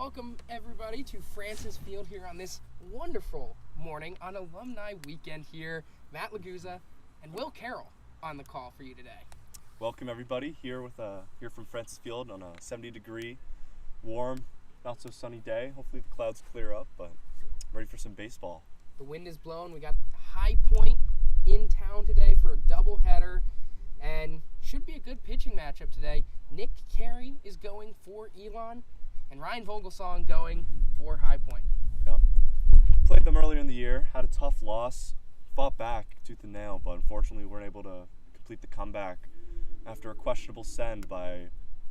Welcome everybody to Francis Field here on this wonderful morning on Alumni Weekend here. Matt Laguza and Will Carroll on the call for you today. Welcome everybody here from Francis Field on a 70-degree, warm, not so sunny day. Hopefully the clouds clear up, but ready for some baseball. The wind is blowing. We got High Point in town today for a doubleheader, and should be a good pitching matchup today. Nick Carey is going for Elon, and Ryan Vogelsong going for High Point. Yep. Played them earlier in the year, had a tough loss, fought back tooth and nail, but unfortunately weren't able to complete the comeback after a questionable send by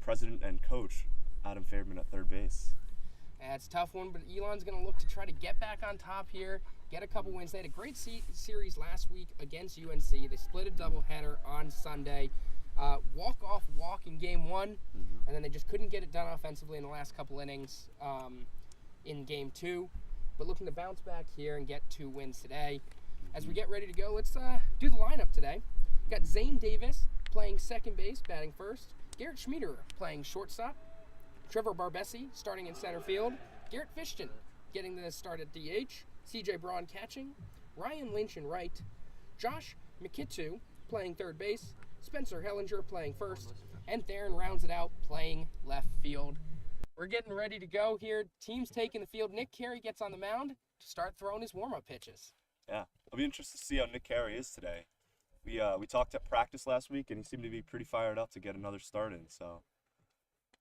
president and coach Adam Fairman at third base. Yeah, it's a tough one, but Elon's going to look to try to get back on top here, get a couple wins. They had a great series last week against UNC. They split a doubleheader on Sunday. Walk-off walk in game one, and then they just couldn't get it done offensively in the last couple innings in game two. But looking to bounce back here and get 2 wins today. As we get ready to go, let's do the lineup today. We've got Zane Davis playing second base, batting first. Garrett Schmiederer playing shortstop. Trevor Barbesi starting in center field. Garrett Fishton getting the start at DH. CJ Braun catching. Ryan Lynch in right. Josh McKittu playing third base. Spencer Hellinger playing first. And Theron rounds it out playing left field. We're getting ready to go here. Team's taking the field. Nick Carey gets on the mound to start throwing his warm-up pitches. Yeah, I'll be interested to see how Nick Carey is today. We talked at practice last week, and he seemed to be pretty fired up to get another start in, so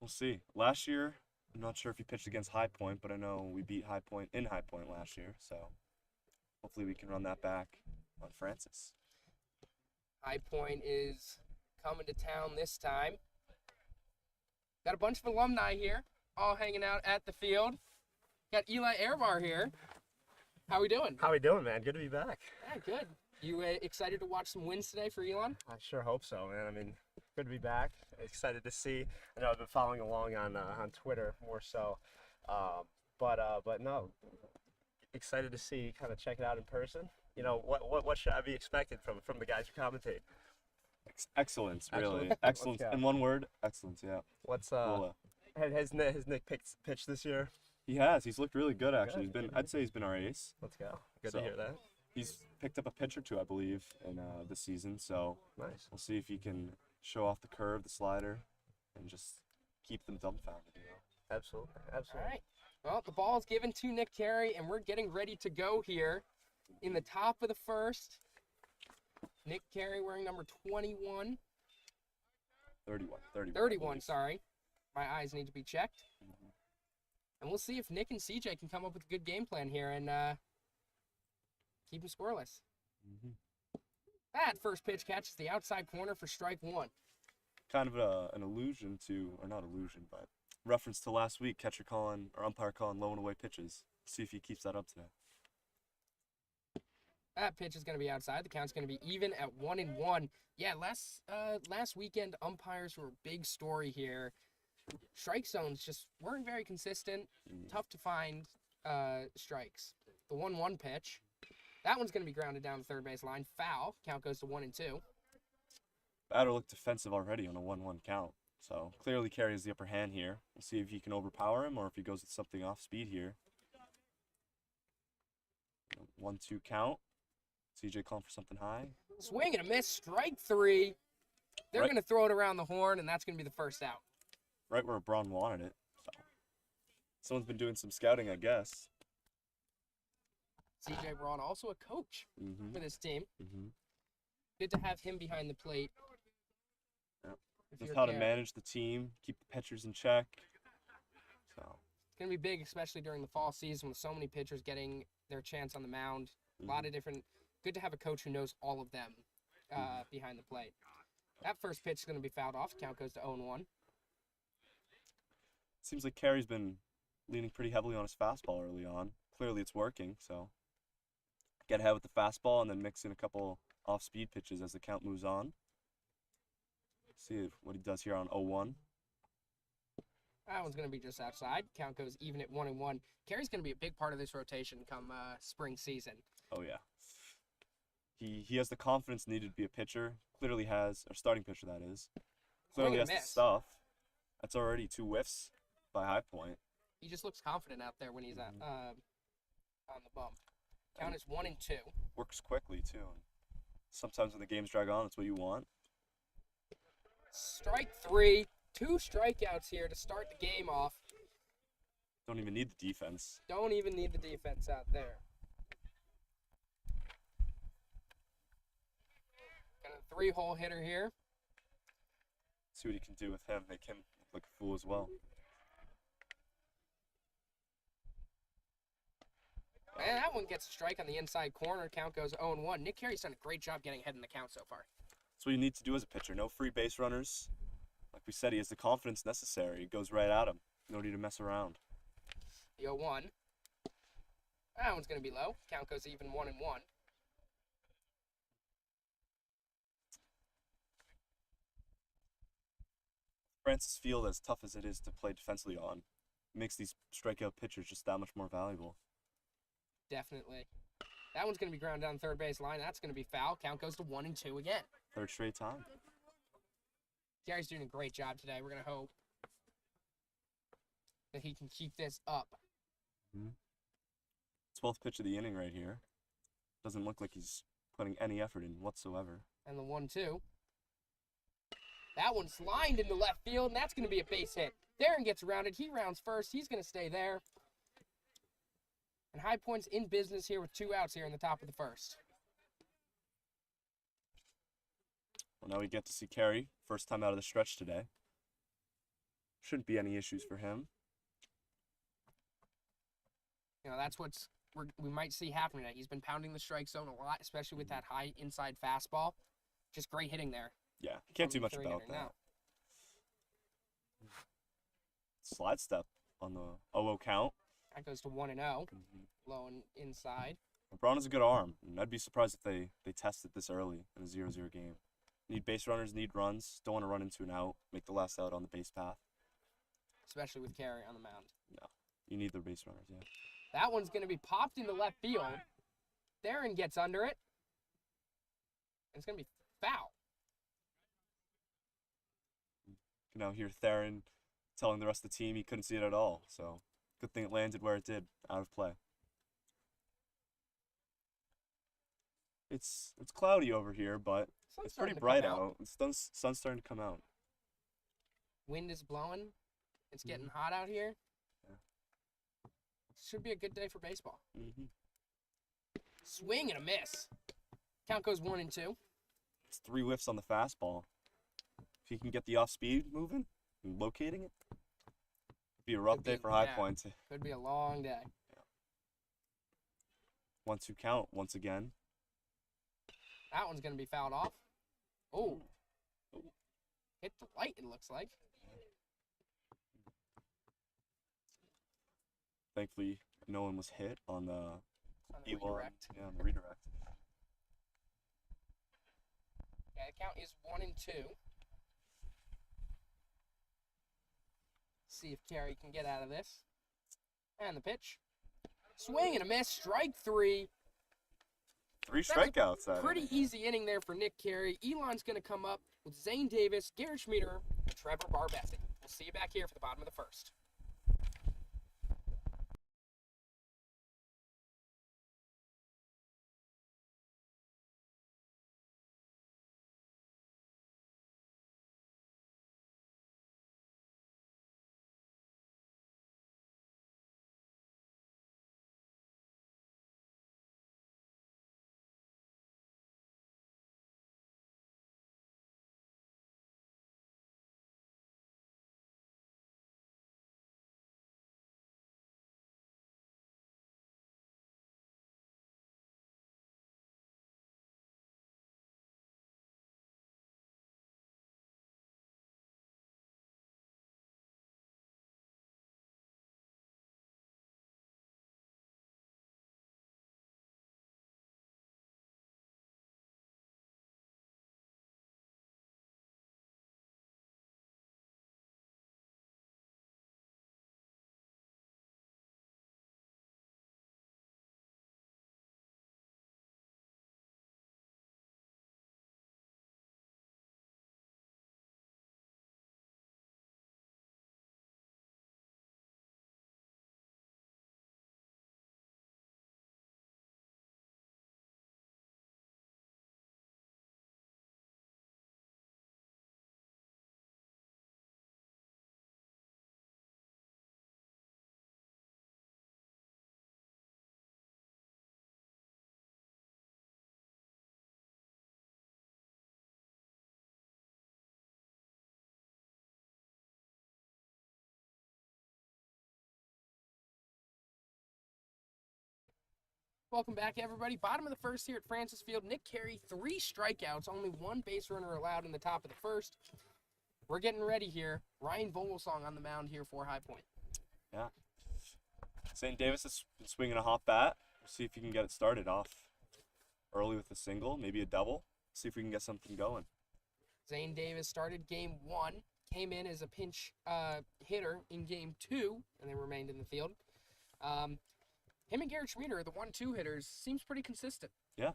we'll see. Last year, I'm not sure if he pitched against High Point, but I know we beat High Point in High Point last year, so hopefully we can run that back on Francis. High Point is coming to town this time. Got a bunch of alumni here, all hanging out at the field. Got Eli Airbar here. How we doing? How we doing, man? Good to be back. Yeah, good. You excited to watch some wins today for Elon? I sure hope so, man. I mean, good to be back. Excited to see. I know I've been following along on Twitter more so, but no, excited to see, kind of check it out in person. You know, what should I be expecting from the guys who commentate? Excellence, really. Excellence. In one word, excellence, yeah. What's has Nick pitched this year? He has. He's looked really good, actually. I'd say he's been our ace. Let's go. Good to hear that. He's picked up a pitch or two, I believe, in this season. So nice. We'll see if he can show off the curve, the slider, and just keep them dumbfounded. You know? Absolutely. All right. Well, the ball is given to Nick Carey, and we're getting ready to go here in the top of the first. Nick Carey wearing number 21. 31, sorry. My eyes need to be checked. And we'll see if Nick and CJ can come up with a good game plan here and keep them scoreless. That first pitch catches the outside corner for strike one. Kind of an allusion to, or not allusion, but reference to last week, umpire calling low and away pitches. See if he keeps that up today. That pitch is going to be outside. The count's going to be even at 1-1. Yeah, last weekend, umpires were a big story here. Strike zones just weren't very consistent. Tough to find strikes. The 1-1 pitch. That one's going to be grounded down the third base line. Foul. Count goes to 1-2. Batter looked defensive already on a 1-1 count. So clearly carries the upper hand here. We'll see if he can overpower him or if he goes with something off speed here. 1-2 count. CJ calling for something high. Swing and a miss. Strike three. They're going to throw it around the horn, and that's going to be the first out. Right where Braun wanted it. So someone's been doing some scouting, I guess. CJ Braun, also a coach for this team. Good to have him behind the plate. Yep. Knows how to manage the team, keep the pitchers in check. So it's going to be big, especially during the fall season with so many pitchers getting their chance on the mound. A lot of different. Good to have a coach who knows all of them behind the plate. That first pitch is going to be fouled off. Count goes to 0-1. Seems like Carey's been leaning pretty heavily on his fastball early on. Clearly it's working, so get ahead with the fastball and then mix in a couple off-speed pitches as the count moves on. See what he does here on 0-1. That one's going to be just outside. Count goes even at 1-1. Carey's going to be a big part of this rotation come spring season. Oh, yeah. He has the confidence needed to be a pitcher. Clearly has, or starting pitcher that is. Clearly has the stuff. That's already 2 whiffs by High Point. He just looks confident out there when he's on the bump. Count is 1-2. Works quickly too. Sometimes when the games drag on, that's what you want. Strike 3. 2 strikeouts here to start the game off. Don't even need the defense. Don't even need the defense out there. Got a 3-hole hitter here. See what he can do with him. Make him look like a fool as well. And that one gets a strike on the inside corner. Count goes 0-1. Nick Carey's done a great job getting ahead in the count so far. That's what you need to do as a pitcher. No free base runners. Like we said, he has the confidence necessary. He goes right at him. No need to mess around. The 0-1. That one's going to be low. Count goes even 1-1. Francis Field, as tough as it is to play defensively on, makes these strikeout pitchers just that much more valuable. Definitely. That one's going to be ground down third base line. That's going to be foul. Count goes to 1-2 again. Third straight time. Gary's doing a great job today. We're going to hope that he can keep this up. 12th pitch of the inning right here. Doesn't look like he's putting any effort in whatsoever. And the 1-2. That one's lined into left field, and that's going to be a base hit. Darren gets rounded. He rounds first. He's going to stay there. And High Point's in business here with 2 outs here in the top of the first. Well, now we get to see Carey. First time out of the stretch today. Shouldn't be any issues for him. You know, that's we might see happening today. He's been pounding the strike zone a lot, especially with that high inside fastball. Just great hitting there. Yeah, can't do much From about the that. now. Slide step on the 0-0 count. That goes to 1-0. Low and inside. LeBron has a good arm, and I'd be surprised if they test it this early in a 0-0 game. Need base runners, need runs. Don't want to run into an out. Make the last out on the base path. Especially with Carey on the mound. No, you need the base runners, yeah. That one's going to be popped into left field. Darren gets under it. And it's going to be foul. You can now hear Theron telling the rest of the team he couldn't see it at all. So good thing it landed where it did, out of play. It's cloudy over here, but Sun's it's pretty starting to bright come out. The sun's starting to come out. Wind is blowing. It's getting hot out here. Yeah. Should be a good day for baseball. Mm-hmm. Swing and a miss. Count goes 1-2. It's 3 whiffs on the fastball. If he can get the off speed moving and locating it, it'd be a rough Could day be, for High yeah. Point. Could be a long day. 1-2 count once again. That one's going to be fouled off. Oh. Hit the light, it looks like. Thankfully, no one was hit on the On the Elon. redirect. Yeah, on the redirect. Yeah, the count is 1-2. See if Carey can get out of this. And the pitch. Swing and a miss. Strike 3. 3 That was strikeouts. That Pretty inning. easy inning there for Nick Carey. Elon's going to come up with Zane Davis, Garrett Schmieder, and Trevor Barbesi. We'll see you back here for the bottom of the first. Welcome back, everybody. Bottom of the first here at Francis Field. Nick Carey, 3 strikeouts, only 1 base runner allowed in the top of the first. We're getting ready here. Ryan Vogelsong on the mound here for High Point. Yeah. St. Davis has been swinging a hot bat. We'll see if he can get it started off early with a single, maybe a double. See if we can get something going. Zane Davis started game 1, came in as a pinch hitter in game 2, and then remained in the field. Him and Garrett Schmieder, the 1-2 hitters, seems pretty consistent. Yeah.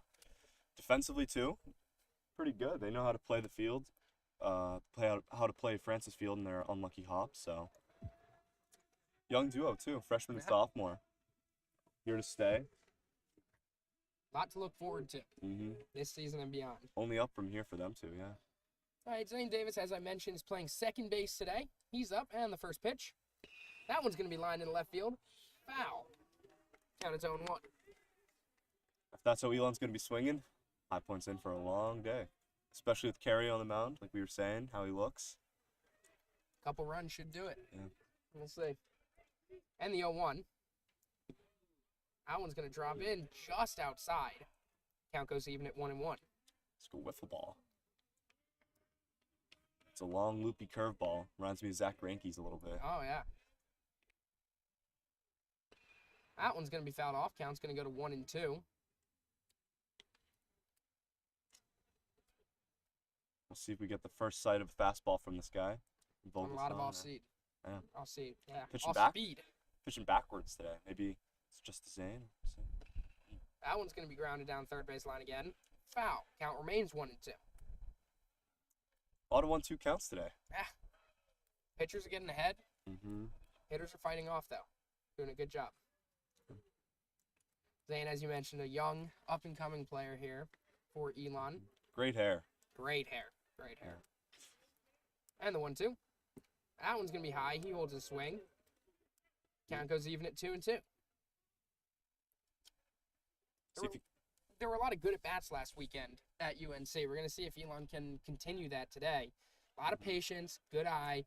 Defensively, too, pretty good. They know how to play the field, how to play Francis Field in their unlucky hops. So, young duo, too, freshman and sophomore. Here to stay. Lot to look forward to this season and beyond. Only up from here for them, too, yeah. All right, Zane Davis, as I mentioned, is playing second base today. He's up, and the first pitch. That one's going to be lined in left field. Foul. Count its own 1. If that's how Elon's going to be swinging, High Point's in for a long day. Especially with Carey on the mound, like we were saying, how he looks. Couple runs should do it. Yeah. We'll see. And the 0-1. That one's going to drop in just outside. Count goes even at 1-1. Let's go wiffle ball. It's a long, loopy curveball. Reminds me of Zach Greinke's a little bit. Oh, yeah. That one's going to be fouled off. Count's going to go to 1-2. We'll see if we get the first sight of a fastball from this guy. A lot of off-speed. Yeah. Off-speed, yeah. Pitching Off-speed. Pitching backwards today. Maybe it's just the same. That one's going to be grounded down third base line again. Foul. Count remains 1-2. A lot of 1-2 counts today. Yeah. Pitchers are getting ahead. Mm-hmm. Hitters are fighting off, though. Doing a good job. Zane, as you mentioned, a young, up-and-coming player here for Elon. Great hair. Great hair. Great hair. And the 1-2. That one's going to be high. He holds his swing. Count goes even at 2-2. There were a lot of good at-bats last weekend at UNC. We're going to see if Elon can continue that today. A lot of patience, good eye,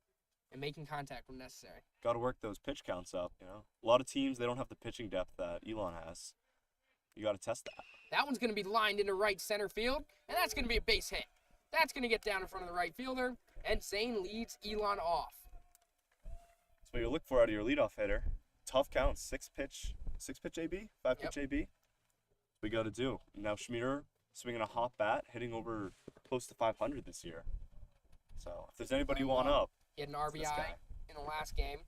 and making contact when necessary. Got to work those pitch counts up, you know. A lot of teams, they don't have the pitching depth that Elon has. You got to test that. That one's going to be lined into right center field, and that's going to be a base hit. That's going to get down in front of the right fielder, and Zane leads Elon off. That's what you look for out of your leadoff hitter. Tough counts, 6-pitch AB, 5-pitch AB. We got to do. Now Schmieder swinging a hot bat, hitting over close to 500 this year. So if there's anybody you want up, he had an RBI in the last game.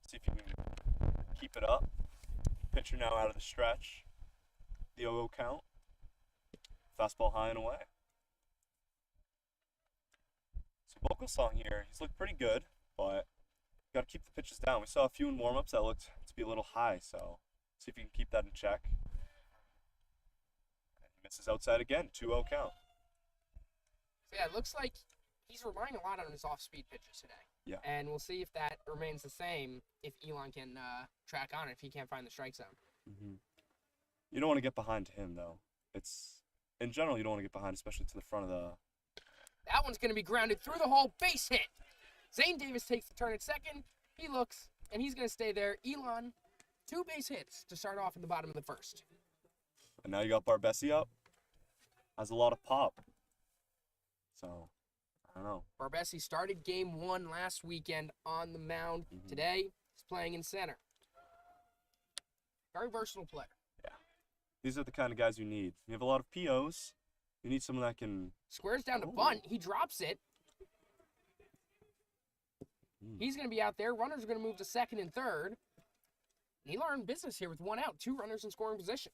See if you can keep it up. Pitcher now out of the stretch. The 0-0 count. Fastball high and away. So Vogelsong here, he's looked pretty good, but got to keep the pitches down. We saw a few in warm-ups that looked to be a little high, so see if you can keep that in check. And he misses outside again, 2-0 count. So yeah, it looks like he's relying a lot on his off-speed pitches today. Yeah. And we'll see if that remains the same if Elon can track on it, if he can't find the strike zone. Mm-hmm. You don't want to get behind him, though. In general, you don't want to get behind, especially to the front of the... That one's going to be grounded through the hole, base hit. Zane Davis takes the turn at second. He looks, and he's going to stay there. Elon, 2 base hits to start off in the bottom of the first. And now you got Barbesi up. Has a lot of pop. So, I don't know. Barbesi started game 1 last weekend on the mound. Mm-hmm. Today, he's playing in center. Very versatile player. Yeah. These are the kind of guys you need. You have a lot of POs. You need someone that can... Squares down to bunt. He drops it. He's going to be out there. Runners are going to move to second and third. And Elon in business here with 1 out, 2 runners in scoring position.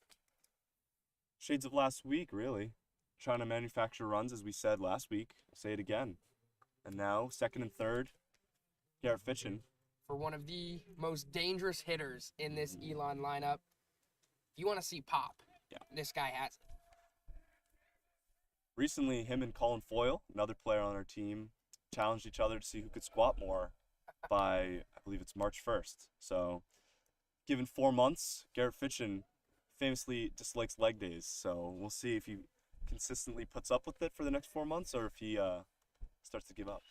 Shades of last week, really. Trying to manufacture runs, as we said last week. I'll say it again. And now, second and third, Garrett Fitchin. For one of the most dangerous hitters in this Elon lineup. If you want to see pop, this guy has it. Recently, him and Colin Foyle, another player on our team, challenged each other to see who could squat more by, I believe it's March 1st. So, given 4 months, Garrett Fitchin famously dislikes leg days. So, we'll see if he consistently puts up with it for the next 4 months or if he starts to give up.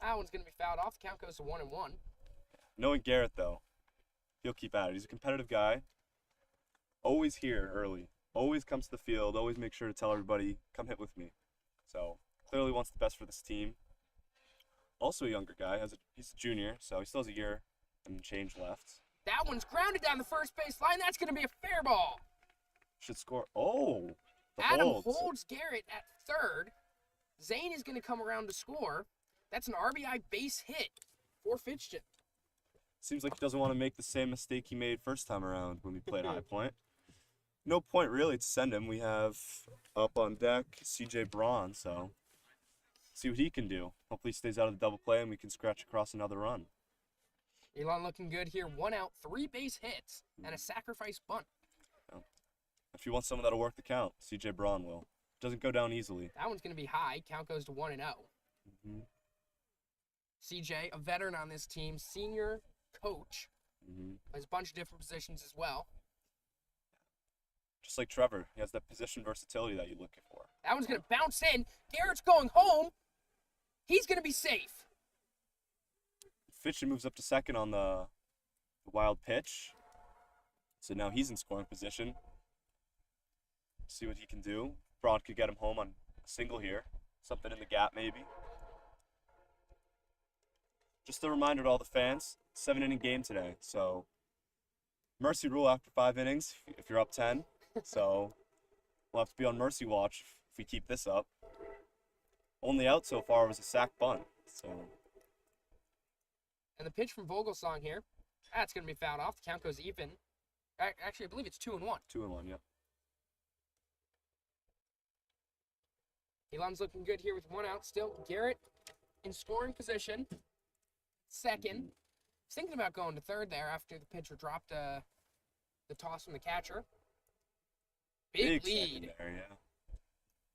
That one's going to be fouled off. The count goes to 1-1. Knowing Garrett, though, he'll keep at it. He's a competitive guy. Always here early. Always comes to the field. Always make sure to tell everybody, come hit with me. So clearly wants the best for this team. Also a younger guy. He's a junior, so he still has a year and change left. That one's grounded down the first base line. That's going to be a fair ball. Should score. Oh, the Adam holds. holds Garrett at third. Zane is going to come around to score. That's an RBI base hit for Fitchton. Seems like he doesn't want to make the same mistake he made first time around when we played High Point. No point really to send him. We have up on deck CJ Braun, so see what he can do. Hopefully he stays out of the double play and we can scratch across another run. Elon looking good here. 1 out, 3 base hits, and a sacrifice bunt. If you want someone that'll work the count, CJ Braun will. Doesn't go down easily. That one's going to be high. Count goes to 1-0. Mm-hmm. CJ, a veteran on this team, senior coach, plays a bunch of different positions as well. Just like Trevor, he has that position versatility that you're looking for. That one's going to bounce in. Garrett's going home. He's going to be safe. Fitchton moves up to second on the wild pitch. So now he's in scoring position. See what he can do. Braun could get him home on a single here. Something in the gap maybe. Just a reminder to all the fans, 7-inning game today. So mercy rule after 5 innings if you're up 10. So we'll have to be on mercy watch if we keep this up. Only out so far was a sack bunt. So. And the pitch from Vogelsong here. That's going to be fouled off. The count goes even. Actually, I believe it's 2-1. 2-1, yeah. Elon's looking good here with 1 out still. Garrett in scoring position. Second. He's thinking about going to third there after the pitcher dropped the toss from the catcher. Big lead. There, yeah.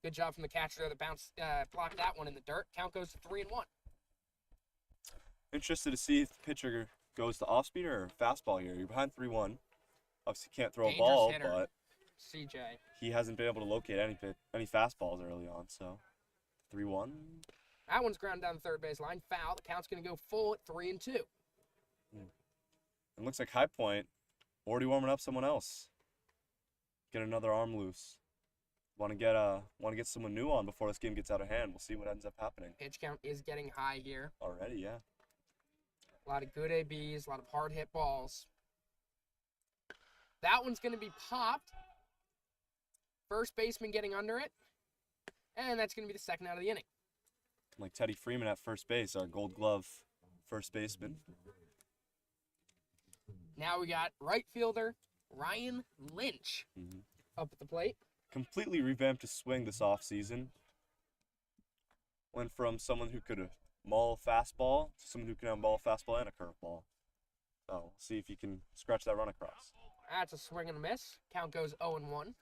Good job from the catcher there. The bounce blocked that one in the dirt. Count goes to 3-1. Interested to see if the pitcher goes to off speed or fastball here. You're behind 3-1. Obviously can't throw Dangerous a ball, hitter, but CJ. he hasn't been able to locate any fastballs early on. So 3-1. That one's ground down the third base line. Foul. The count's going to go full at 3-2. It looks like High Point already warming up someone else. Get another arm loose. Want to get someone new on before this game gets out of hand. We'll see what ends up happening. Pitch count is getting high here. Already, yeah. A lot of good ABs, a lot of hard hit balls. That one's going to be popped. First baseman getting under it. And that's going to be the second out of the inning. Like Teddy Freeman at first base, our Gold Glove first baseman. Now we got right fielder Ryan Lynch up at the plate. Completely revamped his swing this offseason. Went from someone who could maul a fastball to someone who can have a ball, fastball, and a curveball. So, see if he can scratch that run across. That's a swing and a miss. Count goes 0-1.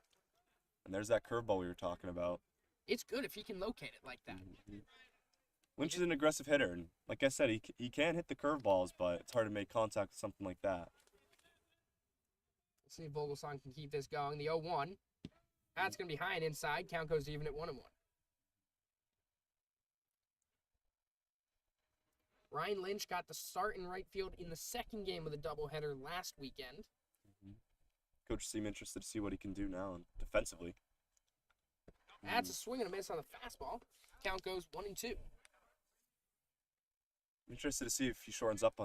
And there's that curveball we were talking about. It's good if he can locate it like that. Lynch is an aggressive hitter, and like I said, he can hit the curveballs, but it's hard to make contact with something like that. Let's see if Vogelsong can keep this going. The 0-1. That's going to be high and inside. Count goes even at 1-1. Ryan Lynch got the start in right field in the second game of the doubleheader last weekend. Coach seemed interested to see what he can do now defensively. That's a swing and a miss on the fastball. Count goes 1-2. Interested to see if he shortens up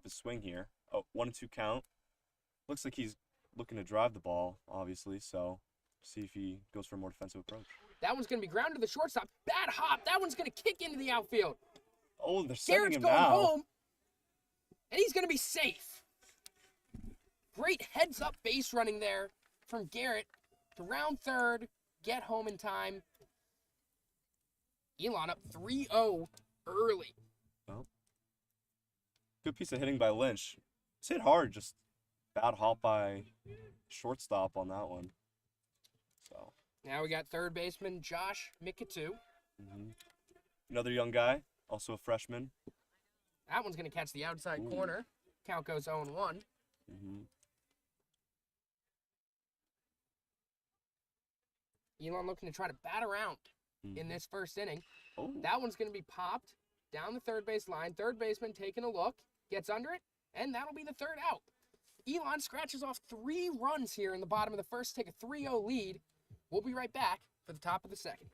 his swing here. Oh, 1-2 count. Looks like he's looking to drive the ball, obviously, so see if he goes for a more defensive approach. That one's going to be grounded to the shortstop. Bad hop. That one's going to kick into the outfield. Oh, they're sending Garrett's him going now. home, and he's going to be safe. Great heads-up base running there from Garrett to round third, get home in time. Elon up 3-0 early. Well, good piece of hitting by Lynch. It's hit hard, just bad hop by shortstop on that one. So Now we got third baseman Josh Mikatu. Another young guy, also a freshman. That one's going to catch the outside corner. Count goes 0-1. Elon looking to try to bat around in this first inning. That one's going to be popped down the third base line. Third baseman taking a look, gets under it, and that'll be the third out. Elon scratches off 3 runs here in the bottom of the first, take a 3-0 lead. We'll be right back for the top of the second.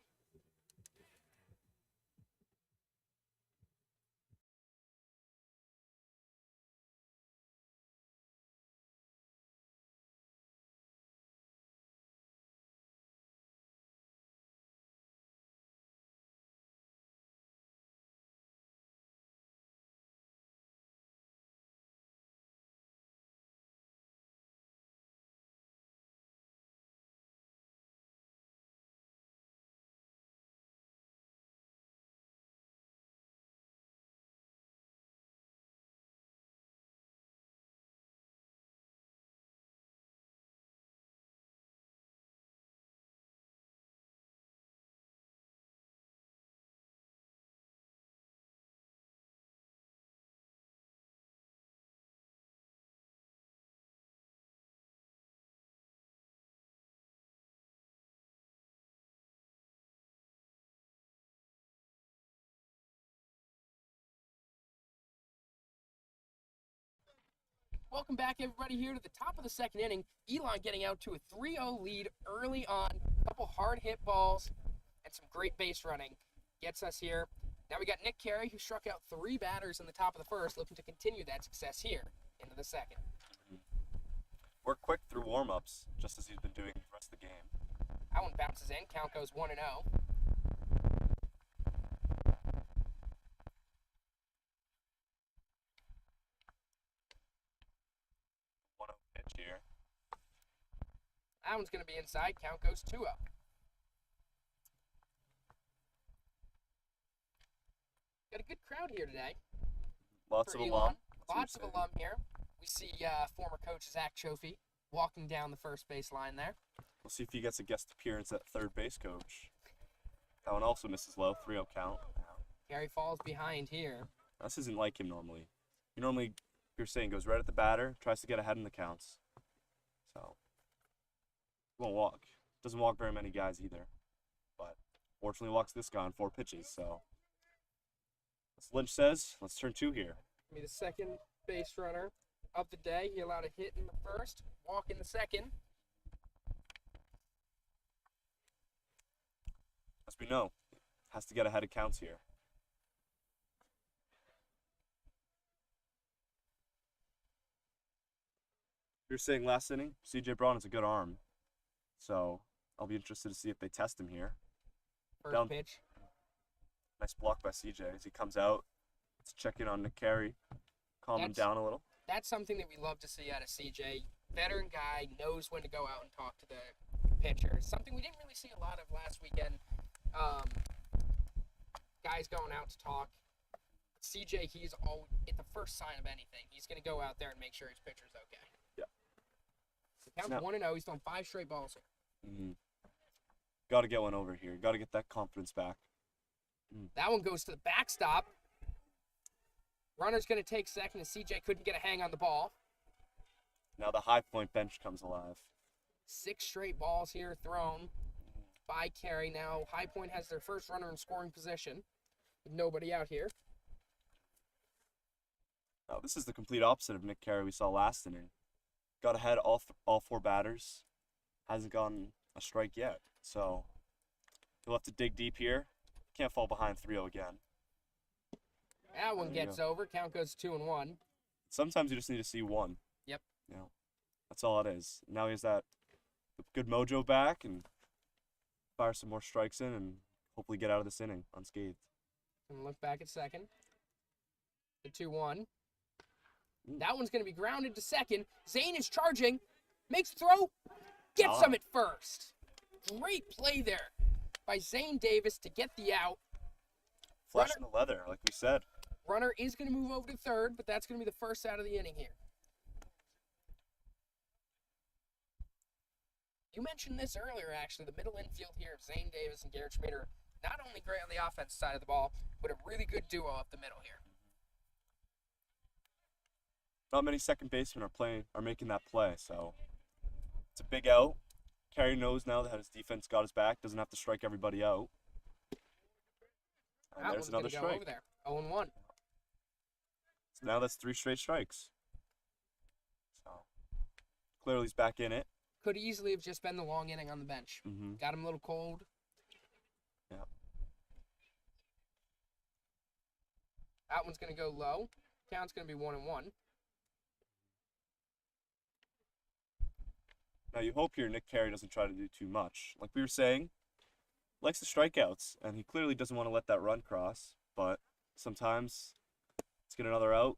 Welcome back, everybody, here to the top of the second inning. Elon getting out to a 3-0 lead early on. A couple hard hit balls and some great base running gets us here. Now we got Nick Carey, who struck out 3 batters in the top of the first, looking to continue that success here into the second. Work quick through warm-ups, just as he's been doing the rest of the game. That one bounces in. Count goes 1-0. 1-0 pitch here. That one's going to be inside. Count goes 2-0. Got a good crowd here today. Lots for of Elon. alum. Lots of alum here. We see former coach Zach Chofie walking down the first base line there. We'll see if he gets a guest appearance at third base coach. That one also misses low, 3-0 count. Gary falls behind here. This isn't like him normally. He normally, you're saying, goes right at the batter, tries to get ahead in the counts. So, he won't walk. Doesn't walk very many guys either. But fortunately walks this guy on 4 pitches. So, as Lynch says, let's turn 2 here. Be the second base runner of the day. He allowed a hit in the first, walk in the second. As we know, has to get ahead of counts here. You're saying last inning, CJ Braun has a good arm. So I'll be interested to see if they test him here. First Down. pitch. Nice block by CJ as he comes out. Let's check in on Nick Carey. Calm him down a little. That's something that we love to see out of CJ. Veteran guy, knows when to go out and talk to the pitcher. Something we didn't really see a lot of last weekend. Guys going out to talk. CJ, he's always at the first sign of anything, he's going to go out there and make sure his pitcher's okay. Yeah. So count 1-0. He's thrown 5 straight balls here. Mm-hmm. Got to get one over here. Got to get that confidence back. That one goes to the backstop. Runner's going to take second, and CJ couldn't get a hang on the ball. Now the High Point bench comes alive. 6 straight balls here thrown by Carey. Now High Point has their first runner in scoring position with nobody out here. Now this is the complete opposite of Nick Carey we saw last inning. Got ahead all 4 batters. Hasn't gotten a strike yet. So he'll have to dig deep here. Can't fall behind 3-0 again. That one gets over. Count goes 2-1. Sometimes you just need to see one. Yep. You know, that's all it is. Now he has that good mojo back and fire some more strikes in and hopefully get out of this inning unscathed. And look back at second. The 2-1. That one's going to be grounded to second. Zane is charging. Makes the throw. Gets him at first. Great play there by Zane Davis to get the out. Flash in the leather, like we said. Runner is going to move over to third, but that's going to be the first out of the inning here. You mentioned this earlier, actually. The middle infield here of Zane Davis and Garrett Schmidt are not only great on the offensive side of the ball, but a really good duo up the middle here. Not many second basemen are making that play, so it's a big out. Carey knows now that his defense got his back, doesn't have to strike everybody out. And there's another strike. Over there. 0-1. So now that's 3 straight strikes. So Clearly he's back in it. Could easily have just been the long inning on the bench. Mm-hmm. Got him a little cold. Yeah. That one's going to go low. Count's going to be 1-1. Now you hope here Nick Carey doesn't try to do too much. Like we were saying, likes the strikeouts, and he clearly doesn't want to let that run cross. But sometimes, let's get another out,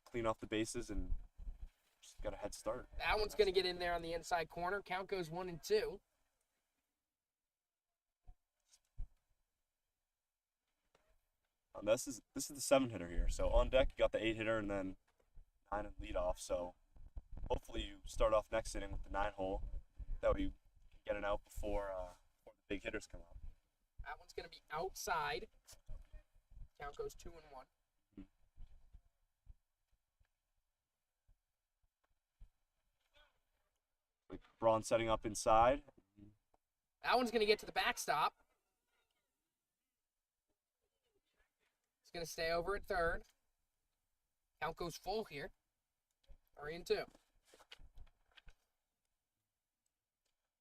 clean off the bases, and just got a head start. That one's going to get in there on the inside corner. Count goes 1-2. This is the 7-hitter here. So on deck, you got the 8-hitter and then 9 and lead off. So hopefully you start off next inning with the 9-hole. That way you can get it out before the big hitters come out. That one's going to be outside. Count goes 2-1. Like Braun setting up inside. That one's going to get to the backstop. It's going to stay over at third. Count goes full here. 3-2.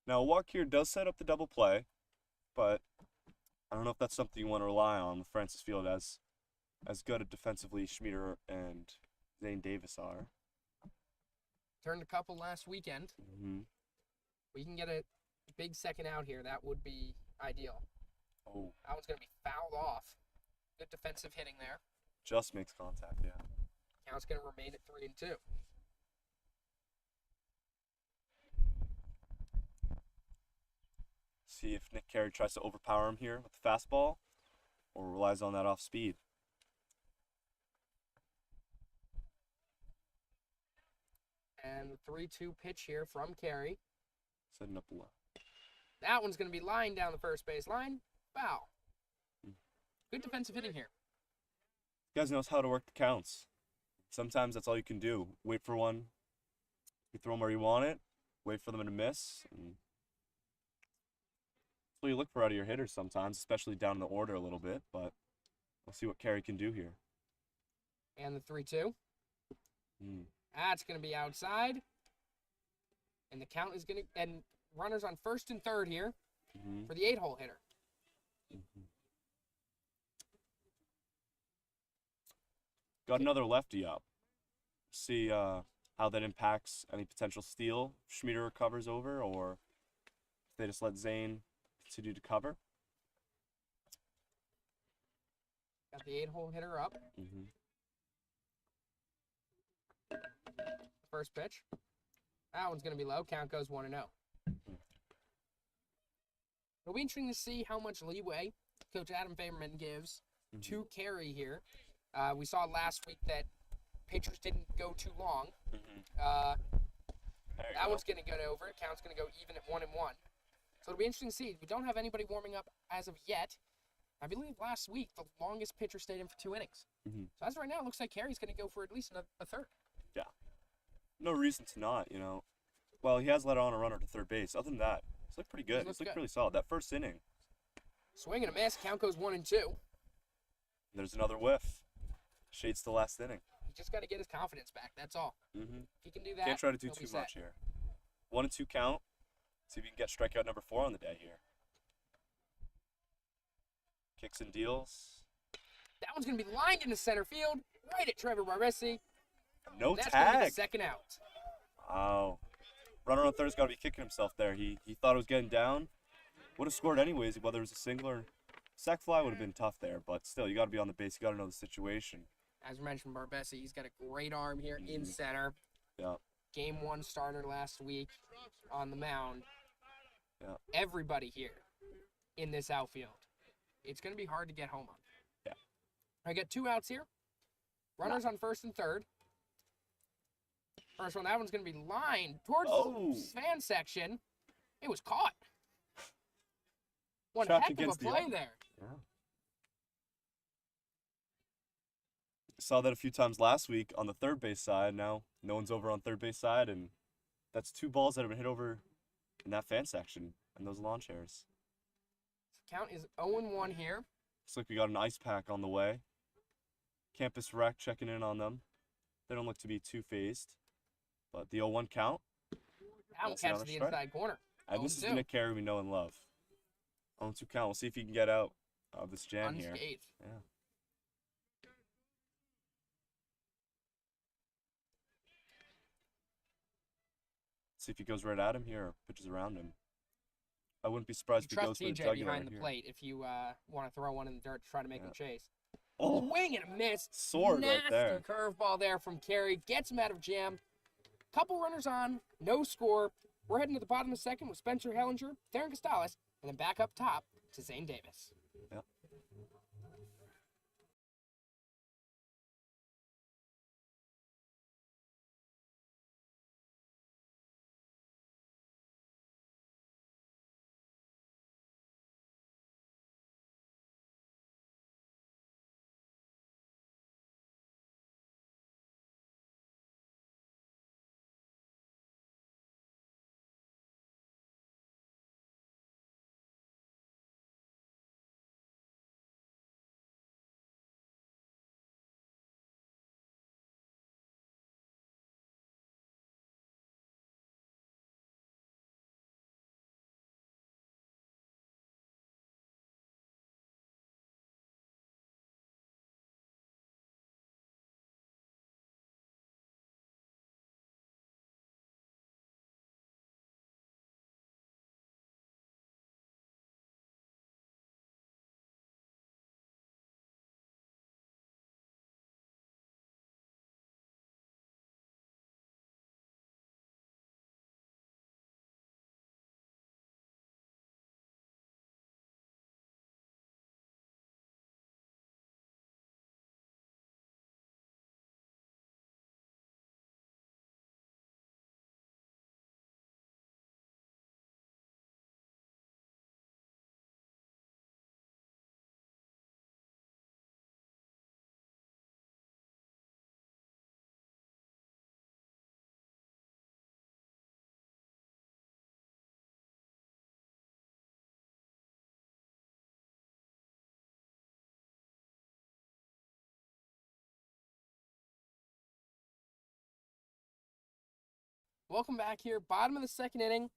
Now a walk here does set up the double play, but I don't know if that's something you want to rely on with Francis Field as good at defensively Schmieder and Zane Davis are. Turned a couple last weekend. Mm-hmm. We can get a big second out here. That would be ideal. Oh, That one's going to be fouled off. Good defensive hitting there. just makes contact, yeah. Count's going to remain at 3-2. See if Nick Carey tries to overpower him here with the fastball or relies on that off speed. And the 3-2 pitch here from Carey. Setting up the line. That one's going to be lined down the first base line. Foul. Good defensive hitting here. You guys knows how to work the counts. Sometimes that's all you can do. Wait for one. You throw them where you want it. Wait for them to miss. And that's what you look for out of your hitters sometimes, especially down the order a little bit. But we'll see what Carey can do here. And the 3-2. Mm. That's going to be outside. And the count is going to... And runners on first and third here Mm-hmm. for the 8-hole hitter. Mm-hmm. Got another lefty up. See how that impacts any potential steal if Schmieder recovers over, or if they just let Zane continue to cover. Got the 8-hole hitter up. Mm-hmm. First pitch. That one's going to be low. Count goes 1-0. It'll be interesting to see how much leeway Coach Adam Faberman gives to Carey here. We saw last week that pitchers didn't go too long. That one's going to get over. Count's going to go even at 1-1. So it'll be interesting to see. We don't have anybody warming up as of yet. I believe last week the longest pitcher stayed in for 2 innings. So as of right now, it looks like Carey's going to go for at least a third. Yeah. No reason to not, you know. Well, he has let on a runner to third base. Other than that, he's looked pretty good. He's looked really solid. That first inning. Swing and a miss. Count goes 1-2. There's another whiff. Shades the last inning. He just got to get his confidence back. That's all. Mm-hmm. If he can do that, Can't try to do he'll be too set. much here. 1-2 count. See if you can get strikeout number 4 on the day here. Kicks and deals. That one's going to be lined into center field, right at Trevor Barbesi. No That's going to be the tag. second out. Wow. Runner on third's got to be kicking himself there. He thought it was getting down. Would have scored anyways, whether it was a single or sac fly would have been tough there. But still, you got to be on the base. You got to know the situation. As we mentioned, Barbesi, he's got a great arm here in center. Yeah. Game 1 starter last week on the mound. Yeah. Everybody here in this outfield. It's going to be hard to get home on. Yeah. I got 2 outs here. Runners on first and third. First one, that one's going to be lined towards the fan section. It was caught. One Trapped heck of a against the play arm. there. Yeah. Saw that a few times last week on the third base side. Now no one's over on third base side, and that's 2 balls that have been hit over in that fan section and those lawn chairs. Count is 0-1 here. Looks like we got an ice pack on the way. Campus Rec checking in on them. They don't look to be too phased, but the 0-1 count. That one That's it on catches a the strike. inside corner. And this is the 0-2. Nick Carey we know and love. 0-2 count. We'll see if he can get out of this jam here. Unscathed. Yeah. See if he goes right at him here or pitches around him. I wouldn't be surprised if he goes Trust for the TJ jugular behind right the here. plate if you want to throw one in the dirt to try to make Yeah. him chase. Oh, Swing and a miss. sword right there. Nasty curveball there from Carey. Gets him out of jam. Couple runners on. No score. We're heading to the bottom of the second with Spencer Hellinger, Theron Costales, and then back up top to Zane Davis. Yep. Welcome back here. Bottom of the second inning.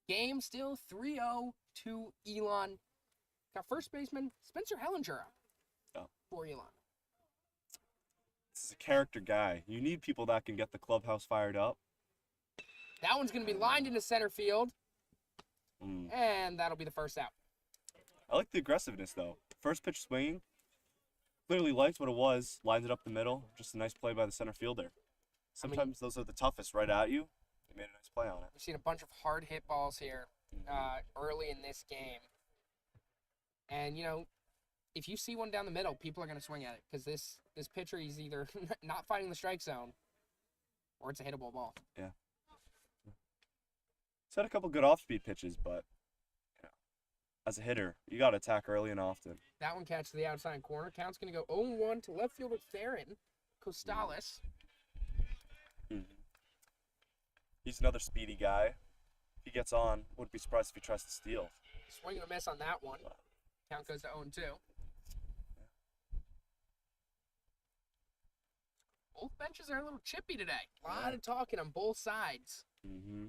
Game still 3-0 to Elon. Got first baseman Spencer Hellinger up Oh. for Elon. This is a character guy. You need people that can get the clubhouse fired up. That one's going to be lined into center field, Mm. and that'll be the first out. I like the aggressiveness, though. First pitch swinging. Clearly liked what it was. Lined it up the middle. Just a nice play by the center fielder. Sometimes those are the toughest right at you. He made a nice play on it. We've seen a bunch of hard hit balls here early in this game. And, you know, if you see one down the middle, people are going to swing at it because this pitcher is either not finding the strike zone or it's a hittable ball. He's had a couple good off-speed pitches, but you know, as a hitter, you got to attack early and often. That one catches the outside corner. Count's going to go 0-1 to left fielder Theron Costales. He's another speedy guy. If he gets on, wouldn't be surprised if he tries to steal. Swing and a miss on that one. Count goes to 0-2. Both benches are a little chippy today. A lot of talking on both sides. Mm-hmm.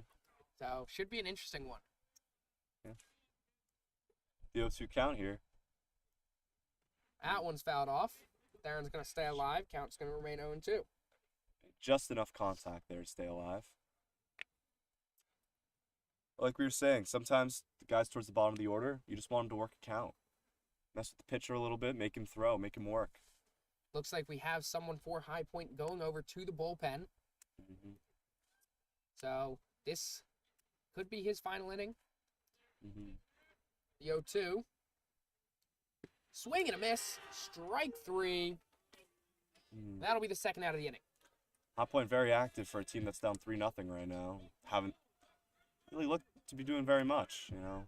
So, should be an interesting one. The 0-2 count here. That one's fouled off. Theron's going to stay alive. Count's going to remain 0-2. Just enough contact there to stay alive. Like we were saying, sometimes the guys towards the bottom of the order, you just want them to work a count. Mess with the pitcher a little bit, make him throw, make him work. Looks like we have someone for High Point going over to the bullpen. Mm-hmm. So, this could be his final inning. Mm-hmm. The 0-2. Swing and a miss. Strike 3. That'll be the second out of the inning. High Point very active for a team that's down 3-0 right now. Haven't really looked to be doing very much, you know.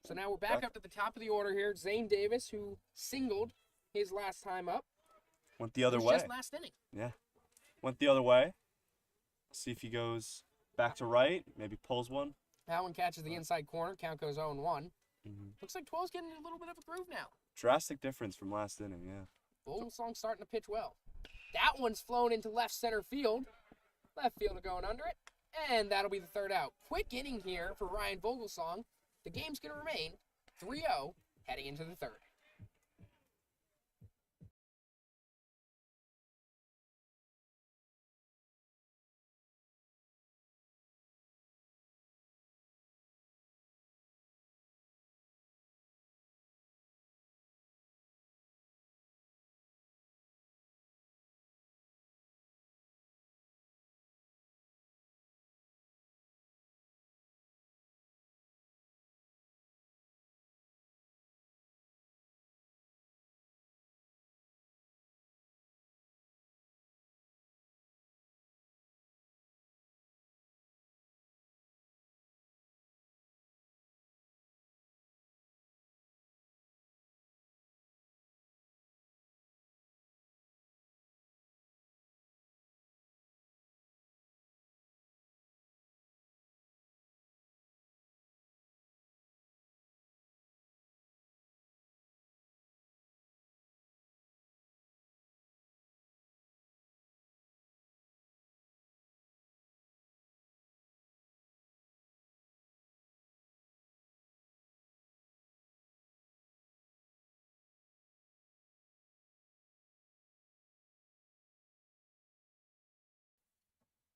So now we're back up to the top of the order here. Zane Davis, who singled his last time up. Went the other was way. Just last inning. Yeah. Went the other way. See if he goes back to right, maybe pulls one. That one catches the inside corner. Count goes 0-1. Mm-hmm. Looks like 12's getting a little bit of a groove now. Drastic difference from last inning, yeah. Bullsong starting to pitch well. That one's flown into left center field. Left fielder going under it. And that'll be the third out. Quick inning here for Ryan Vogelsong. The game's going to remain 3-0 heading into the third.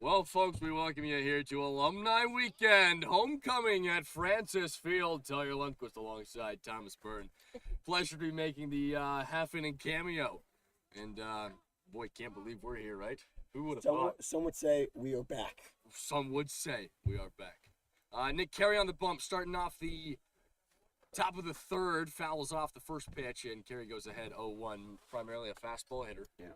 Well, folks, we welcome you here to Alumni Weekend, homecoming at Francis Field. Tyler Lundquist alongside Thomas Byrne. Pleasure to be making the half-inning cameo. And, boy, can't believe we're here, right? Who would have thought? Some would say we are back. Some would say we are back. Nick Carey on the bump, starting off the top of the third, fouls off the first pitch, and Carey goes ahead 0-1, primarily a fastball hitter. Yeah.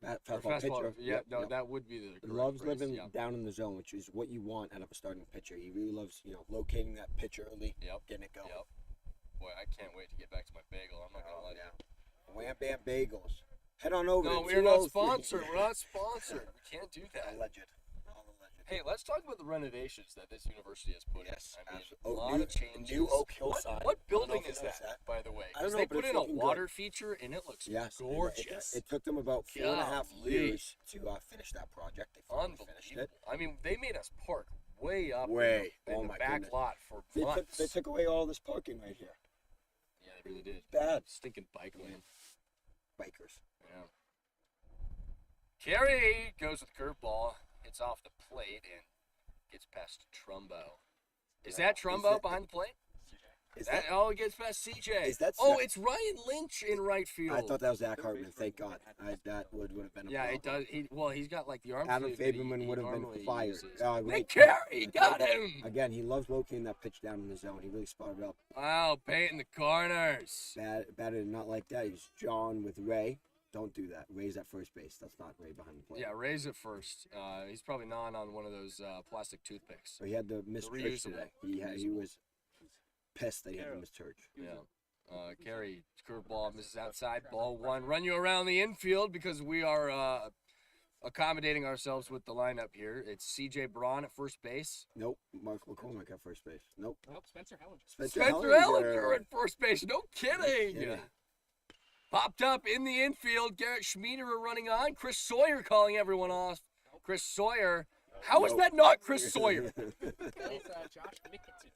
That Or fastball pitcher. Yeah, no, that would be the correct Loves phrase, living yeah. down in the zone, which is what you want out of a starting pitcher. He really loves, locating that pitch early, Yep. getting it going. Yep. Boy, I can't wait to get back to my bagel. I'm not going to lie to you. Wham Bam Bagels. Head on over. No, to we're not 203. sponsored. We're not sponsored. We can't do that. Alleged. Hey, let's talk about the renovations that this university has put Yes, in. I mean, absolutely. a lot of changes. New Oak Hill sign. What I don't know building if is you noticed that, by the way? I don't Because know, they but put it's in a looking good. water feature, and it looks Yes. gorgeous. It took them about 4.5 Golly. years to finish that project. They finally finished it. Unbelievable. I mean, they made us park way up Way. in Oh the my back goodness. lot for They months. took away all this parking right here. Yeah, they really did. Bad. Stinking bike lane. Bikers. Yeah. Carey goes with curveball, hits off the plate, and gets past Trumbo. Is that Trumbo behind the plate? Is That, that, it gets past CJ. Is that oh, Zach- it's Ryan Lynch in right field. I thought that was Zach Hartman. Thank God. That would have been a Yeah, it problem. does. He's got like the arm Adam sleeve that Faberman he would have normally been fired. uses. Right. Nick Carey got him. Again, he loves locating that pitch down in the zone. He really spotted it up. Wow, painting the corners. Batter did not like that. He's John with Ray. Don't do that. Ray's at first base. That's not Ray behind the plate. Yeah, raise it first. He's probably gnawing on one of those plastic toothpicks. So he had the missed church reusable. today. He was pissed that he had the missed church. Yeah. Carey, curveball, misses outside, ball one. Run you around the infield because we are accommodating ourselves with the lineup here. It's C.J. Braun at first base. Nope. Mark McCormick at first base. Nope. Nope, Spencer Hellinger. Spencer Ellinger at first base. No kidding. kidding. Popped up in the infield. Garrett Schmiederer running on. Chris Sawyer calling everyone off. Chris Sawyer. How is Nope. that not Chris Sawyer? It's Josh Mickelson.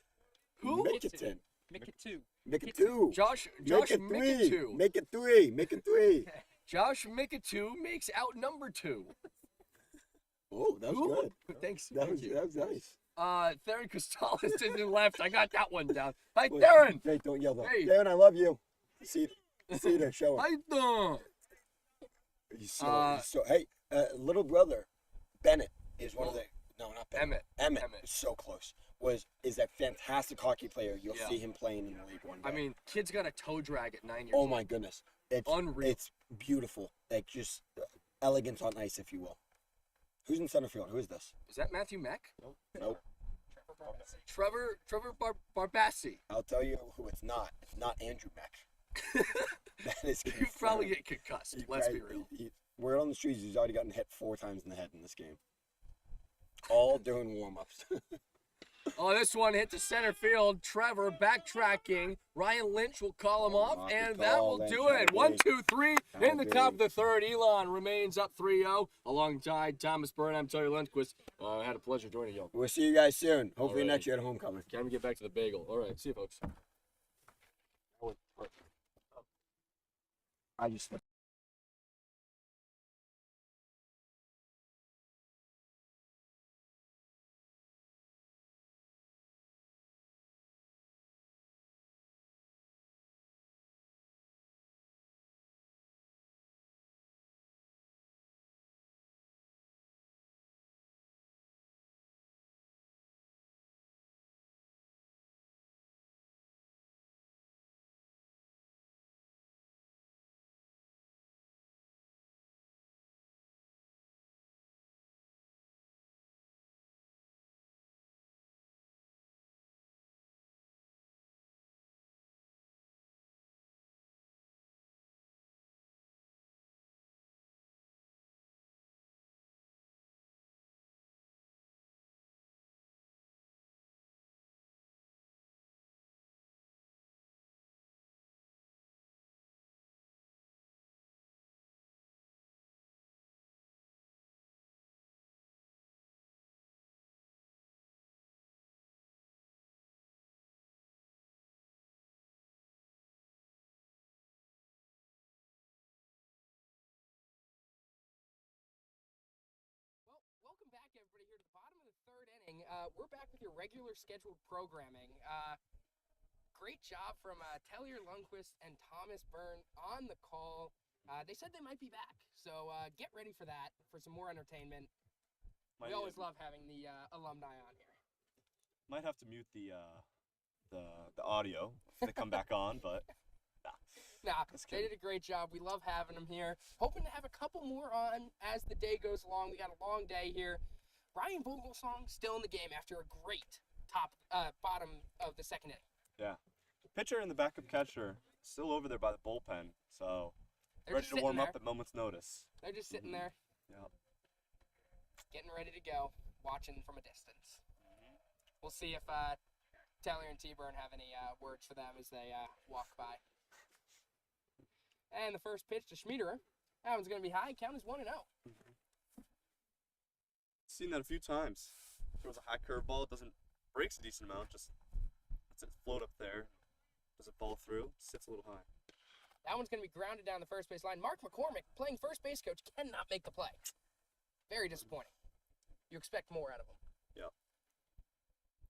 Who? Mickelton. Mickelson. Make it two. Josh Make it three. Micketu. Make it three. Make it three. Josh Micketu makes out number 2. Oh, that was Who? good. Thanks. That Thank was you. nice. Theron Costales to the left. I got that one down. Hi, Wait, Theron. Hey, don't yell though. Hey. Theron, I love you. See there, show him. Hi, Theron. Hey, little brother, Bennett is one of the. No, not Bennett. Emmett. Is so close. Is that fantastic hockey player? You'll Yeah. see him playing in the league one day. I mean, kid's got a toe drag at 9 years oh old. my goodness, it's Unreal. It's beautiful, like just elegance on ice, if you will. Who's in center field? Who is this? Is that Matthew Meck? Nope. Trevor Barbassi. I'll tell you who it's not. It's not Andrew Mack. That is. You probably confirmed. get concussed. He- Let's I- be real. Word on the streets, he's already gotten hit 4 times in the head in this game. All doing warm-ups. Oh, this one hit to center field. Trevor backtracking. Ryan Lynch will call him off, Good and that call, will Lynch. do I it. agree. 1, 2, 3 I in the top of agree. the third. Elon remains up 3-0 alongside Thomas Byrne. I'm Taylor Lundquist. I had a pleasure joining you. We'll see you guys soon. Hopefully Alrighty. next year at homecoming. Can we get back to the bagel? All right, see you, folks. I just. Well, welcome back, everybody, here to the bottom of the third inning. We're back with your regular scheduled programming. Great job from Taylor Lundquist and Thomas Byrne on the call. They said they might be back, so get ready for that, for some more entertainment. We always love having the alumni on here. Might have to mute the audio if they come back on, but Nah, Just they kidding. did a great job. We love having them here. Hoping to have a couple more on as the day goes along. We got a long day here. Brian Vogelsong still in the game after a great bottom of the second inning. yeah. Pitcher and the backup catcher still over there by the bullpen, so They're ready just to sitting warm there. up at moment's notice. They're just sitting there, Yeah. getting ready to go, watching from a distance. We'll see if Taylor and T-Burn have any words for them as they walk by. And the first pitch to Schmiederer. That one's going to be high. Count is 1-0. Seen that a few times. Throws a high curveball, doesn't breaks a decent amount, just lets it float up there. Doesn't fall through, sits a little high. That one's going to be grounded down the first base line. Mark McCormick, playing first base coach, cannot make the play. Very disappointing. You expect more out of him.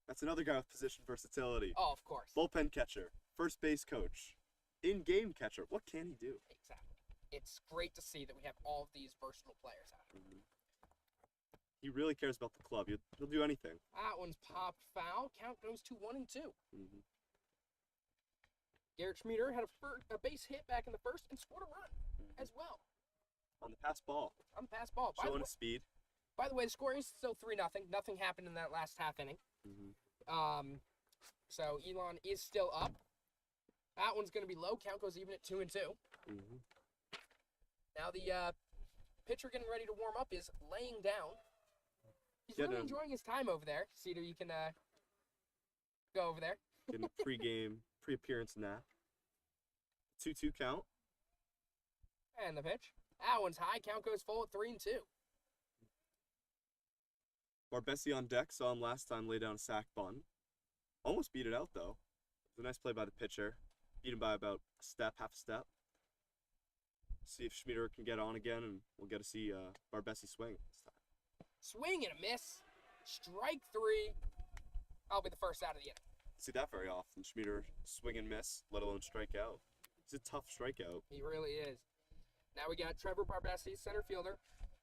That's another guy with position versatility. Oh, of course. Bullpen catcher, first base coach, in-game catcher. What can he do? Exactly. It's great to see that we have all of these versatile players out here. He really cares about the club. He'll do anything. That one's popped foul. Count goes to 1-2. Garrett Schmieder had a base hit back in the first and scored a run as well On the pass ball, on the pass ball. showing his speed. By the way, the score is still 3-0. Nothing happened in that last half inning. So Elon is still up. That one's going to be low. Count goes even at 2-2. Now the pitcher getting ready to warm up is laying down. He's Get really him. enjoying his time over there. Cedar, you can go over there. Getting a pre-appearance nap. 2-2 count. And the pitch. That one's high. Count goes full at 3-2. Barbesi on deck. Saw him last time lay down a sack bunt. Almost beat it out though. It was a nice play by the pitcher. Beat him by about a step, half a step. See if Schmieder can get on again, and we'll get to see Barbesi swing this time. Swing and a miss. Strike 3. I'll be the first out of the inning. See that very often. Schmieder swing and miss, let alone strike out. He's a tough strikeout. He really is. Now we got Trevor Barbesi, center fielder.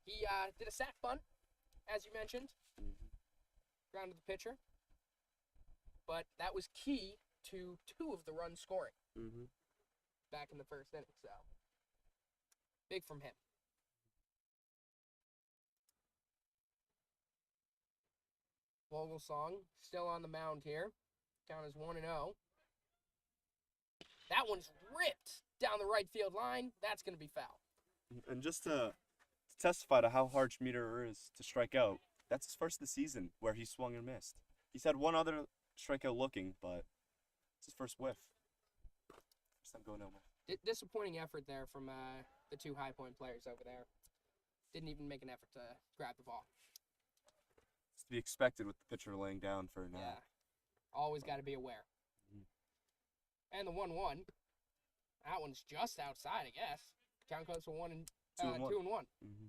He did a sack bunt, as you mentioned. Grounded the pitcher. But that was key to 2 of the runs scoring back in the first inning. So, big from him. Vogelsong still on the mound here. Count is 1-0. That one's ripped down the right field line. That's going to be foul. And just to testify to how hard Schmieder is to strike out, that's his first of the season where he swung and missed. He He's had one other strikeout looking, but it's his first whiff. First time going over. Disappointing effort there from the two high point players over there. Didn't even make an effort to grab the ball. It's to be expected with the pitcher laying down for now. Yeah. Always got to be aware. And the 1-1. That one's just outside, I guess. Count goes for 2 and 1. Mm-hmm.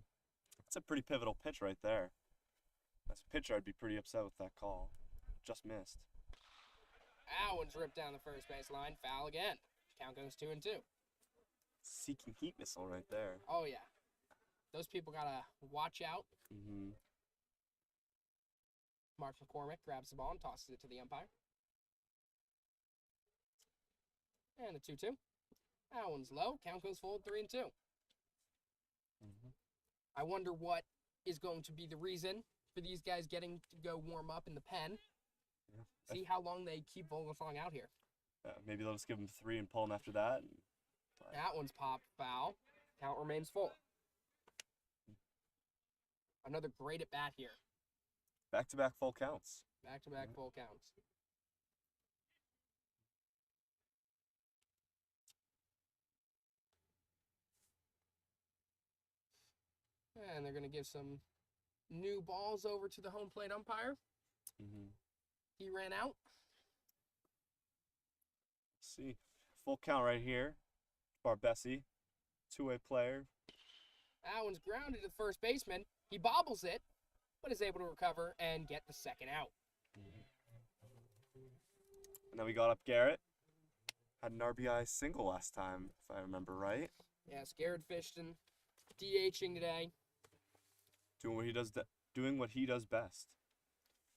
That's a pretty pivotal pitch right there. As a pitcher, I'd be pretty upset with that call. Just missed. That one's ripped down the first base line. Foul again. Count goes 2 and 2. Seeking heat missile right there. Oh, yeah. Those people got to watch out. Mm-hmm. Mark McCormick grabs the ball and tosses it to the umpire. And the 2-2. That one's low. Count goes full 3 and 2. Mm-hmm. I wonder what is going to be the reason for these guys getting to go warm up in the pen. Yeah. See how long they keep Vogelfang out here. Maybe they'll just give him 3 and pull him after that. That one's popped foul. Count remains full. Another great at bat here. Back-to-back full counts. Back-to-back full counts. And they're going to give some new balls over to the home plate umpire. Mm-hmm. He ran out. Let's see. Full count right here. Barbesi, two-way player. That one's grounded to the first baseman. He bobbles it, but is able to recover and get the second out. And then we got up Garrett. Had an RBI single last time, if I remember right. Yes, Garrett Fishton DHing today. Doing what he does best.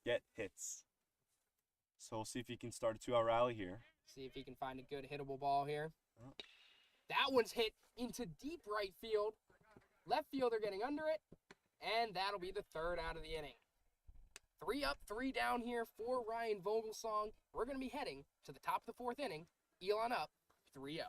Get hits. So we'll see if he can start a 2-out rally here. See if he can find a good hittable ball here. Oh. That one's hit into deep right field. Left fielder getting under it. And that'll be the third out of the inning. 3 up, 3 down here for Ryan Vogelsong. We're going to be heading to the top of the fourth inning. Elon up 3-0.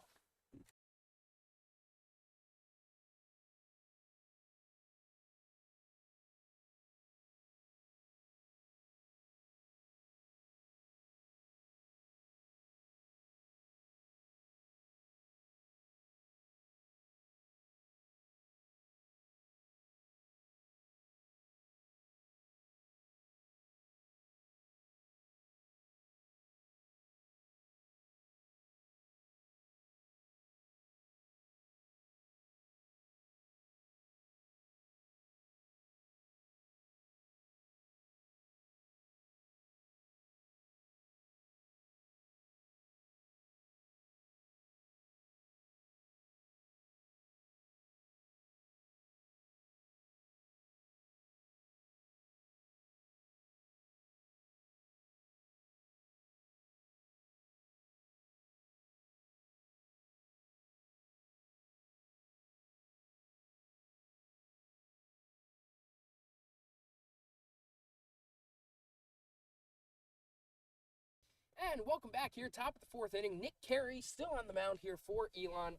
And welcome back here, top of the fourth inning. Nick Carey still on the mound here for Elon,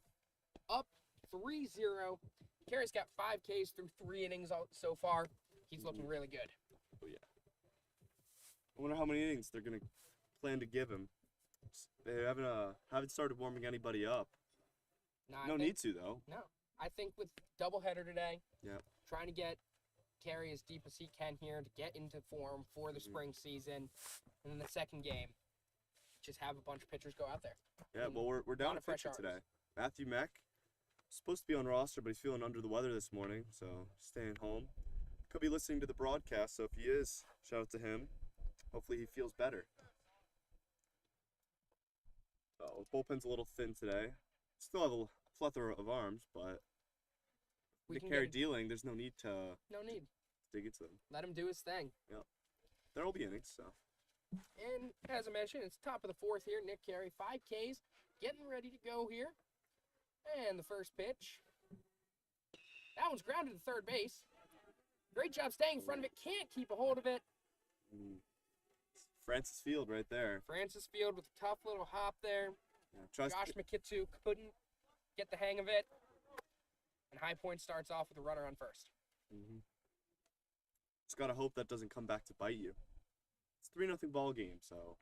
up 3-0. Carey's got 5 Ks through 3 innings so far. He's looking really good. Oh, yeah. I wonder how many innings they're going to plan to give him. They haven't started warming anybody up. No need to, though. No. I think with doubleheader today, Yeah. trying to get Carey as deep as he can here to get into form for the spring season. And then the second game, just have a bunch of pitchers go out there. Yeah, well, we're down a pitcher today. Matthew Meck, supposed to be on roster, but he's feeling under the weather this morning, so staying home. Could be listening to the broadcast, so if he is, shout out to him. Hopefully he feels better. The bullpen's a little thin today. Still have a plethora of arms, but Nick Carey dealing, there's no need to dig into them. Let him do his thing. Yep. There will be innings, so. And as I mentioned, it's top of the fourth here. Nick Carey, 5 Ks, getting ready to go here. And the first pitch. That one's grounded to third base. Great job staying in front of it. Can't keep a hold of it. Francis Field right there. Francis Field with a tough little hop there. Yeah, Josh McKitsu couldn't get the hang of it. And High Point starts off with a runner on first. Just got to hope that doesn't come back to bite you. It's 3-0 ball game, so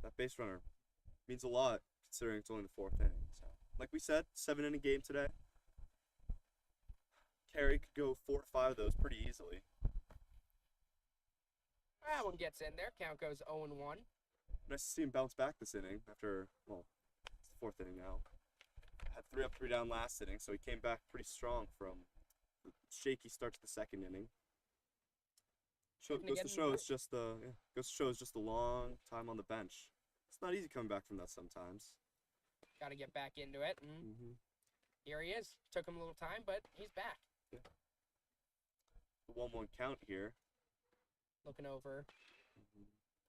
that base runner means a lot considering it's only the 4th inning. So, like we said, 7-inning game today. Carey could go 4 or 5 of those pretty easily. That one gets in there. Count goes 0-1. Nice to see him bounce back this inning after, well, it's the 4th inning now. Had 3 up, 3 down last inning, so he came back pretty strong from the shaky start to the 2nd inning. Goes to show it's just a long time on the bench. It's not easy coming back from that sometimes. Got to get back into it, and here he is. Took him a little time, but he's back. Yeah. The 1-1 count here. Looking over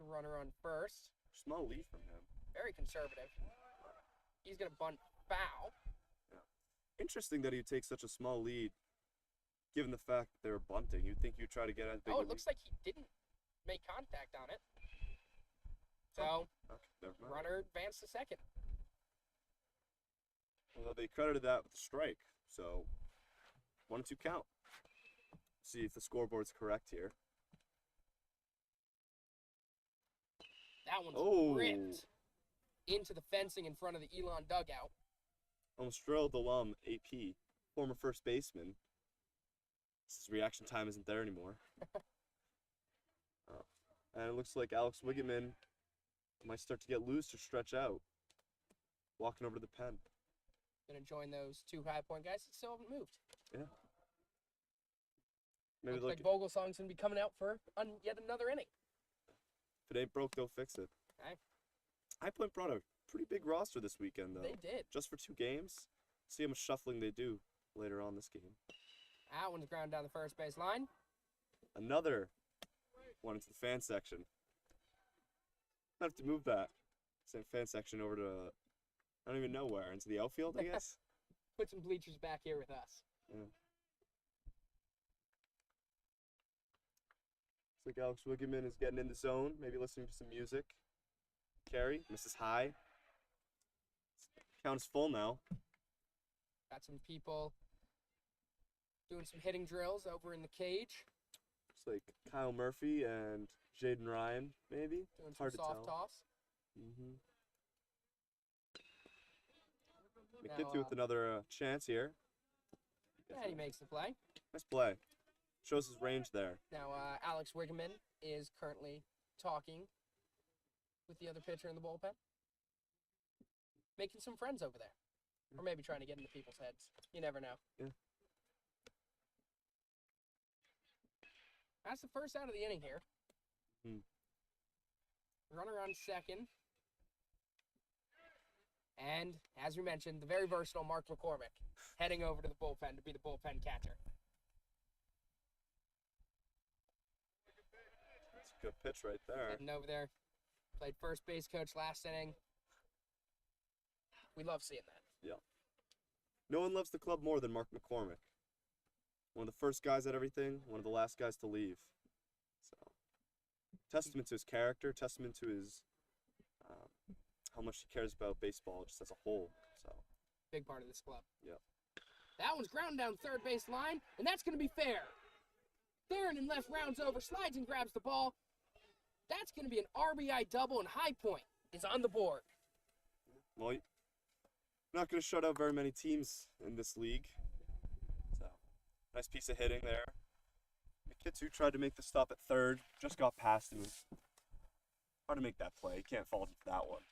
the runner on first. Small lead from him. Very conservative. He's going to bunt foul. Yeah. Interesting that he would take such a small lead, given the fact that they were bunting. You'd think you'd try to get a bigger Oh, it looks like he didn't make contact on it. So, okay, never mind. runner advanced to second. Well, they credited that with a strike, so 1-2 count. See if the scoreboard's correct here. That one's ripped into the fencing in front of the Elon dugout. Almost drilled alum AP, former first baseman. His reaction time isn't there anymore. And it looks like Alex Wiggman might start to get loose or stretch out. Walking over to the pen. Gonna join those 2 High Point guys that still haven't moved. Yeah. Maybe Looks like Vogelsong's gonna be coming out for yet another inning. if it ain't broke, they'll fix it. Okay. High Point brought a pretty big roster this weekend, though. They did. Just for 2 games. See how much shuffling they do later on this game. That one's ground down the first base line. Another one into the fan section. I have to move that same fan section over to, I don't even know where, into the outfield, I guess. Put some bleachers back here with us. Yeah. Looks like Alex Wiggman is getting in the zone, maybe listening to some music. Carey misses high. Count is full now. Got some people doing some hitting drills over in the cage. Looks like Kyle Murphy and Jaden Ryan, maybe. Doing Hard some to soft tell. toss. McKitty with another chance here. And he makes the play. Nice play. Shows his range there. Now, Alex Wiggman is currently talking with the other pitcher in the bullpen. Making some friends over there. Or maybe trying to get into people's heads. You never know. Yeah. That's the first out of the inning here. Runner on second. And, as we mentioned, the very versatile Mark McCormick heading over to the bullpen to be the bullpen catcher. That's a good pitch right there. Heading over there. Played first base coach last inning. We love seeing that. Yeah. No one loves the club more than Mark McCormick. One of the first guys at everything, one of the last guys to leave. So, testament to his character, testament to his how much he cares about baseball just as a whole. So, Big part of this club. yeah. That one's ground down third base line, and that's going to be fair. Theron in left rounds over, slides and grabs the ball. That's going to be an RBI double, and High Point is on the board. Well, you're not going to shut out very many teams in this league. So, nice piece of hitting there. McKitty tried to make the stop at third, just got past him. Hard to make that play. You can't fault him for that one.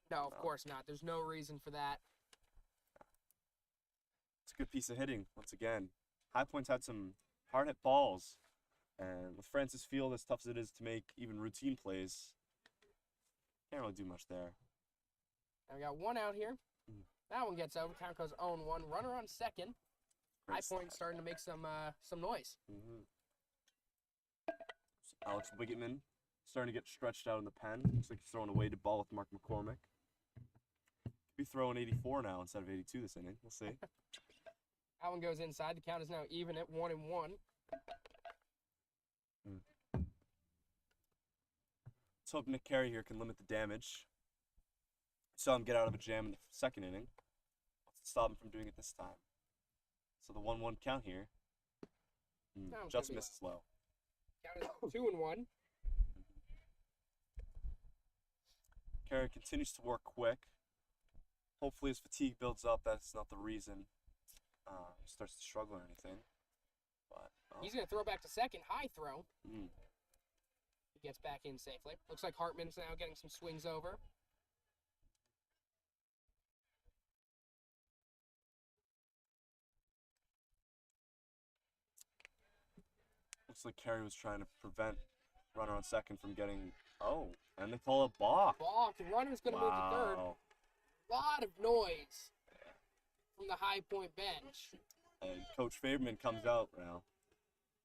No, of course not. There's no reason for that. It's a good piece of hitting, once again. High Point's had some hard-hit balls, and with Francis Field, as tough as it is to make even routine plays, can't really do much there. Now we got one out here. That one gets over. Count goes 0-1. Runner on second. High Point starting to make some noise. So Alex Wiggman starting to get stretched out in the pen. Looks like he's throwing a weighted ball with Mark McCormick. Could be throwing 84 now instead of 82 this inning. We'll see. That one goes inside. The count is now even at 1-1. Let's hope Nick Carey here can limit the damage. Saw him get out of a jam in the second inning. Let's stop him from doing it this time. So the 1-1 count here. That one's Just gonna be misses low. Count is 2-1. Carey continues to work quick. Hopefully his fatigue builds up. That's not the reason he starts to struggle or anything. But He's going to throw back to second. High throw. mm, He gets back in safely. Looks like Hartman's now getting some swings over. looks like Carey was trying to prevent runner on second from getting. Oh, and they call it balk. Balk. The runner's going to move to third. Wow. Lot of noise from the High Point bench. And Coach Faberman comes out now.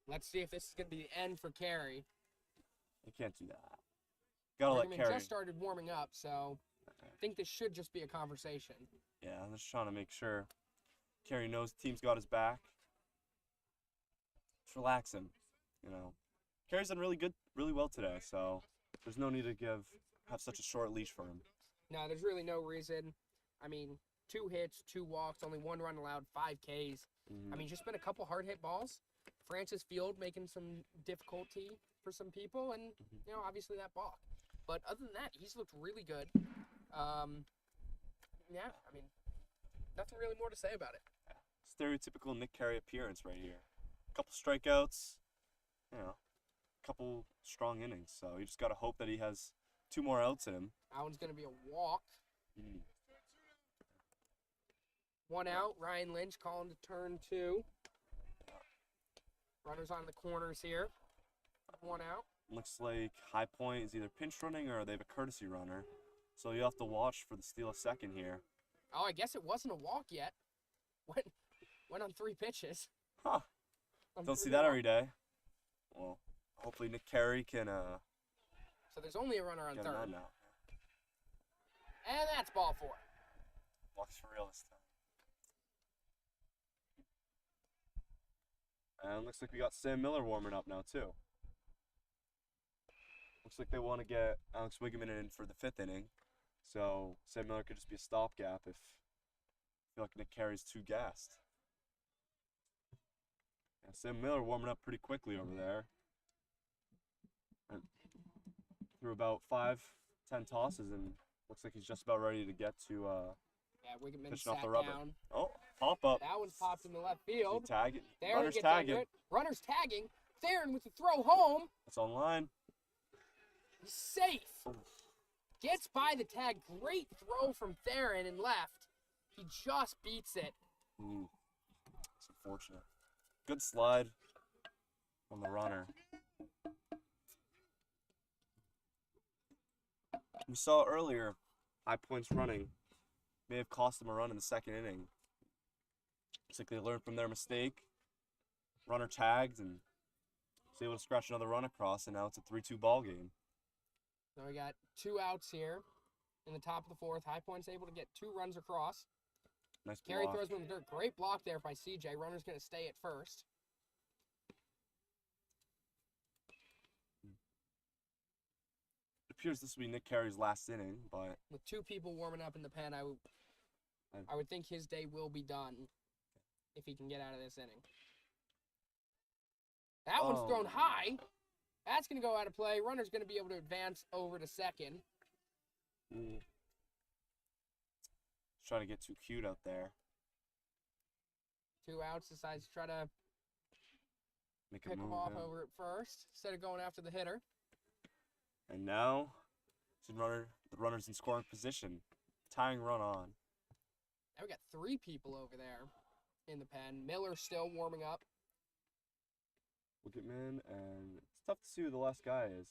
Let's see if this is going to be the end for Carey. You can't do that. Gotta let Bergman Carey. just started warming up, so I think this should just be a conversation. Yeah, I'm just trying to make sure Carey knows the team's got his back. Just relax him, you know. Carey's done really well today, so there's no need to have such a short leash for him. No, there's really no reason. I mean, 2 hits, 2 walks, only 1 run allowed, 5 Ks. I mean, just been a couple hard hit balls. Francis Field making some difficulty for some people, and you know, obviously that balk. But other than that, he's looked really good. Yeah, I mean, nothing really more to say about it. Stereotypical Nick Carey appearance right here. A couple strikeouts, you know, a couple strong innings. So you just gotta hope that he has 2 more outs in him. That one's gonna be a walk. Mm. 1 out. Ryan Lynch calling to turn 2. Runners on the corners here. 1 out. Looks like High Point is either pinch running or they have a courtesy runner. So you have to watch for the steal of second here. Oh, I guess it wasn't a walk yet. Went on 3 pitches. Huh. On Don't see 3 that walks. every day. Well, hopefully Nick Carey can So there's only a runner on get on that third. now. And that's ball 4. Walks for real this time. And looks like we got Sam Miller warming up now too. Looks like they want to get Alex Wiggeman in for the 5th inning. So Sam Miller could just be a stopgap if I feel like Nick Carey's too gassed. Yeah, Sam Miller warming up pretty quickly over there. And threw about 5-10 tosses and looks like he's just about ready to get to Yeah, Wiggeman pitching sat off the rubber. down. Oh, pop up. That one's popped in the left Is field. he tagging? Theron Runner's gets under tagging. it. Runner's tagging. Theron with the throw home. It's on line. He's safe. Gets by the tag. Great throw from Theron and left. He just beats it. It's unfortunate. Good slide on the runner. We saw earlier, High Point's running may have cost them a run in the 2nd inning. It's like they learned from their mistake. Runner tagged and was able to scratch another run across, and now it's a 3-2 ball game. So we got 2 outs here in the top of the 4th. High Point's able to get 2 runs across. Nice Carey block. throws one in the dirt. Great block there by CJ. Runner's going to stay at first. It appears this will be Nick Carey's last inning, but With 2 people warming up in the pen, I would think his day will be done if he can get out of this inning. That one's thrown high. That's going to go out of play. Runner's going to be able to advance over to second. trying to get too cute out there. 2 outs, decides to try to Make a pick move. him off yeah. over at first instead of going after the hitter. And now, the runner's in scoring position. Tying run on. Now we got 3 people over there in the pen. Miller still warming up. Wiggeman, and it's tough to see who the last guy is.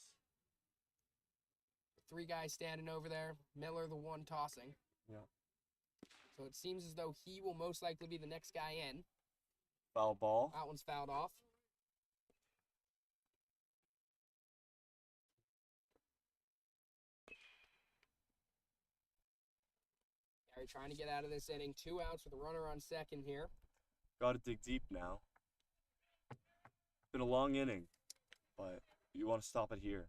3 guys standing over there. Miller, the one tossing. Yeah. So it seems as though he will most likely be the next guy in. Foul ball. That one's fouled off. Gary trying to get out of this inning. 2 outs with a runner on second here. Got to dig deep now. Been a long inning, but you want to stop it here.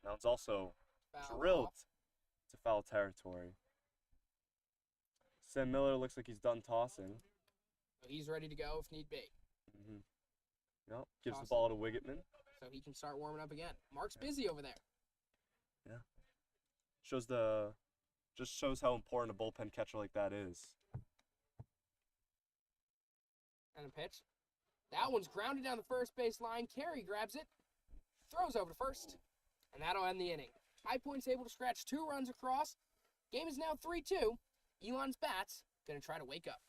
Now it's also Fouled drilled off. to foul territory. Sam Miller looks like he's done tossing. So he's ready to go if need be. Yep, gives Tossing. the ball to Wiggeman. So he can start warming up again. Mark's busy over there. Just shows how important a bullpen catcher like that is. And a pitch. That one's grounded down the first base line. Carey grabs it, throws over to first, and that'll end the inning. High Point's able to scratch 2 runs across. Game is now 3-2. Elon's bats gonna try to wake up.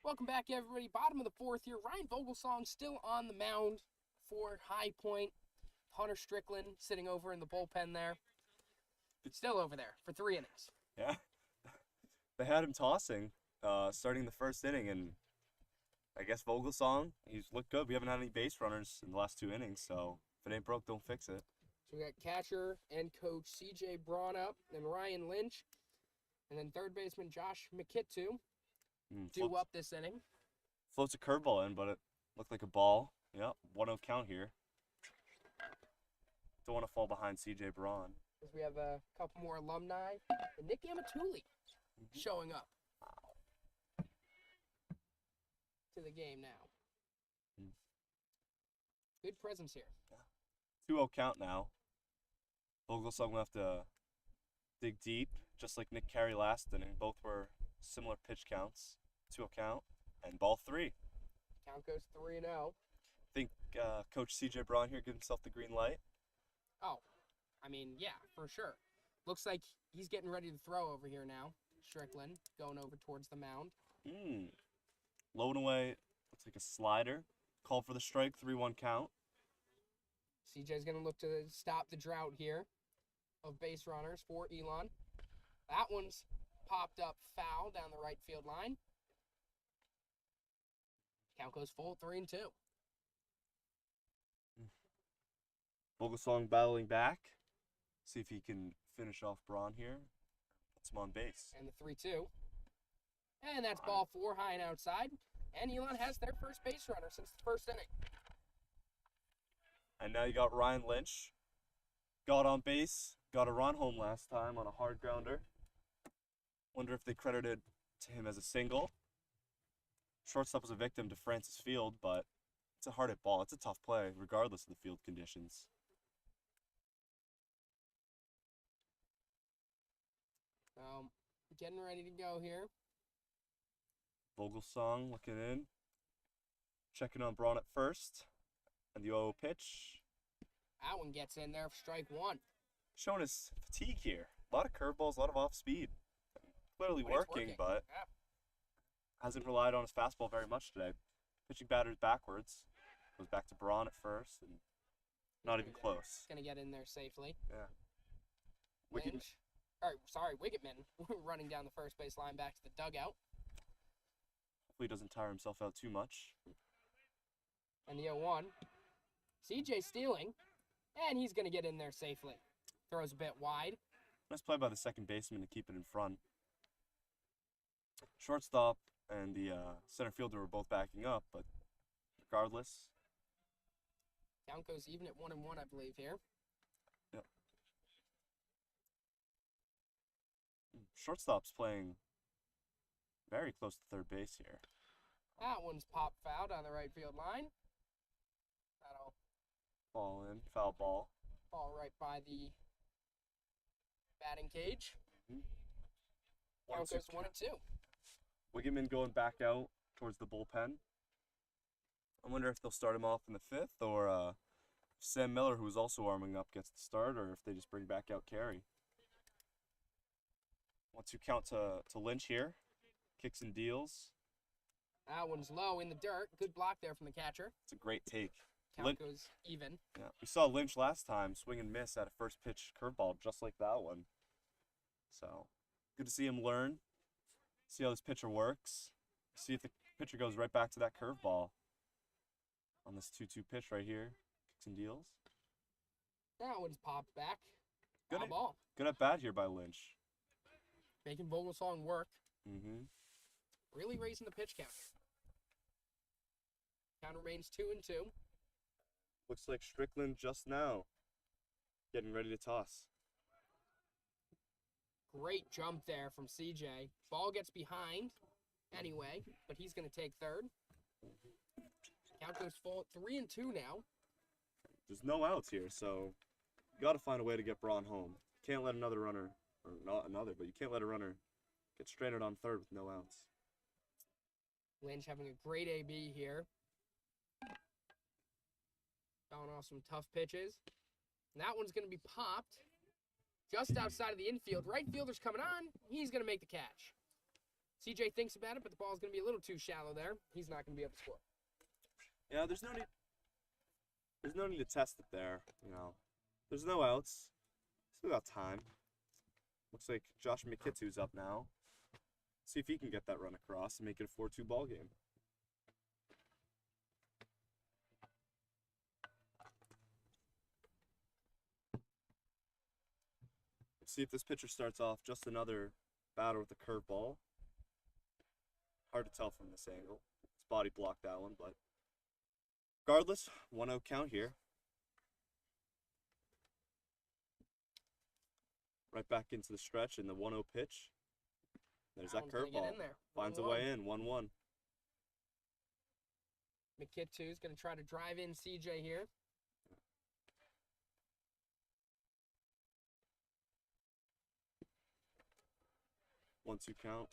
Welcome back, everybody. Bottom of the 4th here. Ryan Vogelsong still on the mound for High Point. Hunter Strickland sitting over in the bullpen there. Still over there for 3 innings. Yeah. They had him tossing, starting the first inning, and I guess Vogelsong, he's looked good. We haven't had any base runners in the last 2 innings, so if it ain't broke, don't fix it. So we got catcher and coach C.J. Braun up, and Ryan Lynch, and then third baseman Josh McKittu due up this inning. Floats a curveball in, but it looked like a ball. Yep, 1-0 count here. Don't want to fall behind C.J. Braun. As we have a couple more alumni, and Nick Amatuli showing up to the game now. Good presence here. 2-0 count now. Vogelsong will have to dig deep, just like Nick Carey last inning. Both were similar pitch counts. 2-0 count, and ball 3. Count goes 3-0. I think Coach C.J. Braun here gives himself the green light. Oh, I mean, yeah, for sure. Looks like he's getting ready to throw over here now. Strickland going over towards the mound. Low and away, looks like a slider. Call for the strike, 3-1 count. CJ's going to look to stop the drought here of base runners for Elon. That one's popped up foul down the right field line. Count goes full, 3-2. Vogelsong battling back. See if he can finish off Braun here. Puts him on base. And the 3-2. And that's ball 4 high and outside. And Elon has their first base runner since the first inning. And now you got Ryan Lynch. Got on base. Got a run home last time on a hard grounder. Wonder if they credited to him as a single. Shortstop was a victim to Francis Field, but it's a hard hit ball. It's a tough play, regardless of the field conditions. Getting ready to go here. Vogelsong looking in. Checking on Braun at first. And the 0 pitch. That one gets in there for strike 1. Showing his fatigue here. A lot of curveballs, a lot of off speed. Clearly working, but yeah, hasn't relied on his fastball very much today. Pitching batters backwards. Goes back to Braun at first, and not even close. Gonna get in there safely. Yeah. Wiggitman running down the first base line back to the dugout. Hopefully he doesn't tire himself out too much. And the 0-1. CJ stealing, and he's gonna get in there safely. Throws a bit wide. Nice play by the second baseman to keep it in front. Shortstop and the center fielder were both backing up, but regardless. Count goes even at 1-1, I believe, here. Yep. Shortstop's playing very close to third base here. That one's popped foul down the right field line. That'll Ball in, foul ball. fall right by the batting cage. Count goes 1-2. Wiggeman going back out towards the bullpen. I wonder if they'll start him off in the fifth, or Sam Miller, who's also warming up, gets the start, or if they just bring back out Carey. 1-2 count to Lynch here. Kicks and deals. That one's low in the dirt. Good block there from the catcher. It's a great take. Count goes even. Yeah, we saw Lynch last time swing and miss at a first pitch curveball just like that one. So, good to see him learn. See how this pitcher works. See if the pitcher goes right back to that curveball on this 2-2 pitch right here. Kicks and deals. That one's popped back. Good Foul at, ball. good at bat here by Lynch. Making Vogelsong work. Mm-hmm. Really raising the pitch count. Count remains 2-2. Looks like Strickland just now getting ready to toss. Great jump there from CJ. Ball gets behind anyway, but he's going to take third. Count goes full 3-2 now. There's no outs here, so you got to find a way to get Braun home. Can't let another runner, or not another, but you can't let a runner get stranded on third with no outs. Lynch having a great AB here. Going off some tough pitches. And that one's going to be popped just outside of the infield. Right fielder's coming on. He's going to make the catch. CJ thinks about it, but the ball's going to be a little too shallow there. He's not going to be able to score. Yeah, there's no need. There's no need to test it there. You know, there's no outs. Still got time. Looks like Josh McKitsu's up now. See if he can get that run across and make it a 4-2 ball game. See if this pitcher starts off just another batter with a curveball. Hard to tell from this angle. His body blocked that one, but regardless, 1-0 count here. Right back into the stretch in the 1-0 pitch. There's that one's gonna get curveball. in there. Finds a 1-1. way in, 1-1. McKitsu's going to try to drive in CJ here. One-two count.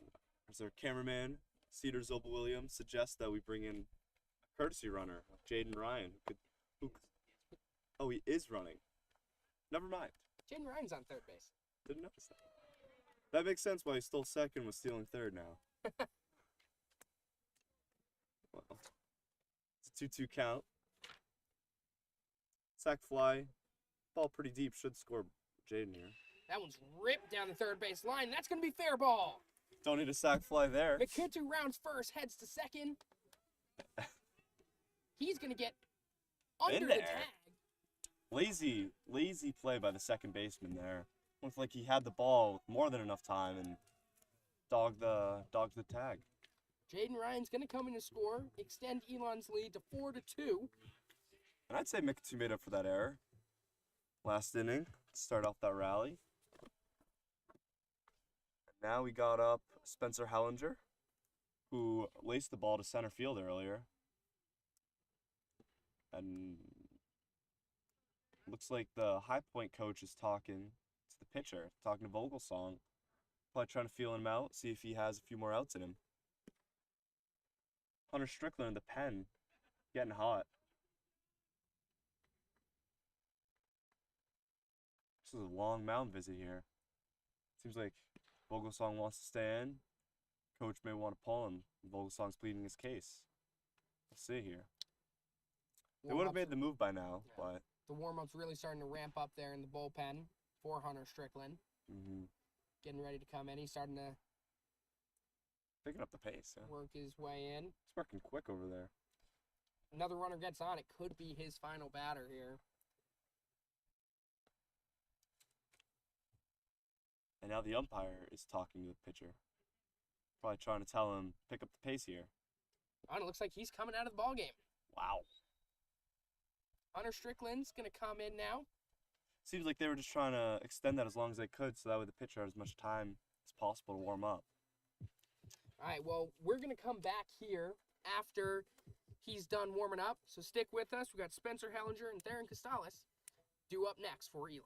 As our cameraman, Cedar Zobel Williams, suggests that we bring in a courtesy runner, Jaden Ryan. Oh, he is running. Never mind. Jaden Ryan's on third base. Didn't notice that. That makes sense why he stole second and was stealing third now. Well, it's a 2-2 count. Sack fly. Ball pretty deep. Should score Jaden here. That one's ripped down the third base line. That's going to be fair ball. Don't need a sack fly there. McKitsu rounds first, heads to second. He's going to get under the there. tag. Lazy play by the second baseman there. Looked like he had the ball with more than enough time and dogged the tag. Jaden Ryan's going to come in and score, extend Elon's lead to 4-2. And I'd say Mikitsu made up for that error last inning to start off that rally. And now we got up Spencer Hellinger, who laced the ball to center field earlier. And looks like the High Point coach is talking to the pitcher, talking to Vogelsong. Probably trying to feel him out, see if he has a few more outs in him. Hunter Strickland in the pen, getting hot. This is a long mound visit here. Seems like Vogelsong wants to stay in. Coach may want to pull him. Vogelsong's pleading his case. We'll see here. They would have made the move by now, Yeah. but The warm-up's really starting to ramp up there in the bullpen for Hunter Strickland. Getting ready to come in. He's starting to picking up the pace. Yeah. work his way in. He's working quick over there. Another runner gets on. It could be his final batter here. And now the umpire is talking to the pitcher. Probably trying to tell him, pick up the pace here. And it looks like he's coming out of the ballgame. Wow. Hunter Strickland's going to come in now. Seems like they were just trying to extend that as long as they could so that way the pitcher has as much time as possible to warm up. All right, well, we're going to come back here after he's done warming up, so stick with us. We got Spencer Hellinger and Theron Costales due up next for Elon.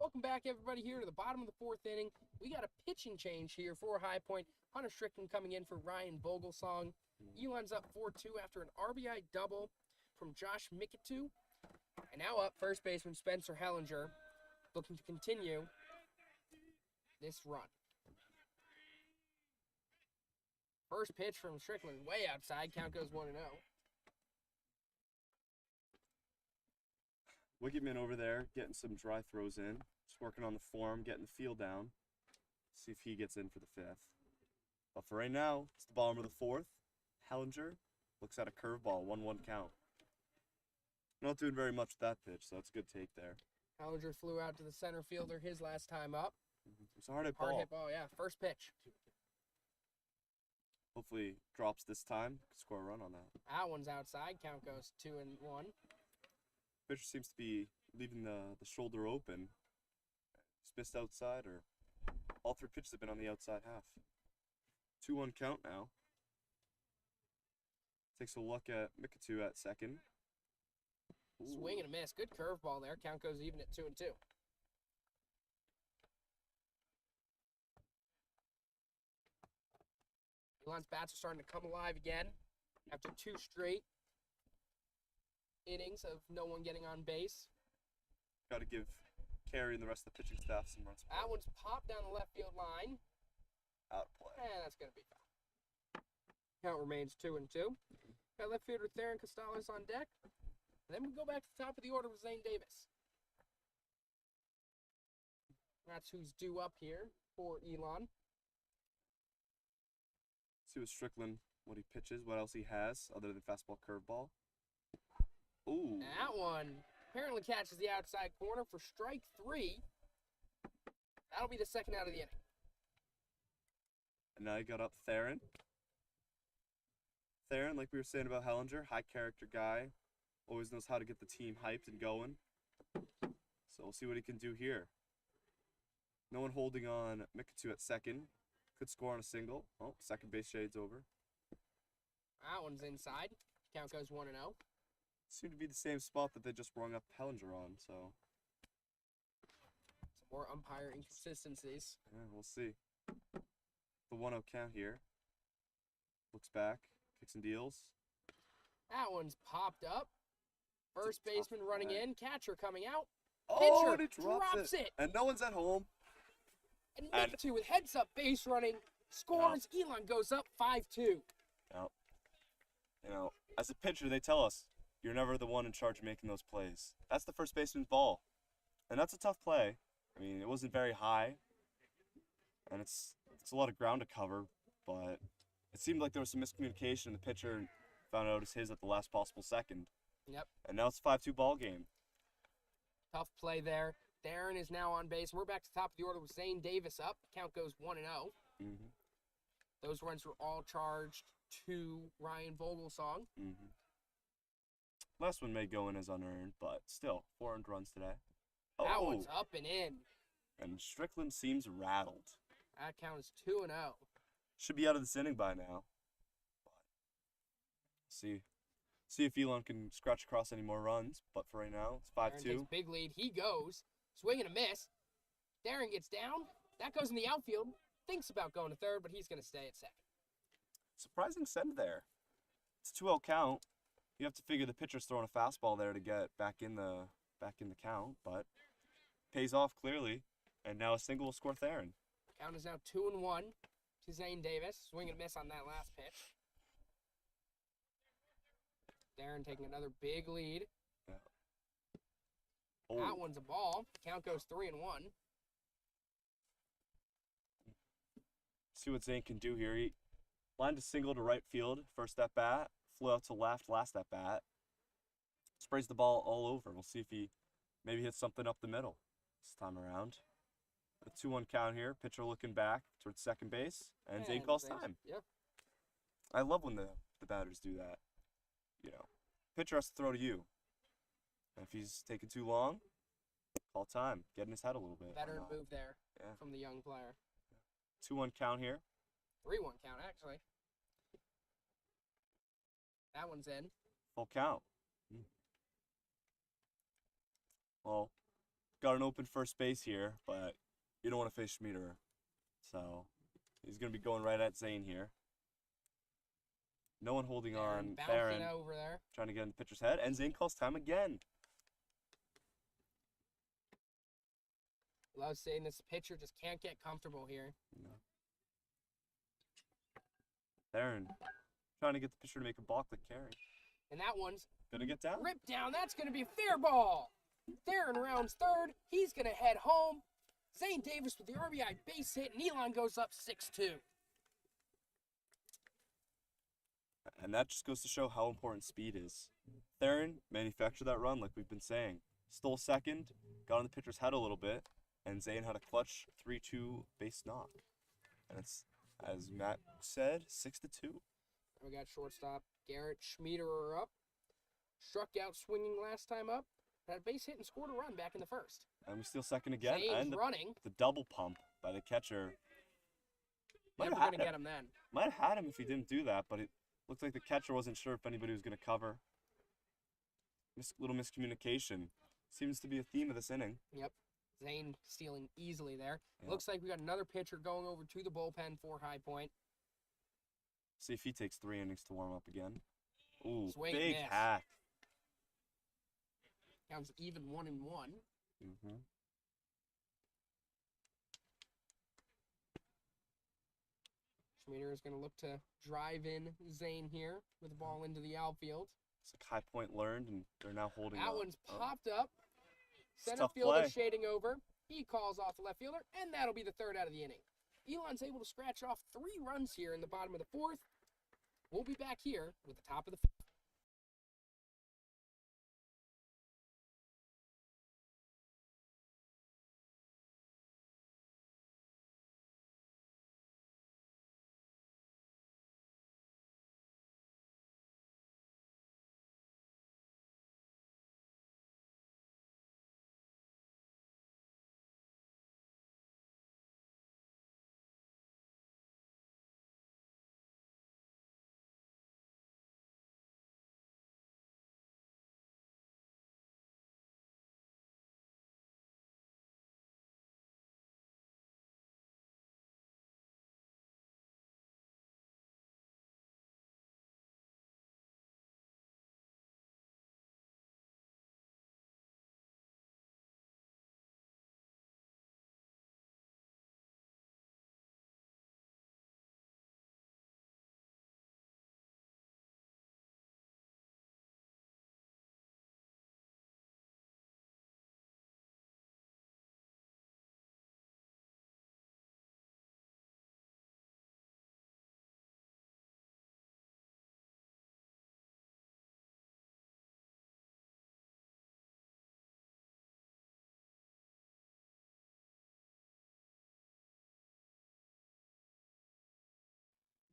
Welcome back, everybody, here to the bottom of the fourth inning. We got a pitching change here for High Point. Hunter Strickland coming in for Ryan Vogelsong. Elon's up 4-2 after an RBI double from Josh Mikitu. And now up first baseman Spencer Hellinger, looking to continue this run. First pitch from Strickland, way outside. Count goes 1-0. Wiggyman over there getting some dry throws in. Just working on the form, getting the feel down. See if he gets in for the fifth. But for right now, it's the bottom of the fourth. Hellinger looks at a curveball, 1-1 count. Not doing very much with that pitch, so that's a good take there. Hellinger flew out to the center fielder his last time up. It's a hard hit Hard ball. hit ball, yeah. First pitch. Hopefully drops this time. Could score a run on that. That one's outside. Count goes 2-1. Pitcher seems to be leaving the shoulder open. He's missed outside, or all three pitches have been on the outside half. 2-1 count now. Takes a look at Mikitu at second. Ooh. Swing and a miss. Good curveball there. Count goes even at 2-2. Elon's bats are starting to come alive again after 2 straight innings of no one getting on base. Got to give Carey and the rest of the pitching staff some runs. That one's popped down the left field line. Out of play. And that's going to be foul. Count remains 2-2. Got left fielder Theron Costales on deck. And then we go back to the top of the order with Zane Davis. That's who's due up here for Elon. See what Strickland, what he pitches, what else he has other than fastball, curveball. Ooh. That one apparently catches the outside corner for strike 3. That'll be the second out of the inning. And now you got up Theron. Theron, like we were saying about Hellinger, high character guy. Always knows how to get the team hyped and going. So we'll see what he can do here. No one holding on Mikitu at second. Could score on a single. Oh, second base shade's over. That one's inside. Count goes 1-0. Seemed to be the same spot that they just rung up Hellinger on, so. Some more umpire inconsistencies. Yeah, we'll see. The 1-0 count here. Looks back, kicks and deals. That one's popped up. First It's a tough baseman running play. in, catcher coming out, Oh, pitcher and it drops it. And no one's at home. and And- Nick two with heads up base running scores. Elon goes up 5-2. Yep. You know, as a pitcher, they tell us you're never the one in charge of making those plays. That's the first baseman's ball, and that's a tough play. I mean, it wasn't very high, and it's a lot of ground to cover, but it seemed like there was some miscommunication, and the pitcher found out it was his at the last possible second. Yep. And now it's a 5-2 ball game. Tough play there. Darren is now on base. We're back to the top of the order with Zane Davis up. Count goes 1-0. Mm-hmm. Those runs were all charged to Ryan Vogelsong. Mm-hmm. Last one may go in as unearned, but still, 4 earned runs today. That one's up and in. And Strickland seems rattled. That count is 2-0. Should be out of this inning by now. But see if Elon can scratch across any more runs. But for right now, it's Darren takes 5-2. big lead. He goes. Swing and a miss. Darren gets down. That goes in the outfield. Thinks about going to third, but he's going to stay at second. Surprising send there. It's 2-0 count. You have to figure the pitcher's throwing a fastball there to get back in the count, but pays off clearly. And now a single will score Theron. Count is now 2-1 to Zane Davis. Swing and miss on that last pitch. Darren taking another big lead. Oh, That one's a ball. Count goes 3-1. see what Zane can do here. He lined a single to right field first at bat, flew out to left last at bat. Sprays the ball all over. We'll see if he maybe hits something up the middle this time around. A 2-1 count here. Pitcher looking back towards second base, and Zane calls time. Yep. I love when the batters do that. You know, pitcher has to throw to you. And if he's taking too long, call time. Get in his head a little bit. Why Better not? move there Yeah. from the young player. 2-1 count here. 3-1 count, actually. That one's in. Full count. Well, got an open first base here, but you don't want to face Schmieder. So he's going to be going right at Zane here. No one holding on. Bouncing Theron over there. trying to get in the pitcher's head, and Zane calls time again. Love saying this pitcher just can't get comfortable here. Theron trying to get the pitcher to make a balk like carry. And that one's Gonna get down. ripped down. That's going to be a fair ball. Theron rounds third. He's going to head home. Zane Davis with the RBI base hit, and Elon goes up 6-2. And that just goes to show how important speed is. Theron manufactured that run like we've been saying. Stole second, got on the pitcher's head a little bit, and Zane had a clutch 3-2 base knock. And it's, as Matt said, 6-2. We got shortstop Garrett Schmiederer up. Struck out swinging last time up. Had a base hit and scored a run back in the first. And we steal second again. Zane's And running. the double pump by the catcher. Never Might going have to had get him. him then. Might have had him if he didn't do that, but it looked like the catcher wasn't sure if anybody was going to cover. Little miscommunication. Seems to be a theme of this inning. Yep. Zane stealing easily there. Yeah. Looks like we got another pitcher going over to the bullpen for High Point. See if he takes 3 innings to warm up again. Ooh, Swing and big miss. hack. Counts even 1-1. Mm-hmm. Schmieder is going to look to drive in Zane here with the ball into the outfield. It's like High Point learned, and they're now holding That on. one's Oh. popped up. Center tough fielder play. shading over. He calls off the left fielder, and that'll be the third out of the inning. Elon's able to scratch off 3 runs here in the bottom of the fourth. We'll be back here with the top of the fifth.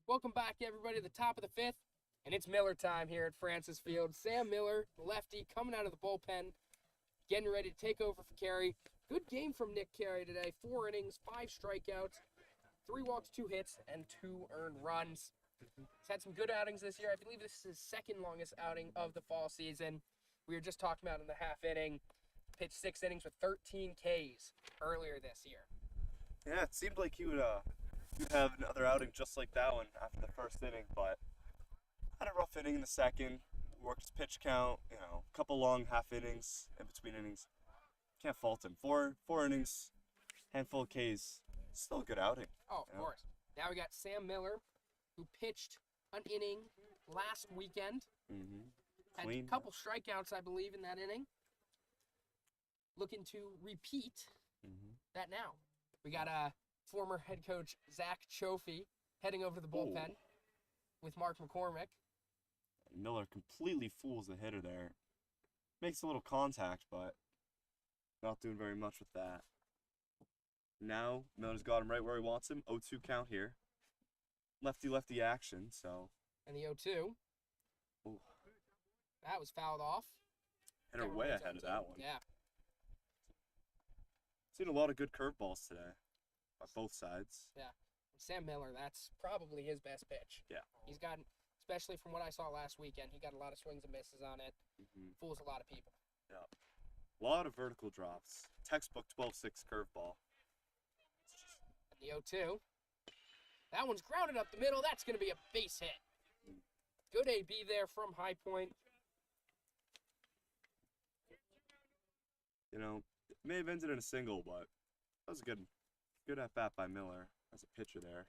Welcome back, everybody, to the top of the fifth, and it's Miller time here at Francis Field. Sam Miller, the lefty, coming out of the bullpen, getting ready to take over for Carey. Good game from Nick Carey today. 4 innings, 5 strikeouts, 3 walks, 2 hits, and 2 earned runs. He's had some good outings this year. I believe this is his second longest outing of the fall season. We were just talking about in the half inning. Pitched 6 innings with 13 Ks earlier this year. Yeah, it seemed like he would he'd have another outing just like that one after the first inning, but had a rough inning in the second. Worked his pitch count, a couple long half innings in between innings. Can't fault him. Four innings, handful of Ks. Still a good outing. Oh, of course. Now we got Sam Miller, who pitched an inning last weekend. Had Clean. a couple strikeouts, I believe, in that inning. Looking to repeat that now. We got former head coach Zach Chofie heading over to the bullpen with Mark McCormick. Miller completely fools the hitter there. Makes a little contact, but not doing very much with that. Now, Miller's got him right where he wants him. 0-2 count here. Lefty-lefty action, so. And the 0-2. Ooh. That was fouled off. Hit her way ahead of that one. Yeah. Seen a lot of good curveballs today by both sides. Yeah. Sam Miller, that's probably his best pitch. Yeah. He's got, especially from what I saw last weekend, he got a lot of swings and misses on it. Fools a lot of people. Yeah. A lot of vertical drops. Textbook 12-6 curveball. And the 0-2. That one's grounded up the middle. That's going to be a base hit. Good AB there from High Point. It may have ended in a single, but that was a good at-bat by Miller as a pitcher there.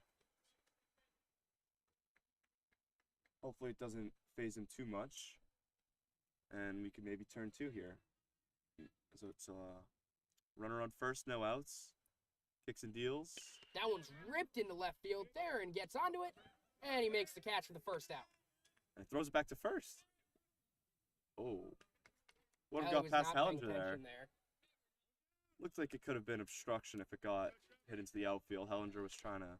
Hopefully it doesn't phase him too much, and we can maybe turn 2 here. So it's a runner on first, no outs, kicks and deals. That one's ripped into left field there and gets onto it, and he makes the catch for the first out. And throws it back to first. Oh. Would have Ellie got was past not paying Hellinger there. attention there. Looked like it could have been obstruction if it got hit into the outfield. Hellinger was trying to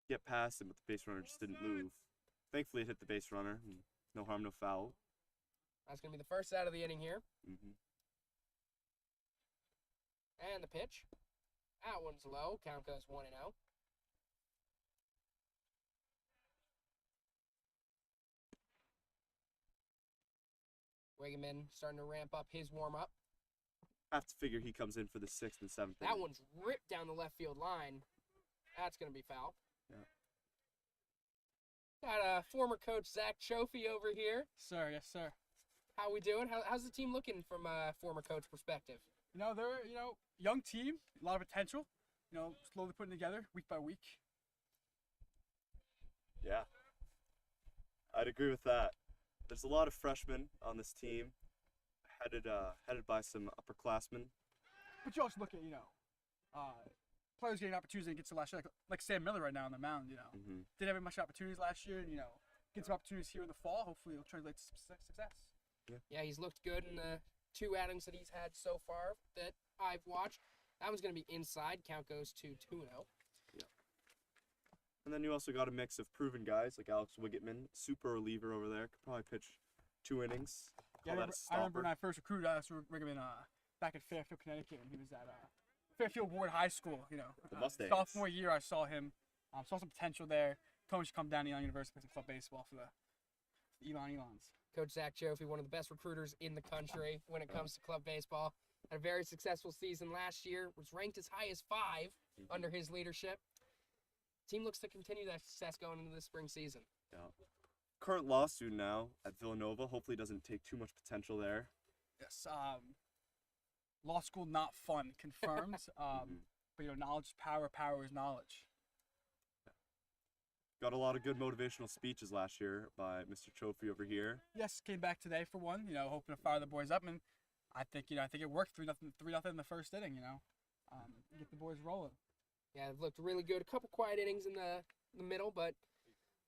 get past him, but the base runner just didn't move. Thankfully, it hit the base runner. No harm, no foul. That's going to be the first out of the inning here. Mm-hmm. And the pitch. That one's low. Count goes 1-0. Wigeman starting to ramp up his warm-up. Have to figure he comes in for the 6th and 7th. That one's ripped down the left field line. That's going to be foul. Yeah. Got former coach Zach Chofie over here. Sir, yes, sir. How we doing? How's the team looking from a former coach perspective? They're, young team, a lot of potential, slowly putting together week by week. Yeah. I'd agree with that. There's a lot of freshmen on this team, headed by some upperclassmen. But you also look at, players getting opportunities and get to last year, like Sam Miller right now on the mound, Didn't have much opportunities last year, and, get some opportunities here in the fall. Hopefully it'll translate to success. Yeah, he's looked good in the 2 outings that he's had so far that I've watched. That one's going to be inside. Count goes to 2-0. Yeah. And then you also got a mix of proven guys like Alex Wigetman, super reliever over there. Could probably pitch 2 innings. Yeah, I remember when I first recruited Wigeman back in Fairfield, Connecticut, when he was at Fairfield Ward High School. The Mustangs. Sophomore year, I saw him. Saw some potential there. Told me to come down to Elon University and play some club baseball for the Elons. Coach Zach Chofie, one of the best recruiters in the country when it comes to club baseball. Had a very successful season last year. Was ranked as high as 5 under his leadership. Team looks to continue that success going into the spring season. Yeah. Current law student now at Villanova. Hopefully doesn't take too much potential there. Yes. Law school not fun, confirmed. But knowledge is power. Power is knowledge. Got a lot of good motivational speeches last year by Mr. Chofie over here. Yes, came back today for one. Hoping to fire the boys up, and I think it worked. 3-0 in the first inning. Get the boys rolling. Yeah, they've looked really good. A couple quiet innings in the middle, but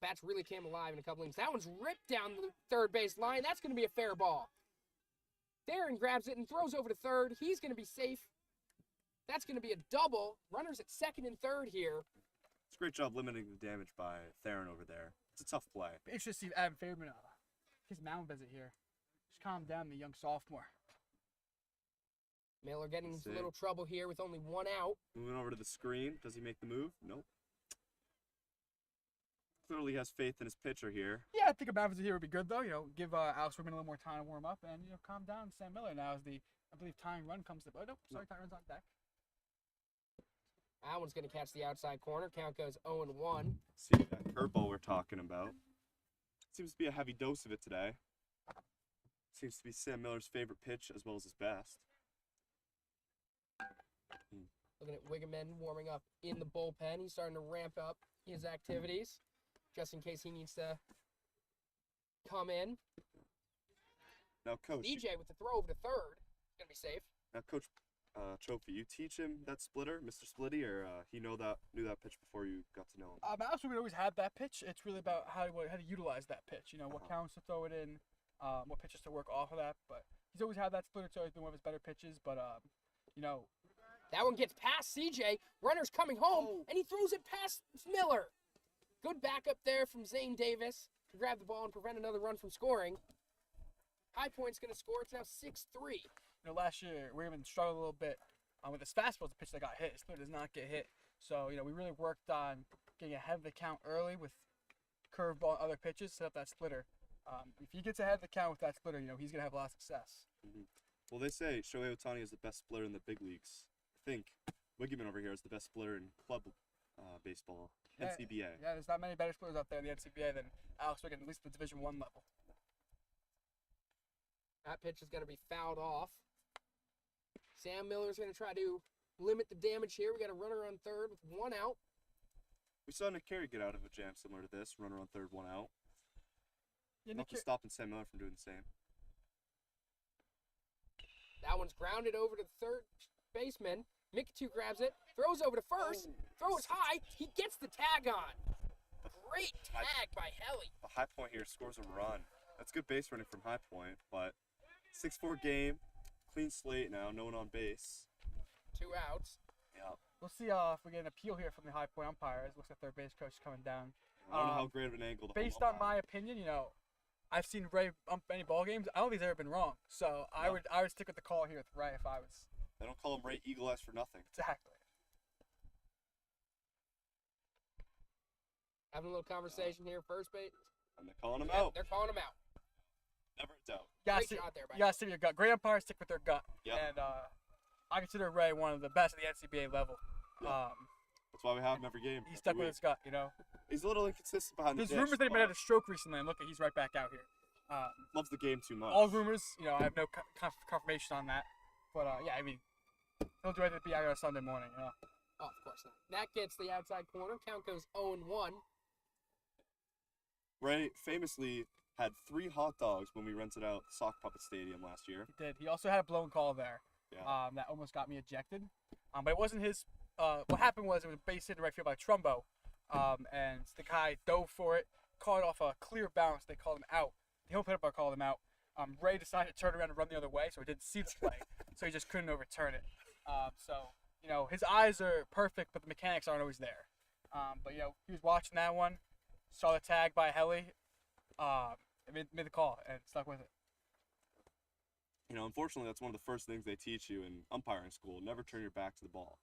bats really came alive in a couple innings. That one's ripped down the third base line. That's going to be a fair ball. Darren grabs it and throws over to third. He's going to be safe. That's going to be a double. Runners at second and third here. It's a great job limiting the damage by Theron over there. It's a tough play. Be interested to see Adam Fairman his mound visit here. Just calm down the young sophomore. Miller getting Let's into a see. little trouble here with only one out. Moving over to the screen. Does he make the move? Nope. Clearly has faith in his pitcher here. Yeah, I think a mound visit here would be good though. Give Alex Fairman a little more time to warm up and calm down Sam Miller now as the I believe tying run comes to. Oh no, sorry, tying run's on deck. That one's going to catch the outside corner. Count goes 0-1. See that curveball we're talking about. Seems to be a heavy dose of it today. Seems to be Sam Miller's favorite pitch as well as his best. Looking at Wigerman warming up in the bullpen. He's starting to ramp up his activities just in case he needs to come in. Now, Coach. DJ with the throw over to third. Going to be safe. Now, Coach Trophy, you teach him that splitter, Mr. Splitty, or he knew that pitch before you got to know him? Alex Fairman always had that pitch. It's really about how to utilize that pitch. What counts to throw it in, what pitches to work off of that. But he's always had that splitter. It's always been one of his better pitches. But That one gets past CJ. Runner's coming home, and he throws it past Miller. Good backup there from Zane Davis to grab the ball and prevent another run from scoring. High Point's going to score. It's now 6-3. Last year Wigerman struggled a little bit with his fastball. The pitch that got hit. His splitter does not get hit. So we really worked on getting ahead of the count early with curveball and other pitches, set up that splitter. If he gets ahead of the count with that splitter, he's going to have a lot of success. Mm-hmm. Well, they say Shohei Ohtani is the best splitter in the big leagues. I think Wigerman over here is the best splitter in club baseball, NCBA. Yeah, there's not many better splitters out there in the NCBA than Alex Wigerman, at least at the Division I level. That pitch is going to be fouled off. Sam Miller's going to try to limit the damage here. We got a runner on third with one out. We saw Nick Carey get out of a jam similar to this, runner on third, one out. Yeah, Nothing stopping Sam Miller from doing the same. That one's grounded over to the third baseman. Mikitu grabs it, throws over to first, throws high. He gets the tag on. Great tag by Helly. A High Point here scores a run. That's good base running from High Point, but 6-4 game, clean slate now, no one on base. 2 outs. Yeah. We'll see if we get an appeal here from the High Point umpires. Looks like their base coach is coming down. I don't know how great of an angle. Based on my opinion, I've seen Ray ump many ball games. I don't think he's ever been wrong. So I would stick with the call here with Ray if I was. They don't call him Ray Eagle Eyes for nothing. Exactly. Having a little conversation here, first base. And they're calling him Yeah, out. they're calling him out. Never a doubt. Great shot there by You gotta stick with your gut. Great umpires stick with their gut. Yep. And I consider Ray one of the best at the NCBA level. Yep. That's why we have him every game. He stuck with every his gut, He's a little inconsistent behind There's the dish. rumors that he might have but had a stroke recently, and look, he's right back out here. loves the game too much. All rumors, I have no confirmation on that. But, yeah, I mean, he'll do anything to be out here on Sunday morning, Oh, of course not. That gets the outside corner. Count goes 0-1. Ray famously had 3 hot dogs when we rented out Sock Puppet Stadium last year. He did. He also had a blown call there Yeah. that almost got me ejected. But it wasn't his. What happened was it was a base hit in right field by Trumbo. And the guy dove for it, caught it off a clear bounce. They called him out. The home plate umpire called him out. Ray decided to turn around and run the other way, so he didn't see the play. So he just couldn't overturn it. His eyes are perfect, but the mechanics aren't always there. But he was watching that one, saw the tag by Helly, made the call, and stuck with it. Unfortunately, that's one of the first things they teach you in umpiring school. Never turn your back to the ball.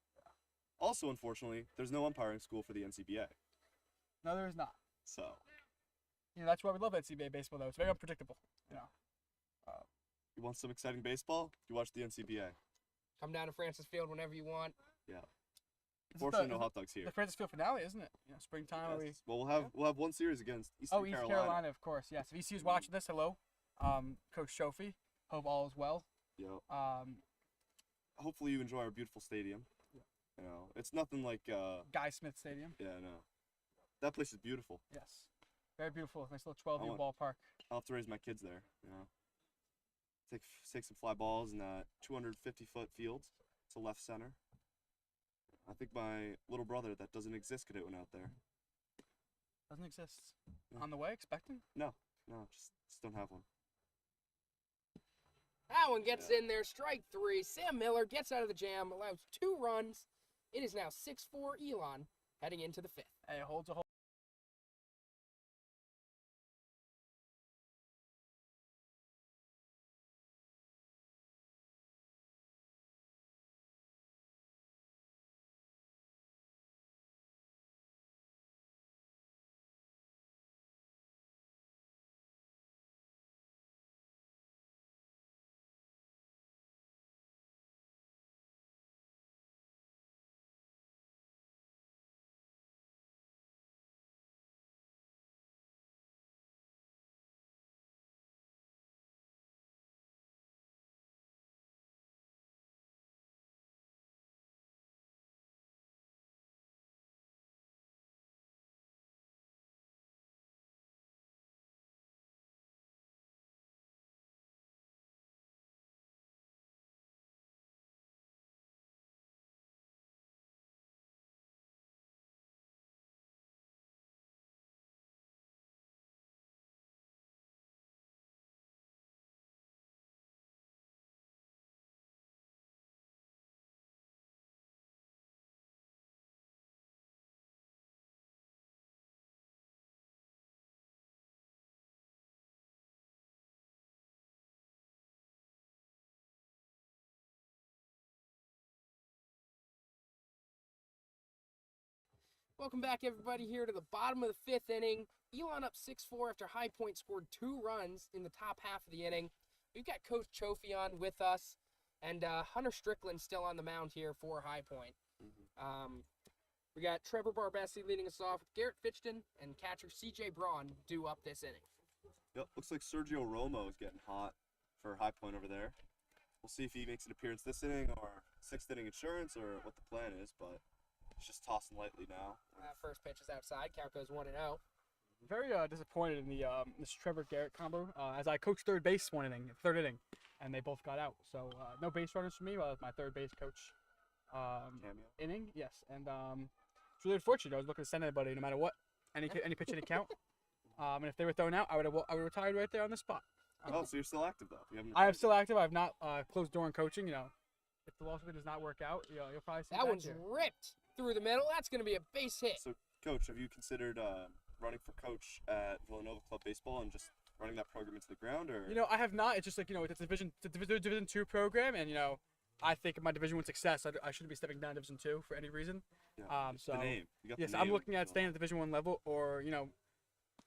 Also, unfortunately, there's no umpiring school for the NCBA. No, there is not. So, That's why we love NCBA baseball, though. It's very unpredictable. you want some exciting baseball? You watch the NCBA. Come down to Francis Field whenever you want. Yeah. Is it Unfortunately, the- no hot dogs here. The Francis Field finale, isn't it? Springtime. Yes. Well, we'll have one series against Eastern East Carolina, of course. Yes. If ECU's watching this, hello, Coach Trophy. Hope all is well. Yeah. Um, Hopefully, you enjoy our beautiful stadium. It's nothing like. Guy Smith Stadium. Yeah, no. That place is beautiful. Yes. Very beautiful. Nice little 12U ballpark. I'll have to raise my kids there. Take some fly balls in that 250-foot field. It's a left center. I think my little brother that doesn't exist could hit one out there. Doesn't exist. Yeah. On the way, expecting? No, just don't have one. That one gets in there. Strike 3. Sam Miller gets out of the jam, allows 2 runs. It is now 6-4 Elon heading into the 5th. Hey, holds a hold. Welcome back, everybody, here to the bottom of the 5th inning. Elon up 6-4 after High Point scored 2 runs in the top half of the inning. We've got Coach Chofi on with us, and Hunter Strickland still on the mound here for High Point. We got Trevor Barbesi leading us off, Garrett Fitchton and catcher C.J. Braun due up this inning. Yep, looks like Sergio Romo is getting hot for High Point over there. We'll see if he makes an appearance this inning or 6th inning insurance or what the plan is, but he's just tossing lightly now. First pitch is outside. Count goes 1-0. Very disappointed in the this Trevor Garrett combo. As I coached third base one inning, third inning, and they both got out. So no base runners for me. Well, my third base coach Cameo. inning, yes, and it's really unfortunate. I was looking to send anybody no matter what, any pitch, any count. And if they were thrown out, I would have retired right there on the spot. Oh, so you're still active though? You haven't I am still active. I have not closed door in coaching. You know, if the velocity does not work out, you'll probably see That me back one's here. ripped through the middle. That's going to be a base hit. So, Coach, have you considered running for coach at Villanova Club Baseball and just running that program into the ground, or? You know, I have not. It's just like, you know, it's a Division II program, and you know, I think my Division I success, I shouldn't be stepping down Division II for any reason. Yeah, So the name. You got yes, the I'm name, looking at so- staying at Division I level, or you know,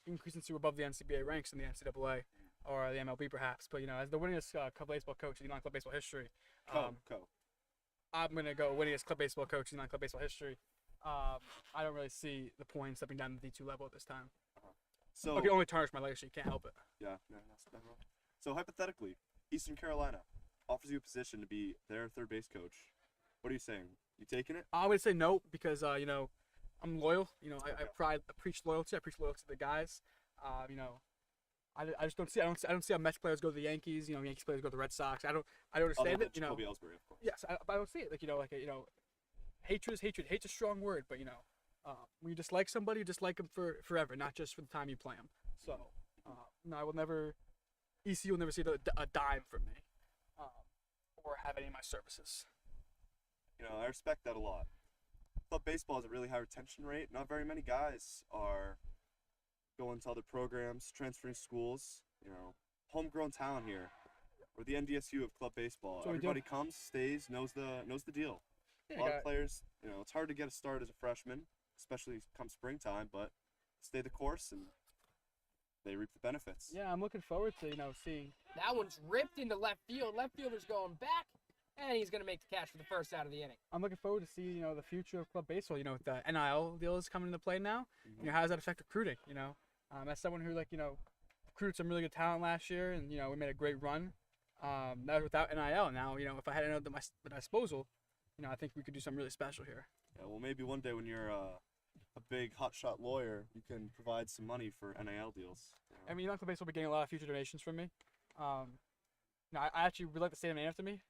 increasing to above the NCAA ranks in the NCAA or the MLB perhaps. But you know, as the winningest club baseball coach in non-club baseball history, Co. I'm gonna go winningest club baseball coach in non-club baseball history. I don't really see the point stepping down to the D2 level at this time. So I can only tarnish my legacy. Can't help it. yeah, no, that's not wrong. So hypothetically, Eastern Carolina offers you a position to be their third base coach. What are you saying? You taking it? I would say no because you know, I'm loyal. You know, I Okay. preach loyalty. I preach loyalty to the guys. You know, I just don't see. I don't see how Mets players go to the Yankees. You know, Yankees players go to the Red Sox. I don't Other understand than it. You know. Jacoby Ellsbury, of course. Yes, but I don't see it. Like, you know, hatred is hatred. Hate's a strong word, but you know, when you dislike somebody, you dislike them for forever, not just for the time you play them. So, no, I will never. EC will never see a dime from me, or have any of my services. You know, I respect that a lot. Club baseball has a really high retention rate. Not very many guys are going to other programs, transferring schools. You know, homegrown talent here. We're the NDSU of club baseball. That's what we do. Everybody comes, stays, knows the deal. Yeah, A lot of players, you know, it's hard to get a start as a freshman, especially come springtime, but stay the course and they reap the benefits. yeah, I'm looking forward to seeing. That one's ripped into left field. Left fielder's going back, and he's going to make the catch for the first out of the inning. I'm looking forward to see the future of club baseball. You know, with the NIL deal is coming into play now. You know, how does that affect recruiting? You know, as someone who recruited some really good talent last year, and you know, we made a great run. That was without NIL. Now, you know, if I had NIL at my disposal, you know, I think we could do something really special here. Yeah, well, maybe one day when you're a big hotshot lawyer, you can provide some money for NIL deals. You know? I mean, Club Baseball will be getting a lot of future donations from me. You know, I actually would like to say him after me.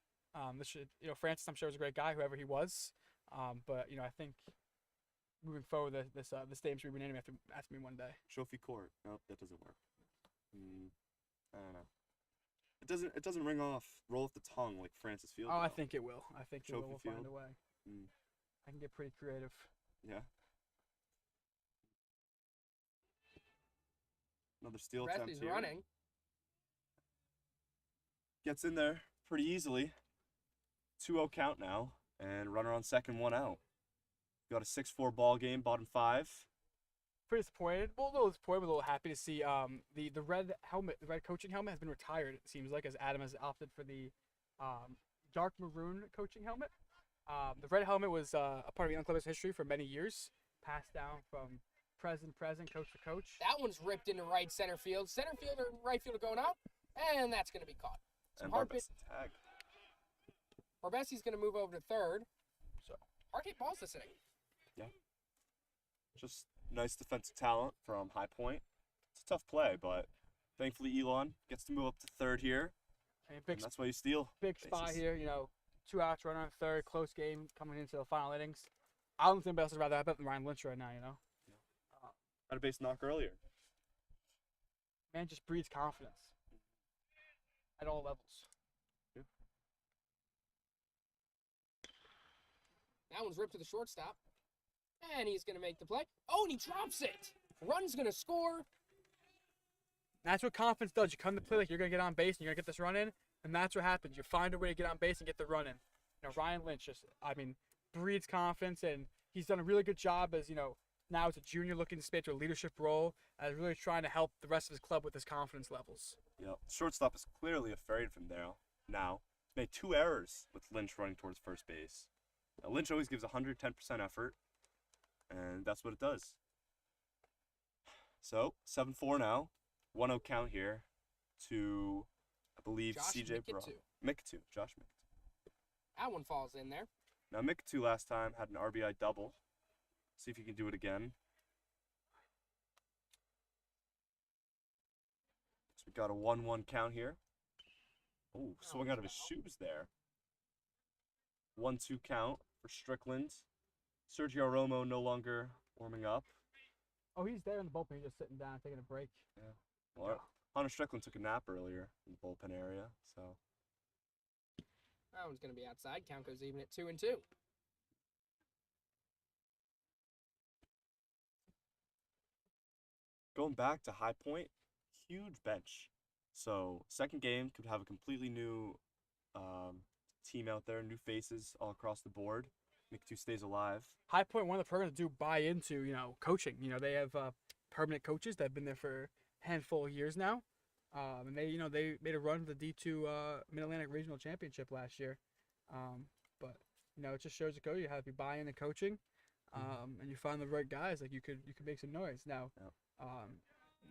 Francis, I'm sure, was a great guy, whoever he was. But you know, I think moving forward, this name should be renamed after me one day. Trophy court. Nope, that doesn't work. I don't know. It doesn't roll off the tongue like Francis Field. Oh, I though. think it will. I think it will. Trophy We'll find Field? a way. Mm. I can get pretty creative. Yeah. Another steal attempt Presley's here. running. Gets in there pretty easily. 2-0 count now, and runner on second, one out. Got a 6-4 ball game, bottom 5. Pretty disappointed. Well, a little disappointed, but a little happy to see the red helmet, the red coaching helmet has been retired. It seems like, as Adam has opted for the dark maroon coaching helmet. The red helmet was a part of Elon Club's history for many years, passed down from president, coach to coach. That one's ripped into right center field. Center fielder, right fielder going out, and that's going to be caught. And hard Barbessa tag. Barbessi's going to move over to third. So hard hit balls this inning. Just nice defensive talent from High Point. It's a tough play, but thankfully Elon gets to move up to third here, And and that's why you steal. big spot bases. here, 2 outs, runner on third, close game coming into the final innings. I don't think anybody else would rather have it than Ryan Lynch right now, Had a base knock earlier. Man just breeds confidence at all levels. That one's ripped to the shortstop. And he's going to make the play. Oh, and he drops it. Run's going to score. That's what confidence does. You come to play like you're going to get on base and you're going to get this run in, and that's what happens. You find a way to get on base and get the run in. Ryan Lynch breeds confidence, and he's done a really good job as, now as a junior looking to stay to a leadership role, as really trying to help the rest of his club with his confidence levels. Yep. Shortstop is clearly afraid of him there. Now, he's made 2 errors with Lynch running towards first base. Now, Lynch always gives 110% effort, and that's what it does. So, 7-4 now. 1-0 count here to, I believe, Josh CJ Bro. Mikitu. Mikitu. Josh Mikitu. That one falls in there. Now, Mikitu last time had an RBI double. See if he can do it again. So we got a 1-1 count here. Oh, swung out of his shoes there. 1-2 count for Strickland. Sergio Romo no longer warming up. Oh, he's there in the bullpen. He's just sitting down, taking a break. Well, Hunter Strickland took a nap earlier in the bullpen area, so. That one's going to be outside. Count goes even at 2-2. Going back to High Point, huge bench. So second game could have a completely new team out there, new faces all across the board. Mikitu stays alive. High Point, one of the programs that do buy into, coaching. They have permanent coaches that have been there for a handful of years now. And they made a run to the D2 Mid-Atlantic Regional Championship last year. But it just shows you have to buy into coaching, and you find the right guys. Like you could make some noise. Now,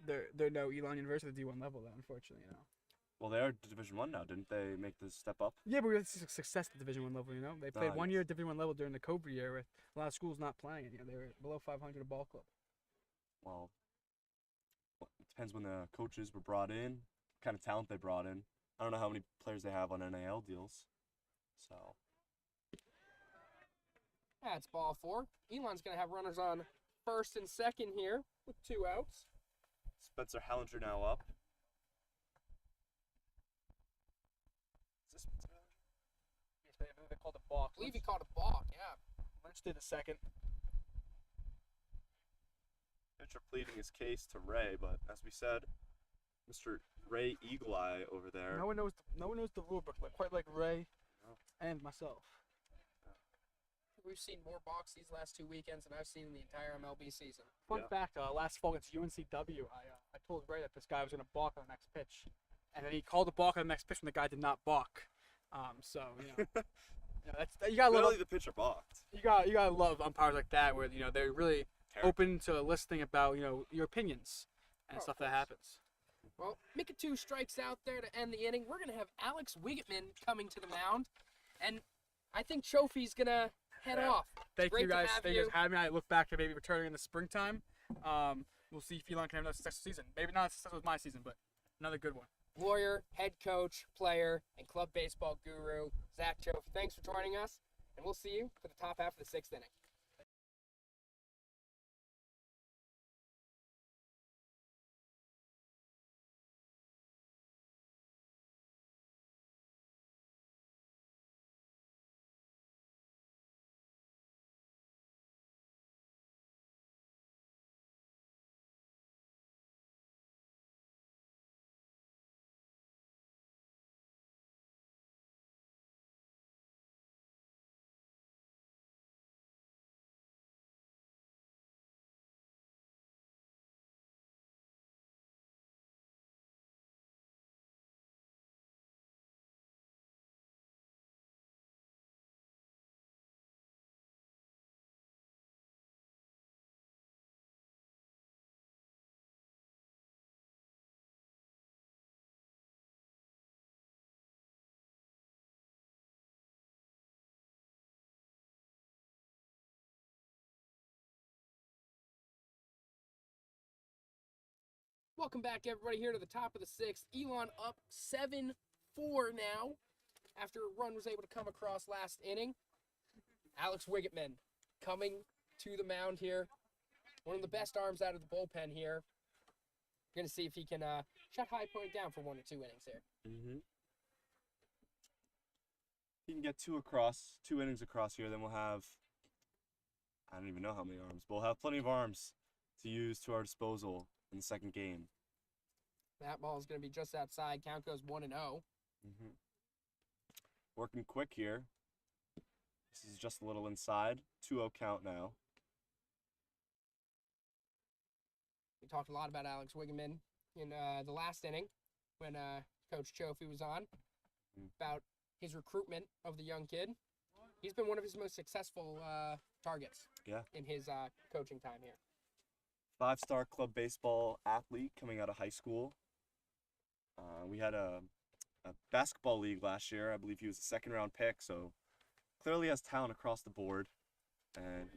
they're no Elon University at the D1 level though, unfortunately. Well, they are Division 1 now, didn't they make the step up? Yeah, but we had success at Division 1 level. They played 1 year at Division 1 level during the COVID year with a lot of schools not playing. They were below 500 a ball club. Well, it depends when the coaches were brought in, what kind of talent they brought in. I don't know how many players they have on NAL deals. So. That's ball 4. Elon's going to have runners on first and second here with 2 outs. Spencer Hellinger now up. Is this Spencer Hellinger? Yes, they called a balk. I believe he called a balk, yeah. Lynch did a second. Pitcher pleading his case to Ray, but as we said, Mr. Ray Eagle Eye over there. No one knows the rule book quite like Ray and myself. We've seen more balks these last 2 weekends than I've seen in the entire MLB season. Fun fact: last fall against UNCW, I told Ray that this guy was going to balk on the next pitch, and then he called a balk on the next pitch when the guy did not balk. So that's you gotta Literally love. the pitcher balked. You gotta love umpires like that, where they're really open to listening about your opinions and stuff that happens. Well, Mikitu strikes out there to end the inning. We're going to have Alex Wigetman coming to the mound, and I think Trophy's going to head off. Thank Great you to guys. have Thank you you. guys for having me. I look back to maybe returning in the springtime. We'll see if Elon can have another successful season. Maybe not as successful as my season, but another good one. Lawyer, head coach, player, and club baseball guru, Zach Trophy. Thanks for joining us, and we'll see you for the top half of the 6th inning. Welcome back, everybody, here to the top of the sixth. Elon up 7-4 now after a run was able to come across last inning. Alex Wiggitman coming to the mound here. One of the best arms out of the bullpen here. We're going to see if he can shut High Point down for 1 or 2 innings here. Mm-hmm. He can get 2 innings across here, then we'll have, I don't even know how many arms, but we'll have plenty of arms to use to our disposal in the second game. That ball is going to be just outside. Count goes 1-0. Mm-hmm. Working quick here. This is just a little inside. 2-0 count now. We talked a lot about Alex Wiggman in the last inning when Coach Chofi was on, about his recruitment of the young kid. He's been one of his most successful targets in his coaching time here. 5-star club baseball athlete coming out of high school. We had a basketball league last year. I believe he was a second-round pick, so clearly has talent across the board. And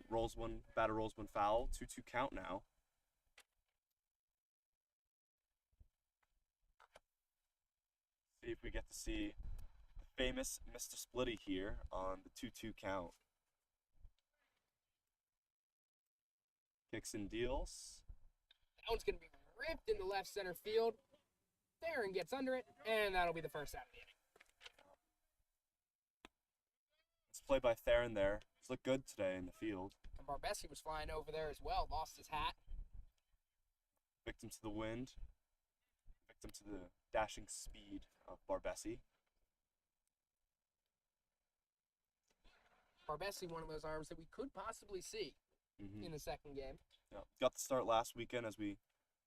batter rolls one foul. 2-2 count now. See if we get to see the famous Mr. Splitty here on the 2-2 count. Kicks and deals. That one's going to be ripped into left center field. Theron gets under it, and that'll be the first out of the inning. Let's play by Theron there. He's looked good today in the field. And Barbesi was flying over there as well, lost his hat. Victim to the wind. Victim to the dashing speed of Barbesi. Barbesi, one of those arms that we could possibly see in the second game. Yeah. Got the start last weekend, as we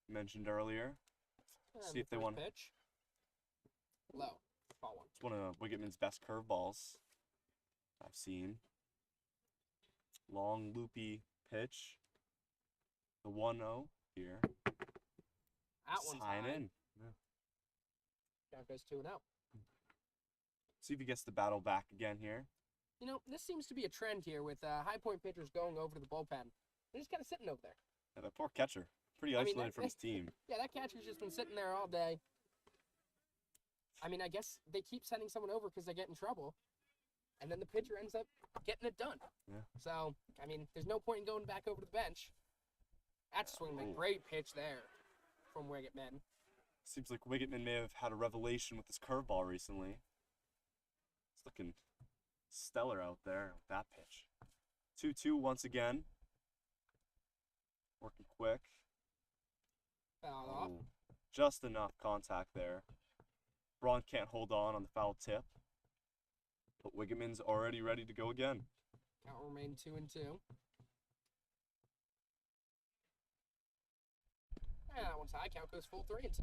mentioned earlier. And See if they first want. pitch. Low. Ball one. It's one of Wiggitman's best curveballs I've seen. Long, loopy pitch. The 1-0 here. That one's Sign high. in. Yeah. Count goes 2-0. See if he gets the battle back again here. You know, this seems to be a trend here with High Point pitchers going over to the bullpen. They're just kind of sitting over there. Yeah, that poor catcher. Pretty I mean, isolated from his team. Yeah, that catcher's just been sitting there all day. I mean, I guess they keep sending someone over because they get in trouble. And then the pitcher ends up getting it done. Yeah. So, I mean, there's no point in going back over to the bench. That's swinging a great pitch there from Wiggitman. Seems like Wiggitman may have had a revelation with his curveball recently. It's looking stellar out there with that pitch. 2-2 once again. Working quick. Fouled off. Oh, just enough contact there. Braun can't hold on the foul tip. But Wiggitman's already ready to go again. Count will remain 2-2. And that one's high. Count goes full 3-2.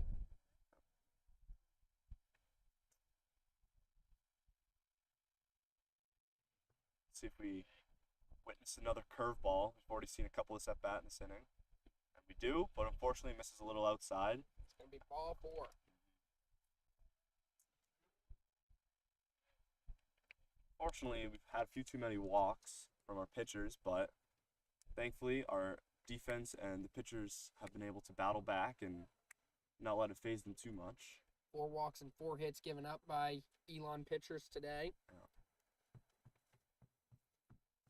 See if we witness another curveball. We've already seen a couple of at-bat in this inning. And we do, but unfortunately misses a little outside. It's going to be ball 4. Fortunately, we've had a few too many walks from our pitchers, but thankfully our defense and the pitchers have been able to battle back and not let it phase them too much. 4 walks and 4 hits given up by Elon pitchers today.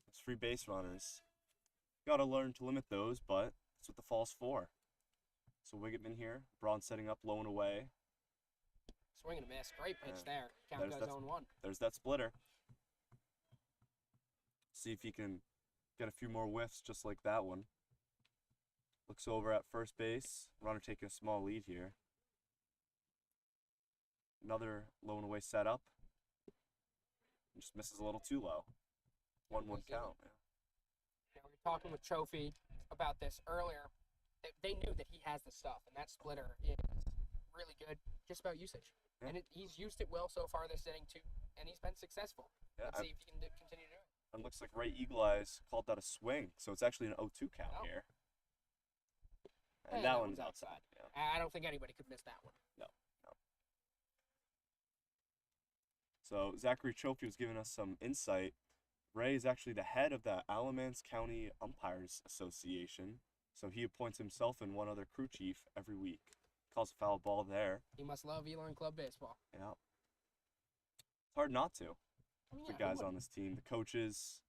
It's free base runners. Gotta learn to limit those, but that's what the fall's for. So Wiggitman here, Braun setting up low and away. Swing and a miss. Great pitch Yeah. there. Count There's goes that- 0-1. There's that splitter. See if he can get a few more whiffs just like that one. Looks over at first base. Runner taking a small lead here. Another low and away setup. Just misses a little too low. 1-1 count. Yeah. You know, we were talking with Trophy about this earlier. They knew that he has the stuff, and that splitter is really good. Just about usage. Yeah. And he's used it well so far this inning, too, and he's been successful. Yeah, Let's see if he can continue to do it. and looks like Ray Eagle Eyes called that a swing, so it's actually an 0-2 count Oh. here. Hey, And that one's outside. Yeah. I don't think anybody could miss that one. So Zachary Trophy was giving us some insight. Ray is actually the head of the Alamance County Umpires Association, so he appoints himself and one other crew chief every week. calls a foul ball there. You must love Elon Club baseball. Yeah. It's hard not to. I mean, The yeah, guys who on this team, the coaches,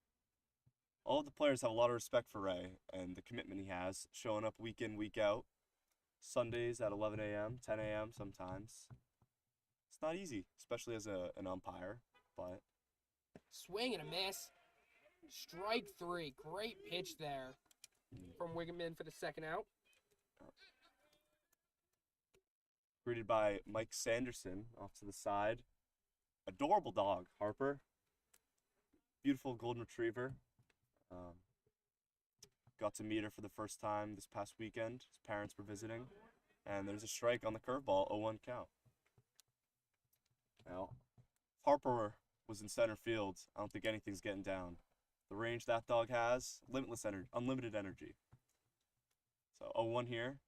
all of the players have a lot of respect for Ray and the commitment he has, showing up week in, week out, Sundays at 11 a.m., 10 a.m. sometimes. It's not easy, especially as an umpire, but swing and a miss. Strike 3. Great pitch there from Wiggerman for the second out. greeted by Mike Sanderson off to the side. Adorable dog, Harper. Beautiful golden retriever. Got to meet her for the first time this past weekend. His parents were visiting. And there's a strike on the curveball, 0-1 count. Now, Harper was in center field. I don't think anything's getting down. The range that dog has, limitless energy, unlimited energy. So 0-1 here.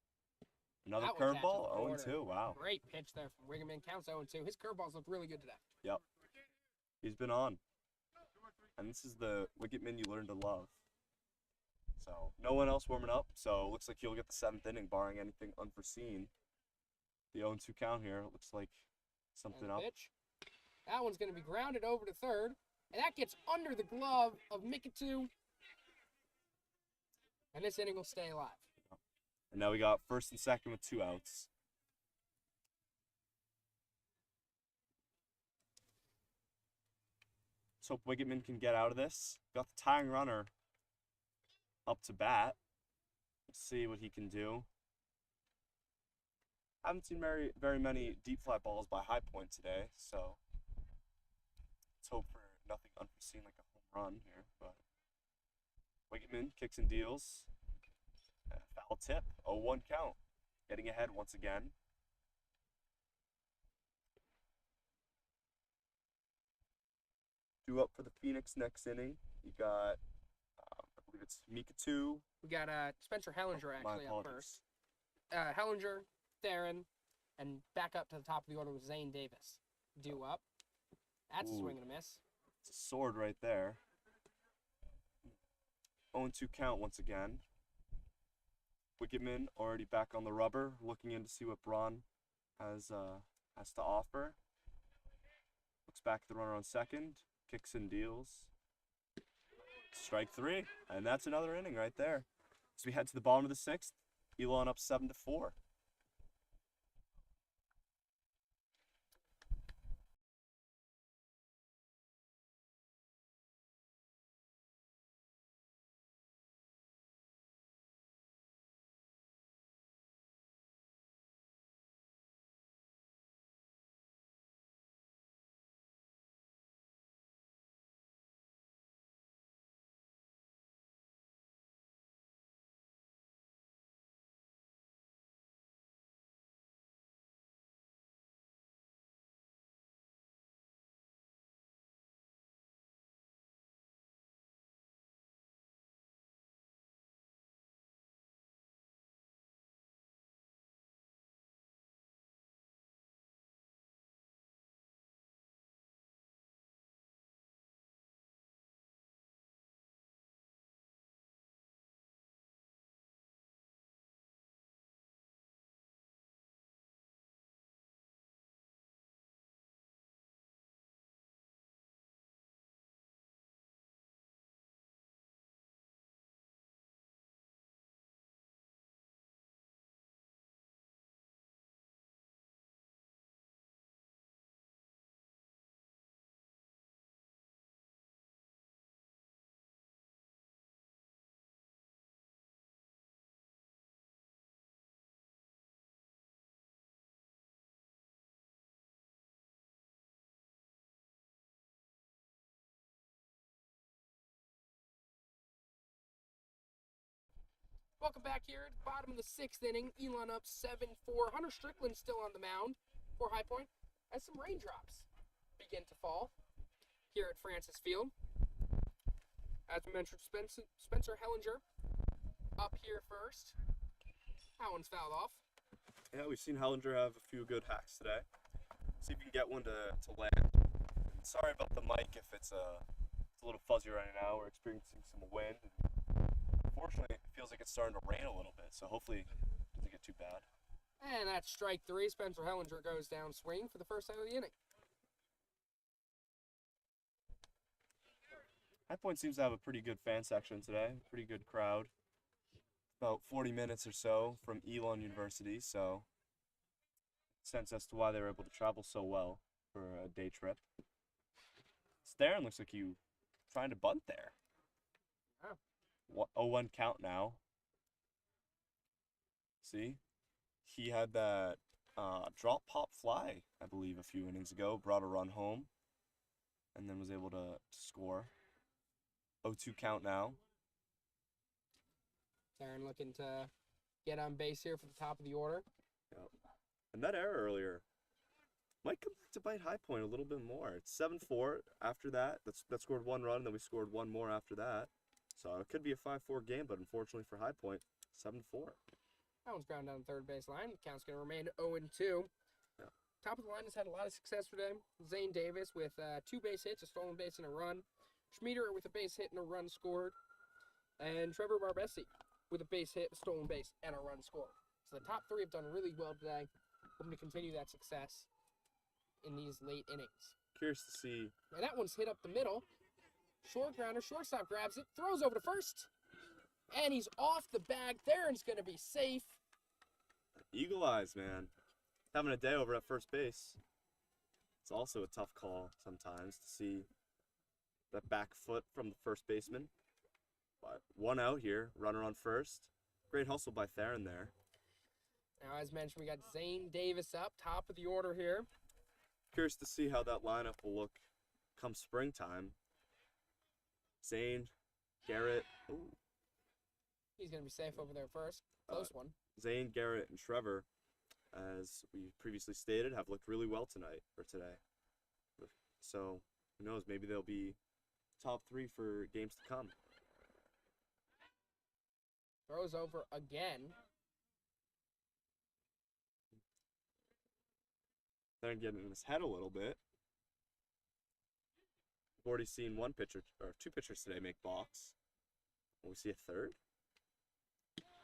Another That one catches curveball, the corner. 0-2. Wow. Great pitch there from Wiggerman. Counts 0-2. His curveballs look really good today. Yep. He's been on. And this is the Wicketman you learn to love. So no one else warming up. So looks like he'll get the 7th inning, barring anything unforeseen. The 0-2 count here looks like something And the up. pitch. That one's going to be grounded over to third. And that gets under the glove of Mikitu. And this inning will stay alive. And now we got first and second with 2 outs. Let's hope Wiggitman can get out of this. Got the tying runner up to bat. Let's see what he can do. Haven't seen very many deep fly balls by High Point today, so let's hope for nothing unforeseen like a home run here. But Wiggitman kicks and deals. Foul tip, 0-1 count. Getting ahead once again. Due up for the Phoenix next inning. You got, I believe it's Mikitu. We got Spencer Hellinger My actually up apologies. first. Hellinger, Theron, and back up to the top of the order with Zane Davis. Due up. That's a Ooh. swing and a miss. It's a sword right there. 0-2 count once again. Wicketman already back on the rubber, looking in to see what Braun has to offer. Looks back at the runner on second, kicks and deals. Strike 3, and that's another inning right there. So we head to the bottom of the 6th. Elon up 7-4. Welcome back here at the bottom of the 6th inning. Elon up 7-4. Hunter Strickland still on the mound for High Point as some raindrops begin to fall here at Francis Field. As we mentioned, Spencer Hellinger up here first. That one's fouled off. Yeah, we've seen Hellinger have a few good hacks today. See if we can get one to land. And sorry about the mic if it's a little fuzzy right now. We're experiencing some wind. Unfortunately, it feels like it's starting to rain a little bit, so hopefully it doesn't get too bad. And that's strike 3. Spencer Hellinger goes down swinging for the first out of the inning. High Point seems to have a pretty good fan section today. Pretty good crowd. About 40 minutes or so from Elon University, so sense as to why they were able to travel so well for a day trip. Theron looks like you trying to bunt there. Oh. 0-1 count now. See? He had that drop pop fly, I believe, a few innings ago. Brought a run home. And then was able to score. 0-2 count now. Theron looking to get on base here for the top of the order. Yep. And that error earlier might come back to bite High Point a little bit more. It's 7-4 after that. That scored 1 run, and then we scored 1 more after that. So it could be a 5-4 game, but unfortunately for High Point, 7-4. That one's ground down the third base line. The count's going to remain 0-2. Yeah. Top of the line has had a lot of success today. Zane Davis with 2 base hits, a stolen base, and a run. Schmieder with a base hit and a run scored. And Trevor Barbesi with a base hit, a stolen base, and a run scored. So the top 3 have done really well today. Hoping to continue that success in these late innings. Curious to see. Now that one's hit up the middle. Short grounder, shortstop grabs it, throws over to first. And he's off the bag. Theron's going to be safe. Eagle eyes, man. Having a day over at first base. It's also a tough call sometimes to see that back foot from the first baseman. But 1 out here, runner on first. Great hustle by Theron there. Now, as mentioned, we got Zane Davis up, top of the order here. Curious to see how that lineup will look come springtime. Zane, Garrett, He's going to be safe over there first. Close one. Zane, Garrett, and Trevor, as we previously stated, have looked really well tonight or today. So who knows? Maybe they'll be top 3 for games to come. Throws over again. They're getting in his head a little bit. We've already seen 1 pitcher or 2 pitchers today make balks. Will we see a third?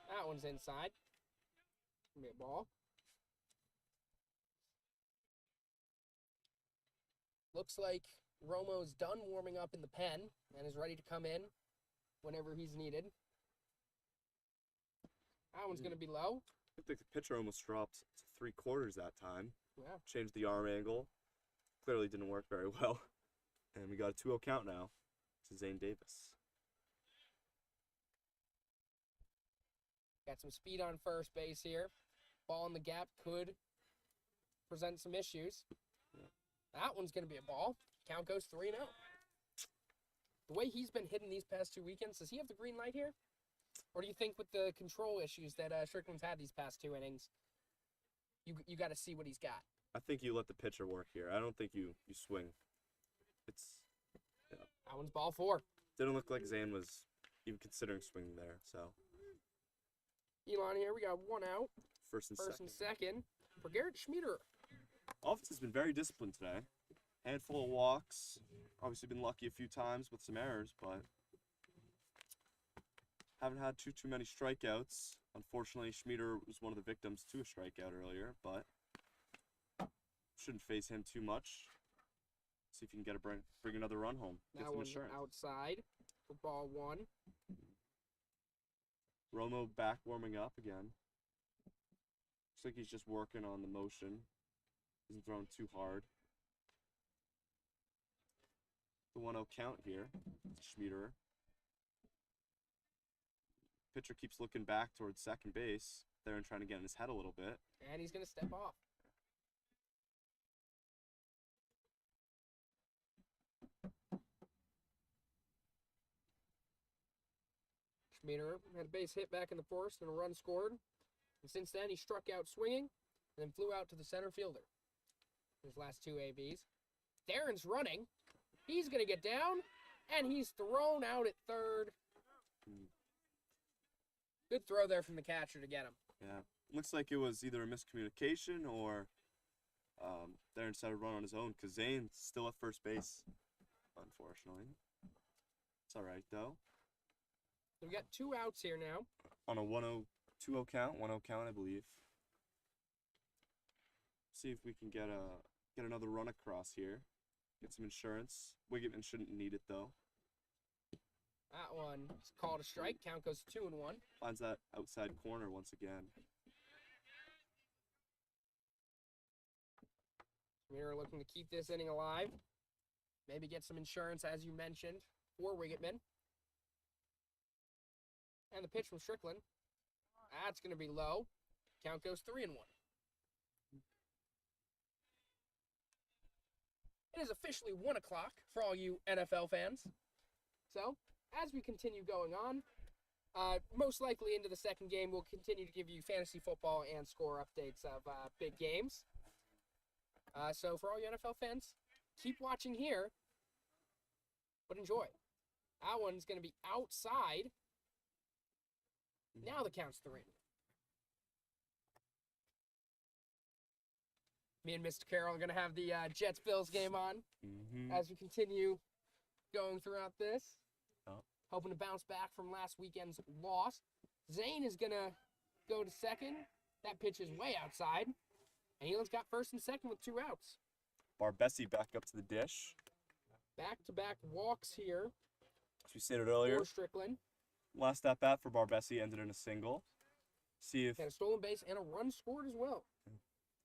That one's inside. Gonna be a ball. Looks like Romo's done warming up in the pen and is ready to come in whenever he's needed. That one's going to be low. I think the pitcher almost dropped to 3/4 that time. Yeah. Changed the arm angle. Clearly didn't work very well. And we got a 2-0 count now to Zane Davis. Got some speed on first base here. Ball in the gap could present some issues. Yeah. That one's going to be a ball. Count goes 3-0. The way he's been hitting these past 2 weekends, does he have the green light here? Or do you think with the control issues that Strickland's had these past 2 innings, you got to see what he's got? I think you let the pitcher work here. I don't think you swing. That one's ball 4. Didn't look like Zane was even considering swinging there. So Elon here, we got 1 out. first and First and second. second for Garrett Schmieder. Offense has been very disciplined today. Handful of walks. Obviously been lucky a few times with some errors, but haven't had too many strikeouts. Unfortunately, Schmieder was one of the victims to a strikeout earlier, but shouldn't phase him too much. See if you can bring another run home. Get That some one's insurance. outside for ball 1. Romo back warming up again. Looks like he's just working on the motion. Isn't throwing too hard. The 1-0 count here. Schmieder. Pitcher keeps looking back towards second base. Theron trying to get in his head a little bit. And he's going to step off. Schmieder had a base hit back in the first and a run scored. And since then, he struck out swinging and then flew out to the center fielder. His last 2 ABs. Theron's running. He's going to get down, and he's thrown out at third. Good throw there from the catcher to get him. Yeah. Looks like it was either a miscommunication or Theron decided to run on his own because Zane's still at first base, unfortunately. It's all right, though. So we got 2 outs here now. On a 1-0, 2-0 count, 1-0 count, I believe. See if we can get another run across here. Get some insurance. Wiggetman shouldn't need it though. That one is called a strike. Count goes 2-1. Finds that outside corner once again. We're looking to keep this inning alive. Maybe get some insurance, as you mentioned, for Wiggetman. And the pitch from Strickland. That's going to be low. Count goes 3-1. It is officially 1 o'clock for all you NFL fans. So, as we continue going on, most likely into the second game, we'll continue to give you fantasy football and score updates of big games. So, for all you NFL fans, keep watching here, but enjoy. That one's going to be outside. Now the count's 3. Me and Mr. Carroll are going to have the Jets-Bills game on as we continue going throughout this. Oh. Hoping to bounce back from last weekend's loss. Zane is going to go to second. That pitch is way outside. And Elon's got first and second with 2 outs. Barbesi back up to the dish. Back-to-back walks here As we stated earlier, for Strickland. last at bat for Barbesi ended in a single. See if Got a stolen base and a run scored as well.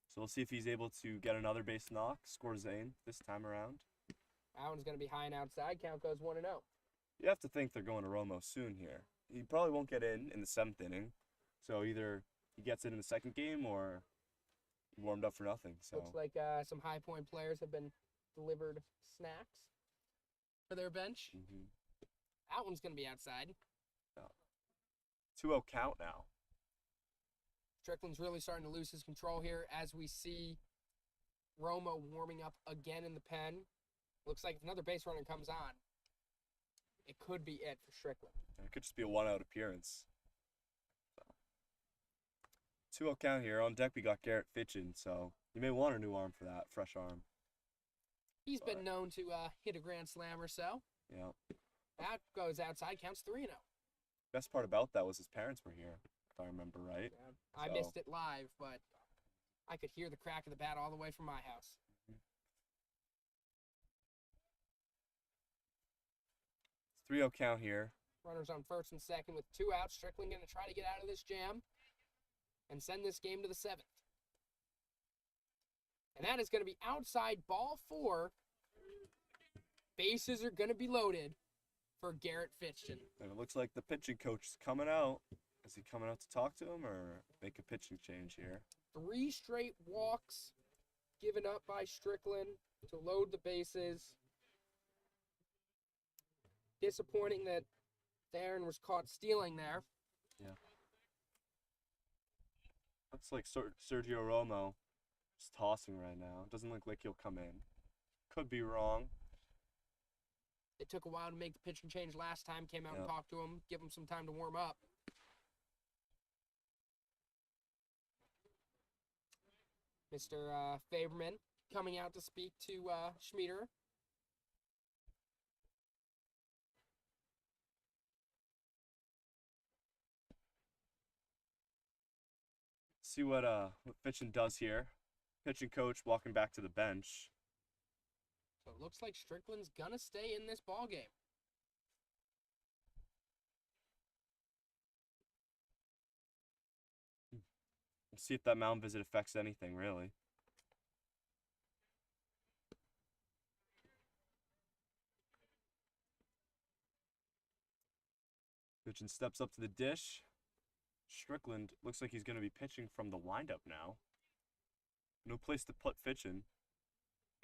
So we'll see if he's able to get another base knock, score Zane this time around. That one's going to be high and outside. Count goes 1-0. You have to think they're going to Romo soon here. He probably won't get in the 7th inning. So either he gets it in the second game or he warmed up for nothing. So Looks like some high point players have been delivered snacks for their bench. That one's going to be outside. 2-0 count now. Strickland's really starting to lose his control here as we see Romo warming up again in the pen. Looks like if another base runner comes on, it could be it for Strickland. It could just be a 1-out appearance. 2-0 count here. On deck we got Garrett Fitchin, so you may want a new arm for that, fresh arm. He's been known to hit a grand slam or so. Yeah. That goes outside, counts 3-0. Best part about that was his parents were here, if I remember right. I missed it live, but I could hear the crack of the bat all the way from my house. 3-0 count here. Runners on first and second with 2 outs. Strickland going to try to get out of this jam and send this game to the 7th. And that is going to be outside ball 4. Bases are going to be loaded for Garrett Fitchin. And it looks like the pitching coach is coming out. Is he coming out to talk to him or make a pitching change here? 3 straight walks given up by Strickland to load the bases. Disappointing that Theron was caught stealing there. Yeah. Looks like Sergio Romo is tossing right now. Doesn't look like he'll come in. Could be wrong. It took a while to make the pitching change last time. Came out and Yep. talked to him, give him some time to warm up. Mr. Faberman coming out to speak to Schmieder. See what Fitchin does here. Pitching coach walking back to the bench. So it looks like Strickland's gonna stay in this ball game. See if that mound visit affects anything, really. Fitchin steps up to the dish. Strickland looks like he's going to be pitching from the windup now. No place to put Fitchin.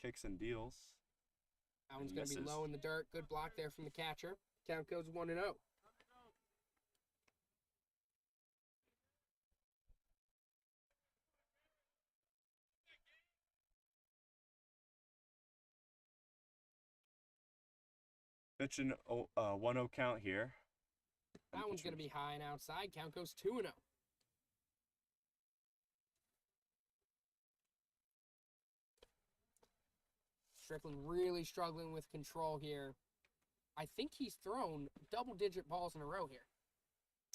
Kicks and deals. That one's And going to be misses. low in the dirt. Good block there from the catcher. Count goes 1-0. Fitchin 1-0 count here. That one's going to be high and outside. Count goes 2-0. Strickland really struggling with control here. I think he's thrown double-digit balls in a row here.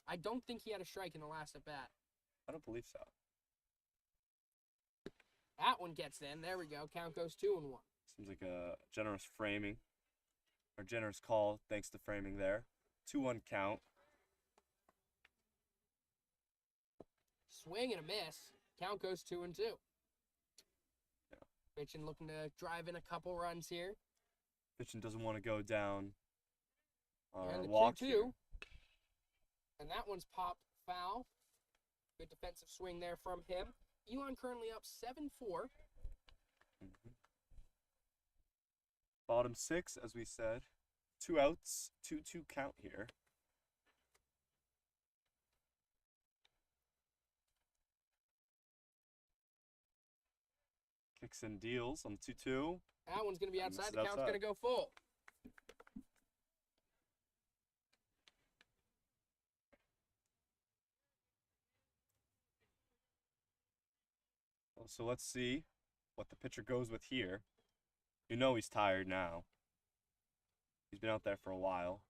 I don't think he had a strike in the last at-bat. I don't believe so. That one gets in. There we go. Count goes 2-1. Seems like a generous framing, or generous call, thanks to framing there. 2-1 count. Swing and a miss. Count goes 2-2. Yeah. Pitching looking to drive in a couple runs here. Pitching doesn't want to go down. And the Walk 2-2. here. And that one's popped foul. Good defensive swing there from him. Elon currently up 7-4. Mhm. Bottom 6, as we said. 2 outs, 2-2 count here. Kicks and deals on the 2-2. That one's going to be And this outside. is The count's outside. going to go full. So let's see what the pitcher goes with here. You know he's tired now. He's been out there for a while.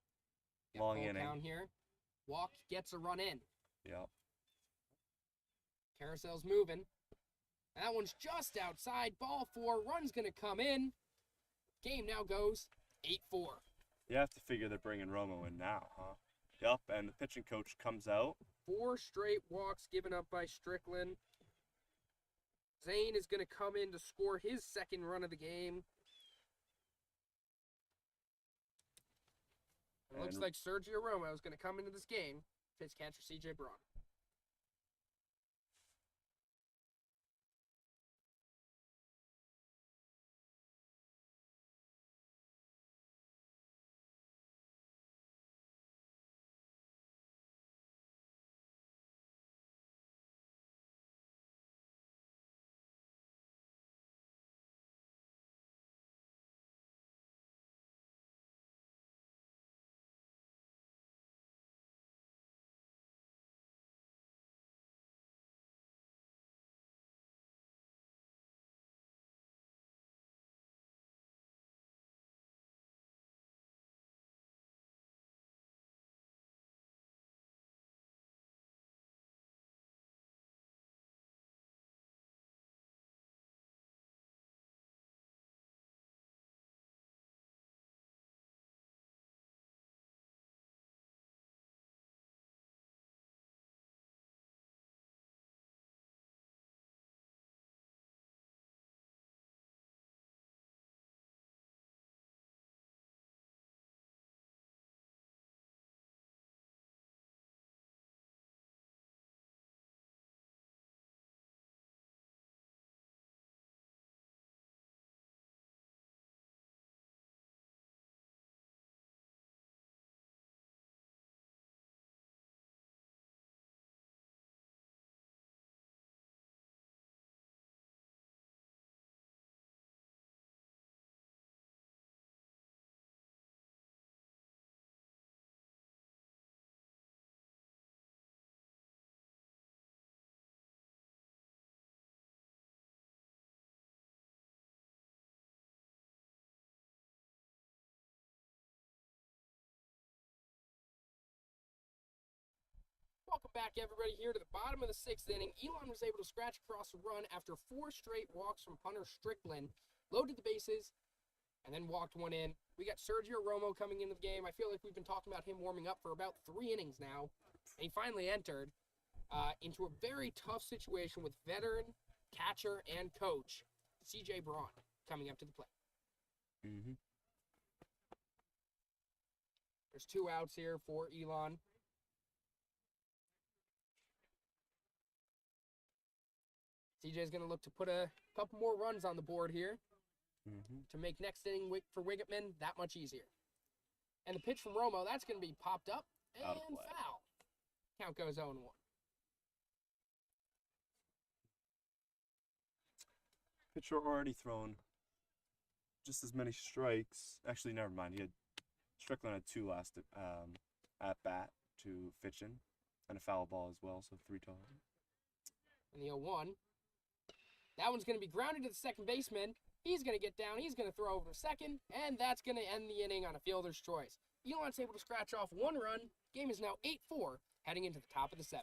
Got Long full inning. count here. Walk gets a run in. Yep. Carousel's moving. That one's just outside. Ball 4. Run's going to come in. Game now goes 8-4. You have to figure they're bringing Romo in now, huh? Yep, and the pitching coach comes out. 4 straight walks given up by Strickland. Zane is going to come in to score his second run of the game. It looks And- like Sergio Romo is going to come into this game. Pitch catcher C.J. Braun. Welcome back, everybody, here to the bottom of the 6th inning. Elon was able to scratch across a run after 4 straight walks from punter Strickland, loaded the bases, and then walked one in. We got Sergio Romo coming into the game. I feel like we've been talking about him warming up for about 3 innings now, and he finally entered into a very tough situation with veteran, catcher, and coach, C.J. Braun, coming up to the plate. Mm-hmm. There's 2 outs here for Elon. CJ's going to look to put a couple more runs on the board here Mm-hmm. to make next inning for Wiggitman that much easier. And the pitch from Romo, that's going to be popped up and Out of play. foul. Count goes 0-1. Pitcher already thrown just as many strikes. Actually, never mind. Strickland had 2 last at bat to Fitchin, and a foul ball as well, so 3 total. And the 0-1. That one's going to be grounded to the second baseman. He's going to get down. He's going to throw over to second, and that's going to end the inning on a fielder's choice. Elon's able to scratch off 1 run. Game is now 8-4, heading into the top of the 7th.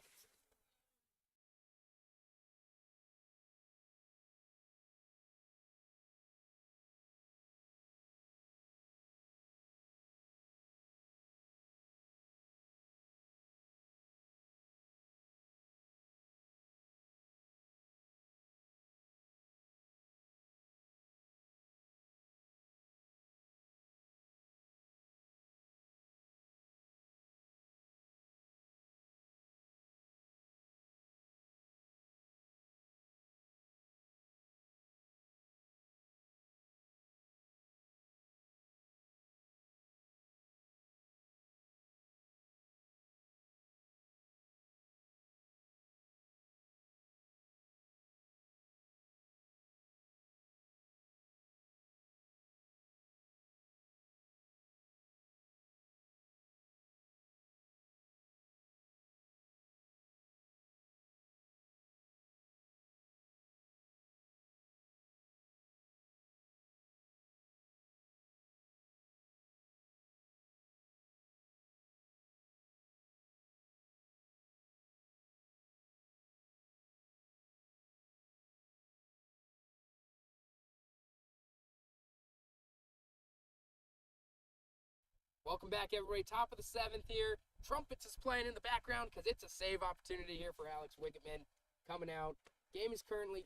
Welcome back, everybody. Top of the 7th here. Trumpets is playing in the background because it's a save opportunity here for Alex Wiggman coming out. Game is currently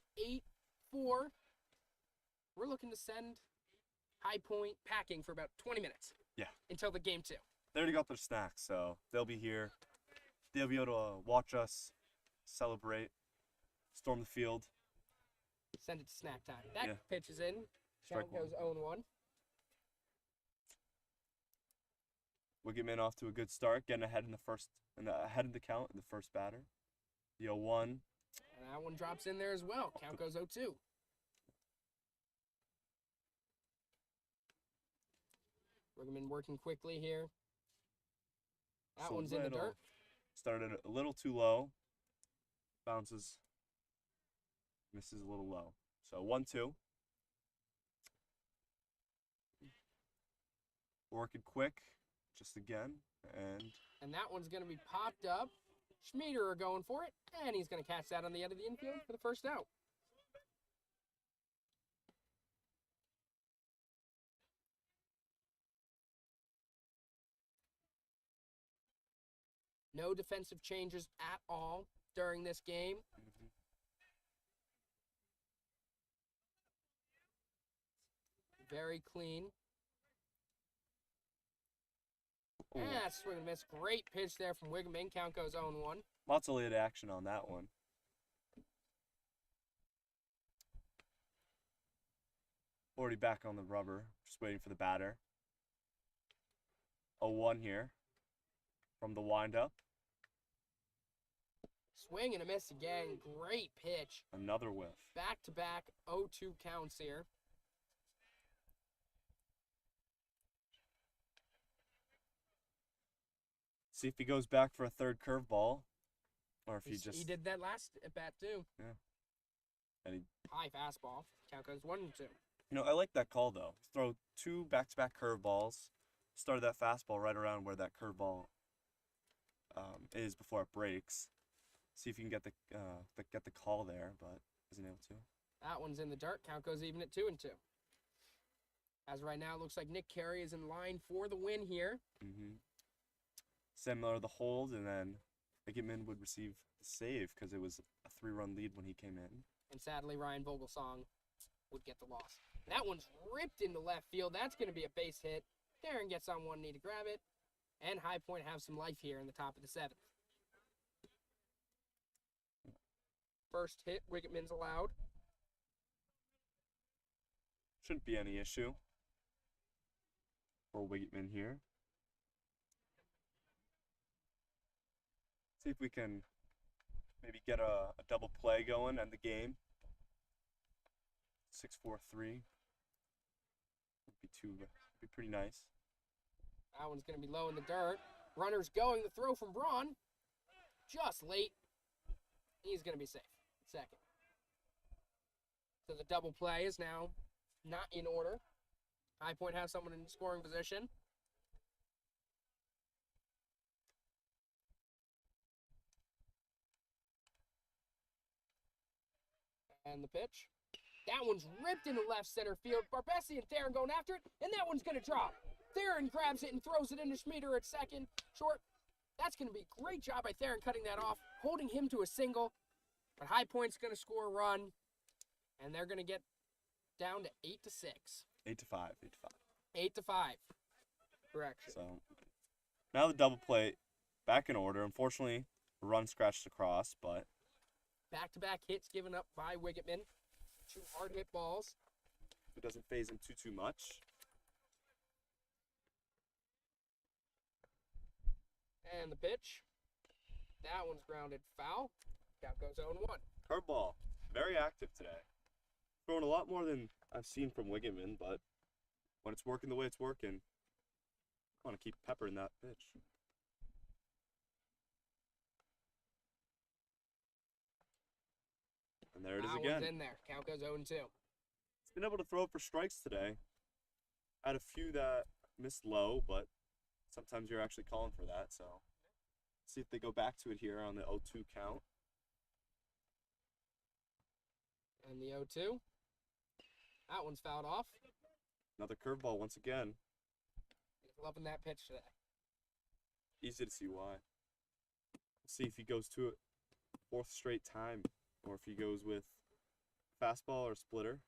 8-4. We're looking to send High Point packing for about 20 minutes. Yeah. Until the game 2. They already got their snacks, so they'll be here. They'll be able to watch us celebrate, storm the field. Send it to snack time. That Yeah. pitch is in. Strike Count goes 0-1. Wiggman off to a good start, getting ahead in the first, ahead of the count in the first batter. The 0-1. And that one drops in there as well. Count goes 0-2. Wiggman working quickly here. That So one's in the little- dirt. Started a little too low. Bounces. Misses a little low. So 1-2. Working quick, just again, and And that one's going to be popped up. Schmieder are going for it, and he's going to catch that on the end of the infield for the first out. No defensive changes at all during this game. Very clean. Ooh, Ah, swing and miss. Great pitch there from Wiggman. Count goes 0-1. lots of late action on that one. Already back on the rubber, just waiting for the batter. 0-1 here from the windup. Swing and a miss again. Great pitch. Another whiff. Back-to-back 0-2 counts here. See if he goes back for a third curveball, or if he He just did that last at bat too. and he. High fastball. Count goes 1-2. I like that call though. Throw two back-to-back curveballs. Started that fastball right around where that curveball is before it breaks. See if you can get the call there, but isn't able to. That one's in the dirt. Count goes even at 2-2. As right now, it looks like Nick Carey is in line for the win here. Similar the hold, and then Wiggman would receive the save because it was a 3-run lead when he came in. And sadly, Ryan Vogelsong would get the loss. That one's ripped into left field. That's going to be a base hit. Darren gets on one knee to grab it. And High Point have some life here in the top of the 7th. First hit, Wiggman's allowed. Shouldn't be any issue for Wiggman here. See if we can maybe get a double play going, end the game. 6-4-3 would be pretty nice. That one's going to be low in the dirt. Runner's going. The throw from Braun. Just late. He's going to be safe. Second. So the double play is now not in order. High Point has someone in scoring position. And the pitch. That one's ripped into left center field. Barbesi and Theron going after it, and that one's going to drop. Theron grabs it and throws it into Schmieder at second. Short. That's going to be a great job by Theron cutting that off, holding him to a single. But High Point's going to score a run, and they're going to get down to 8-6. 8-5. 8-5. Correction. So now the double play back in order. Unfortunately, a run scratched across, but Back-to-back hits given up by Wiggman. 2 hard hit balls. it doesn't phase him too much. And the pitch. That one's grounded foul. Count goes 0-1. Curveball, very active today. Throwing a lot more than I've seen from Wiggman, but when it's working the way it's working, I want to keep peppering that pitch. And there it is That again. one's in there. Count goes 0-2. He's been able to throw for strikes today. Had a few that missed low, but sometimes you're actually calling for that. So see if they go back to it here on the 0-2 count. And the 0-2. That one's fouled off. Another curveball once again. Loving that pitch today. Easy to see why. See if he goes to it 4th straight time, or if he goes with fastball or splitter.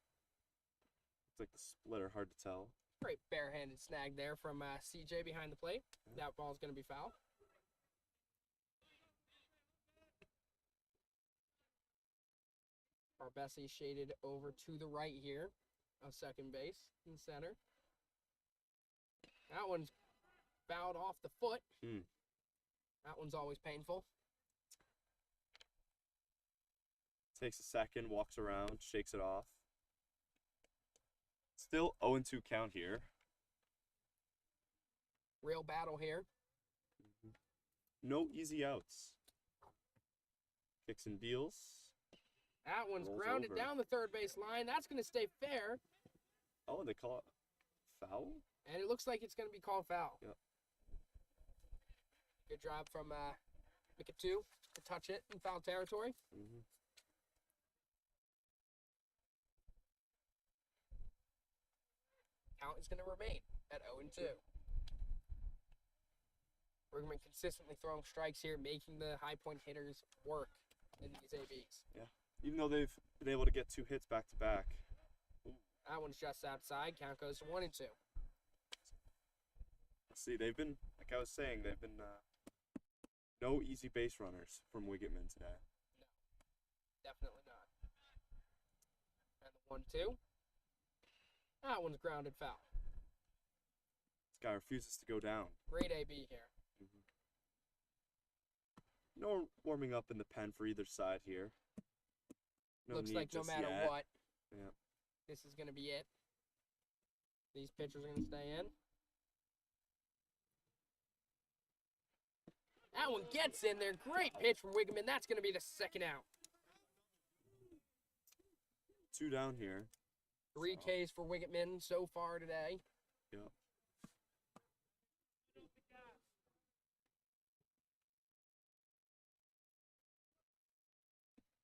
It's like the splitter, hard to tell. Great barehanded snag there from CJ behind the plate. That ball's going to be foul. Barbesi shaded over to the right here of second base in center. That one's fouled off the foot. That one's always painful. Takes a second, walks around, shakes it off. Still 0-2 count here. Real battle here. No easy outs. Kicks and deals. That one's Rolls grounded over. down the third base line. That's going to stay fair. Oh, they call it foul? And it looks like it's going to be called foul. Yep. Good job from Mika2 to touch it in foul territory. Count is going to remain at 0-2. Bergman consistently throwing strikes here, making the high point hitters work in these ABs. Yeah. Even though they've been able to get 2 hits back to back. That one's just outside. Count goes to 1-2. See, they've been, like I was saying, they've been no easy base runners from Wiggitman today. Definitely not. And the 1-2. That one's grounded foul. This guy refuses to go down. Great AB here. No warming up in the pen for either side here. No Looks need like no just matter yet. what, Yeah. this is going to be it. These pitchers are going to stay in. That one gets in there. Great pitch from Wiggman. That's going to be the second out. 2 down here. 3 Ks for Wiggman so far today. Yep.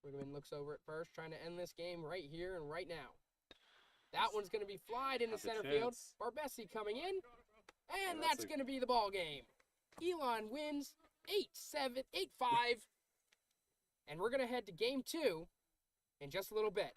Wiggman looks over at first, trying to end this game right here and right now. That one's going to be flied into Has a center field. chance. Barbesi coming in, and that's that's a- going to be the ball game. Elon wins 8-7, 8-5, and we're going to head to game 2 in just a little bit.